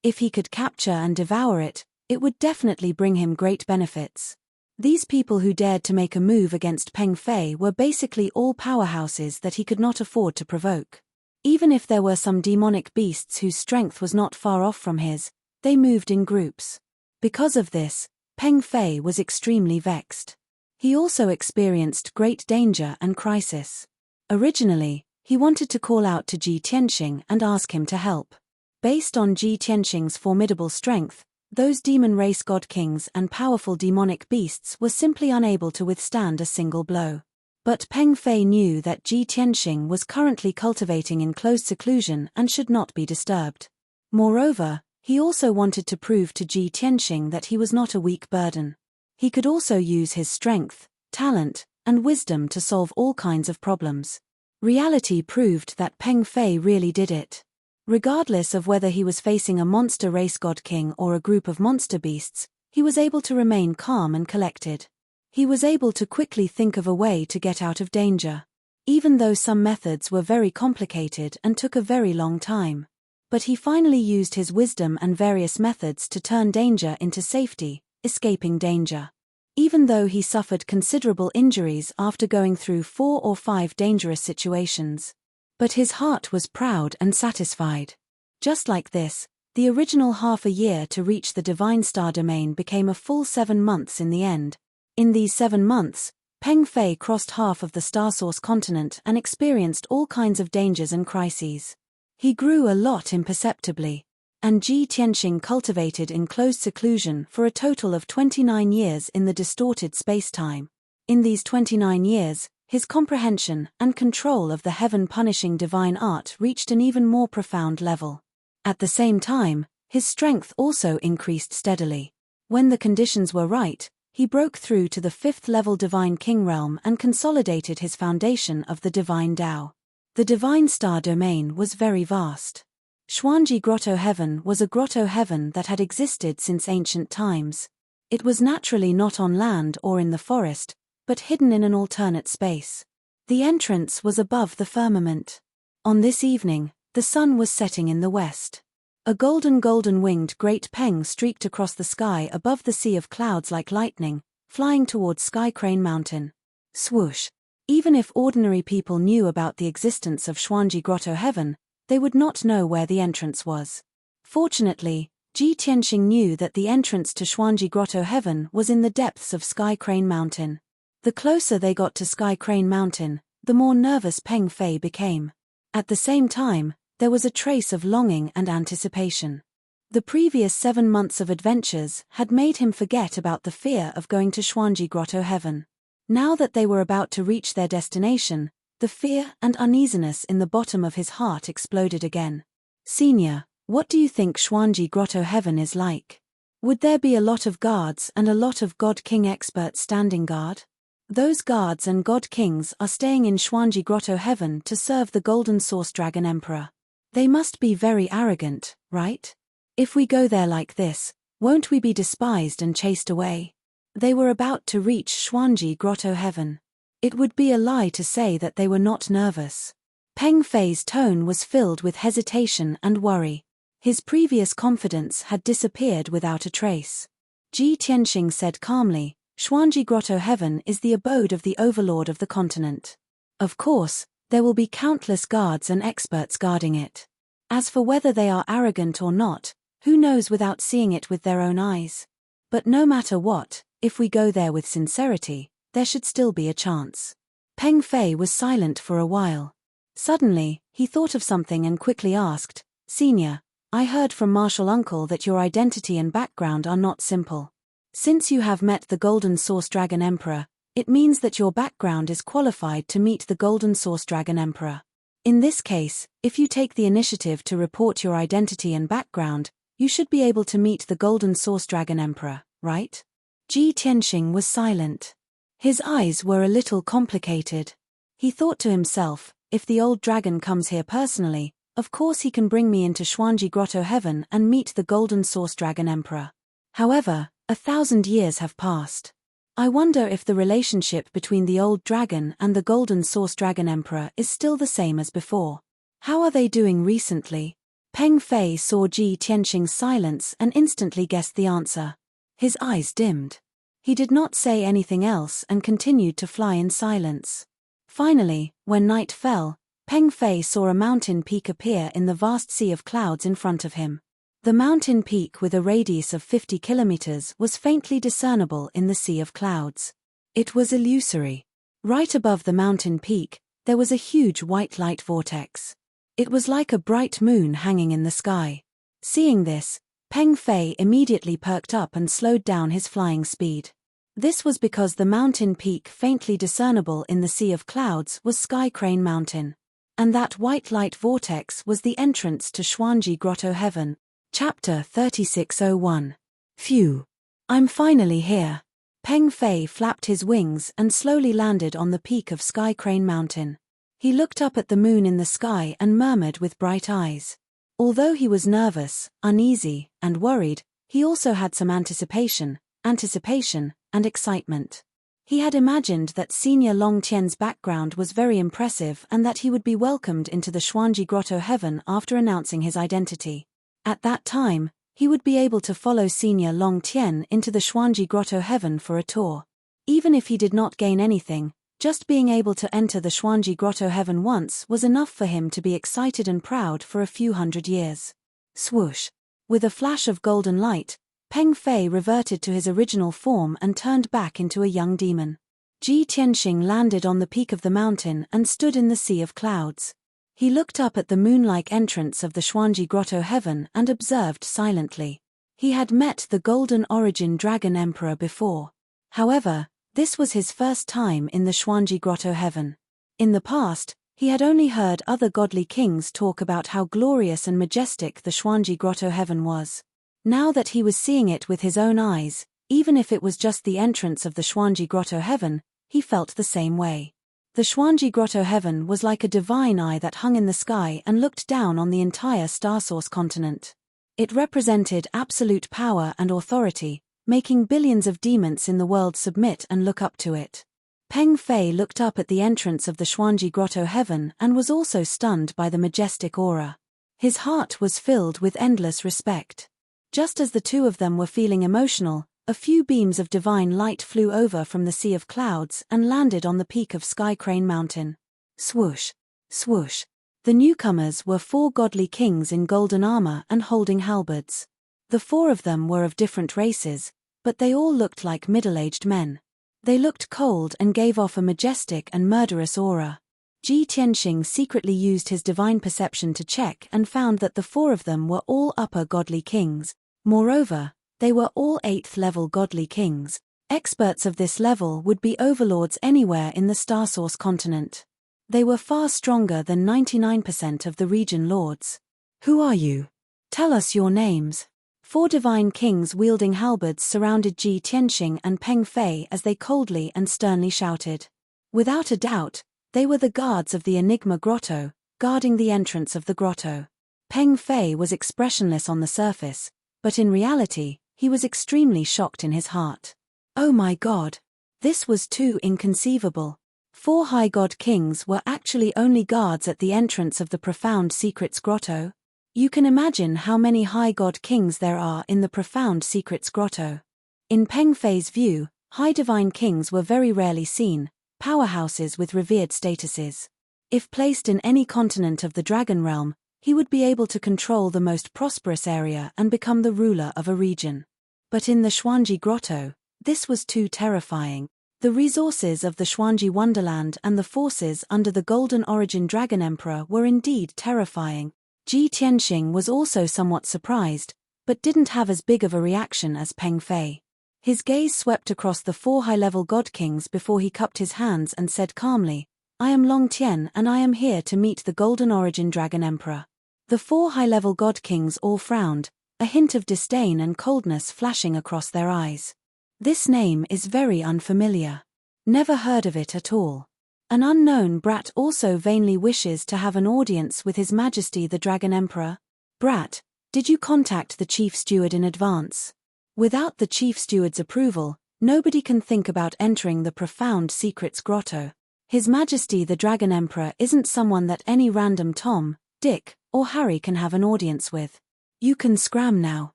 If he could capture and devour it, it would definitely bring him great benefits. These people who dared to make a move against Peng Fei were basically all powerhouses that he could not afford to provoke. Even if there were some demonic beasts whose strength was not far off from his, they moved in groups. Because of this, Peng Fei was extremely vexed. He also experienced great danger and crisis. Originally, he wanted to call out to Ji Tianxing and ask him to help. Based on Ji Tianxing's formidable strength, those demon race god kings and powerful demonic beasts were simply unable to withstand a single blow. But Peng Fei knew that Ji Tianxing was currently cultivating in closed seclusion and should not be disturbed. Moreover, he also wanted to prove to Ji Tianxing that he was not a weak burden. He could also use his strength, talent, and wisdom to solve all kinds of problems. Reality proved that Peng Fei really did it. Regardless of whether he was facing a monster race god king or a group of monster beasts, he was able to remain calm and collected. He was able to quickly think of a way to get out of danger. Even though some methods were very complicated and took a very long time. But he finally used his wisdom and various methods to turn danger into safety, escaping danger. Even though he suffered considerable injuries after going through 4 or 5 dangerous situations. But his heart was proud and satisfied. Just like this, the original half a year to reach the Divine Star Domain became a full 7 months in the end. In these 7 months, Peng Fei crossed half of the Star Source continent and experienced all kinds of dangers and crises. He grew a lot imperceptibly. And Ji Tianxing cultivated in closed seclusion for a total of 29 years in the distorted space-time. In these 29 years, his comprehension and control of the heaven-punishing divine art reached an even more profound level. At the same time, his strength also increased steadily. When the conditions were right, he broke through to the 5th-level Divine King realm and consolidated his foundation of the Divine Tao. The Divine Star Domain was very vast. Xuanji Grotto Heaven was a grotto heaven that had existed since ancient times. It was naturally not on land or in the forest, but hidden in an alternate space. The entrance was above the firmament. On this evening, the sun was setting in the west. A golden-winged great peng streaked across the sky above the sea of clouds like lightning, flying towards Sky Crane Mountain. Swoosh. Even if ordinary people knew about the existence of Xuanji Grotto Heaven, they would not know where the entrance was. Fortunately, Ji Tianxing knew that the entrance to Xuanji Grotto Heaven was in the depths of Sky Crane Mountain. The closer they got to Sky Crane Mountain, the more nervous Peng Fei became. At the same time, there was a trace of longing and anticipation. The previous 7 months of adventures had made him forget about the fear of going to Xuanji Grotto Heaven. Now that they were about to reach their destination, the fear and uneasiness in the bottom of his heart exploded again. Senior, what do you think Xuanji Grotto Heaven is like? Would there be a lot of guards and a lot of God King experts standing guard? Those guards and God Kings are staying in Xuanji Grotto Heaven to serve the Golden Source Dragon Emperor. They must be very arrogant, right? If we go there like this, won't we be despised and chased away? They were about to reach Xuanji Grotto Heaven. It would be a lie to say that they were not nervous. Peng Fei's tone was filled with hesitation and worry. His previous confidence had disappeared without a trace. Ji Tianxing said calmly, Xuanji Grotto Heaven is the abode of the overlord of the continent. Of course, there will be countless guards and experts guarding it. As for whether they are arrogant or not, who knows without seeing it with their own eyes? But no matter what, if we go there with sincerity, there should still be a chance. Peng Fei was silent for a while. Suddenly, he thought of something and quickly asked, Senior, I heard from Martial Uncle that your identity and background are not simple. Since you have met the Golden Source Dragon Emperor, it means that your background is qualified to meet the Golden Source Dragon Emperor. In this case, if you take the initiative to report your identity and background, you should be able to meet the Golden Source Dragon Emperor, right? Ji Tianxing was silent. His eyes were a little complicated. He thought to himself, if the old dragon comes here personally, of course he can bring me into Xuanji Grotto Heaven and meet the Golden Source Dragon Emperor. However, 1,000 years have passed. I wonder if the relationship between the old dragon and the Golden Source Dragon Emperor is still the same as before. How are they doing recently? Peng Fei saw Ji Tianxing's silence and instantly guessed the answer. His eyes dimmed. He did not say anything else and continued to fly in silence. Finally, when night fell, Peng Fei saw a mountain peak appear in the vast sea of clouds in front of him. The mountain peak with a radius of 50 kilometers was faintly discernible in the sea of clouds. It was illusory. Right above the mountain peak, there was a huge white light vortex. It was like a bright moon hanging in the sky. Seeing this, Peng Fei immediately perked up and slowed down his flying speed. This was because the mountain peak faintly discernible in the sea of clouds was Sky Crane Mountain. And that white light vortex was the entrance to Xuanji Grotto Heaven. Chapter 3601. Phew. I'm finally here. Peng Fei flapped his wings and slowly landed on the peak of Sky Crane Mountain. He looked up at the moon in the sky and murmured with bright eyes. Although he was nervous, uneasy, and worried, he also had some anticipation, and excitement. He had imagined that Senior Long Tian's background was very impressive and that he would be welcomed into the Xuanji Grotto Heaven after announcing his identity. At that time, he would be able to follow Senior Long Tian into the Xuanji Grotto Heaven for a tour. Even if he did not gain anything, just being able to enter the Xuanji Grotto Heaven once was enough for him to be excited and proud for a few hundred years. Swoosh! With a flash of golden light, Peng Fei reverted to his original form and turned back into a young demon. Ji Tianxing landed on the peak of the mountain and stood in the sea of clouds. He looked up at the moon-like entrance of the Xuanji Grotto Heaven and observed silently. He had met the Golden Origin Dragon Emperor before. However, this was his first time in the Xuanji Grotto Heaven. In the past, he had only heard other godly kings talk about how glorious and majestic the Xuanji Grotto Heaven was. Now that he was seeing it with his own eyes, even if it was just the entrance of the Xuanji Grotto Heaven, he felt the same way. The Xuanji Grotto Heaven was like a divine eye that hung in the sky and looked down on the entire Starsource continent. It represented absolute power and authority, making billions of demons in the world submit and look up to it. Peng Fei looked up at the entrance of the Xuanji Grotto Heaven and was also stunned by the majestic aura. His heart was filled with endless respect. Just as the two of them were feeling emotional, A few beams of divine light flew over from the sea of clouds and landed on the peak of Sky Crane Mountain. Swoosh, swoosh. The newcomers were 4 godly kings in golden armor and holding halberds. The 4 of them were of different races, but they all looked like middle-aged men. They looked cold and gave off a majestic and murderous aura. Ji Tianxing secretly used his divine perception to check and found that the 4 of them were all upper godly kings. Moreover, they were all 8th level godly kings. Experts of this level would be overlords anywhere in the Star Source continent. They were far stronger than 99% of the region lords. Who are you? Tell us your names. 4 divine kings wielding halberds surrounded Ji Tianxing and Peng Fei as they coldly and sternly shouted. Without a doubt, they were the guards of the Enigma Grotto, guarding the entrance of the grotto. Peng Fei was expressionless on the surface, but in reality, he was extremely shocked in his heart. Oh my God! This was too inconceivable. 4 high god kings were actually only guards at the entrance of the Profound Secrets Grotto. You can imagine how many high god kings there are in the Profound Secrets Grotto. In Peng Fei's view, high divine kings were very rarely seen, powerhouses with revered statuses. If placed in any continent of the Dragon Realm, he would be able to control the most prosperous area and become the ruler of a region. But in the Xuanji Grotto, this was too terrifying. The resources of the Xuanji Wonderland and the forces under the Golden Origin Dragon Emperor were indeed terrifying. Ji Tianxing was also somewhat surprised, but didn't have as big of a reaction as Peng Fei. His gaze swept across the 4 high-level god kings before he cupped his hands and said calmly, I am Long Tian and I am here to meet the Golden Origin Dragon Emperor. The 4 high-level god kings all frowned, a hint of disdain and coldness flashing across their eyes. This name is very unfamiliar. Never heard of it at all. An unknown brat also vainly wishes to have an audience with His Majesty the Dragon Emperor. Brat, did you contact the Chief Steward in advance? Without the Chief Steward's approval, nobody can think about entering the Profound Secrets Grotto. His Majesty the Dragon Emperor isn't someone that any random Tom, Dick, or Harry can have an audience with. You can scram now.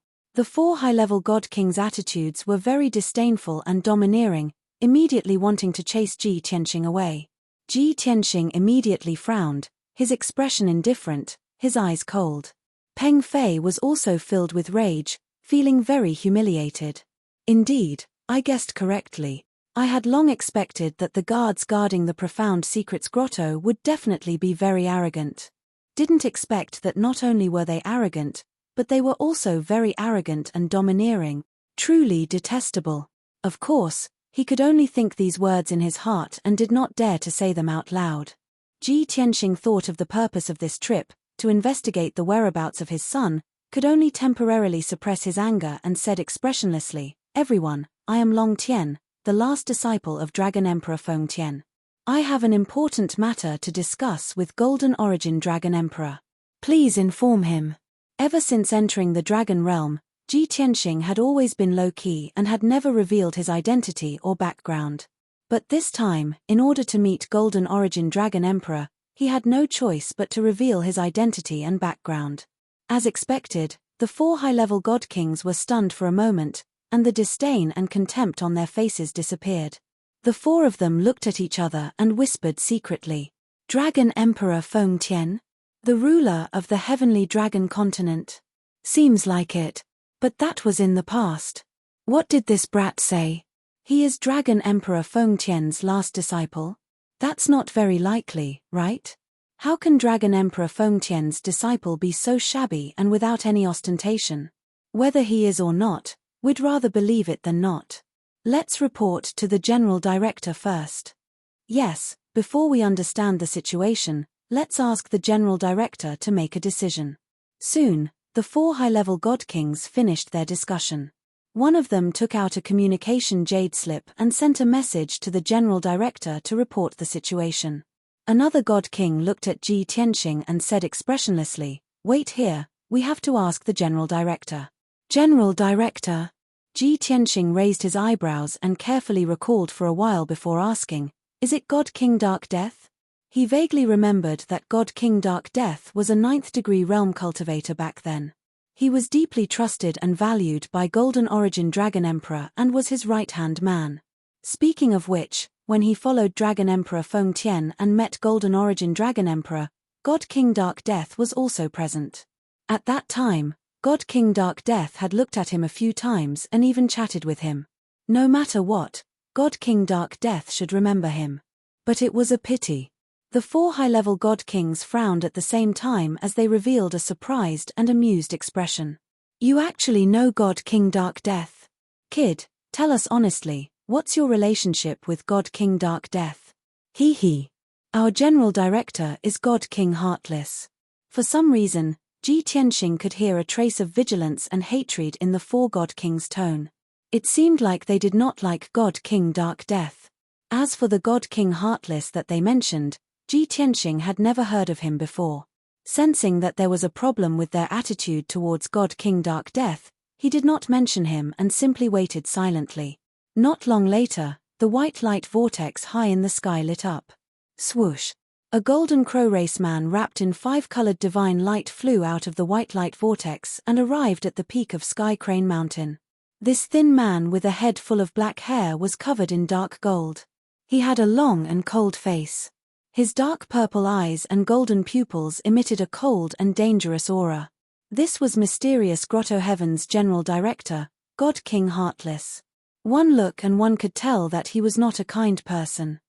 The 4 high-level god kings' attitudes were very disdainful and domineering, immediately wanting to chase Ji Tianxing away. Ji Tianxing immediately frowned, his expression indifferent, his eyes cold. Peng Fei was also filled with rage, feeling very humiliated. Indeed, I guessed correctly. I had long expected that the guards guarding the Profound Secrets Grotto would definitely be very arrogant. Didn't expect that not only were they arrogant, but they were also very arrogant and domineering, truly detestable. Of course, he could only think these words in his heart and did not dare to say them out loud. Ji Tianxing thought of the purpose of this trip, to investigate the whereabouts of his son, could only temporarily suppress his anger and said expressionlessly, Everyone, I am Long Tian, the last disciple of Dragon Emperor Feng Tian. I have an important matter to discuss with Golden Origin Dragon Emperor. Please inform him. Ever since entering the Dragon Realm, Ji Tianxing had always been low-key and had never revealed his identity or background. But this time, in order to meet Golden Origin Dragon Emperor, he had no choice but to reveal his identity and background. As expected, the 4 high-level god kings were stunned for a moment, and the disdain and contempt on their faces disappeared. The 4 of them looked at each other and whispered secretly, Dragon Emperor Feng Tian? The ruler of the heavenly dragon continent. Seems like it. But that was in the past. What did this brat say? He is Dragon Emperor Feng Tian's last disciple? That's not very likely, right? How can Dragon Emperor Feng Tian's disciple be so shabby and without any ostentation? Whether he is or not, we'd rather believe it than not. Let's report to the General Director first. Yes, before we understand the situation, let's ask the General Director to make a decision. Soon, the 4 high-level god kings finished their discussion. One of them took out a communication jade slip and sent a message to the General Director to report the situation. Another god king looked at Ji Tianxing and said expressionlessly, Wait here, we have to ask the General Director. General Director? Ji Tianxing raised his eyebrows and carefully recalled for a while before asking, Is it God King Dark Death? He vaguely remembered that God King Dark Death was a 9th-degree realm cultivator back then. He was deeply trusted and valued by Golden Origin Dragon Emperor and was his right-hand man. Speaking of which, when he followed Dragon Emperor Feng Tian and met Golden Origin Dragon Emperor, God King Dark Death was also present. At that time, God King Dark Death had looked at him a few times and even chatted with him. No matter what, God King Dark Death should remember him. But it was a pity. The 4 high-level God Kings frowned at the same time as they revealed a surprised and amused expression. You actually know God King Dark Death? Kid, tell us honestly, what's your relationship with God King Dark Death? Hee. Our general director is God King Heartless. For some reason, Ji Tianxing could hear a trace of vigilance and hatred in the 4 God Kings' tone. It seemed like they did not like God King Dark Death. As for the God King Heartless that they mentioned, Ji Tianxing had never heard of him before. Sensing that there was a problem with their attitude towards God King Dark Death, he did not mention him and simply waited silently. Not long later, the white light vortex high in the sky lit up. Swoosh! A golden crow race man wrapped in 5-colored divine light flew out of the white light vortex and arrived at the peak of Sky Crane Mountain. This thin man with a head full of black hair was covered in dark gold. He had a long and cold face. His dark purple eyes and golden pupils emitted a cold and dangerous aura. This was mysterious Grotto Heaven's general director, God King Heartless. One look and one could tell that he was not a kind person.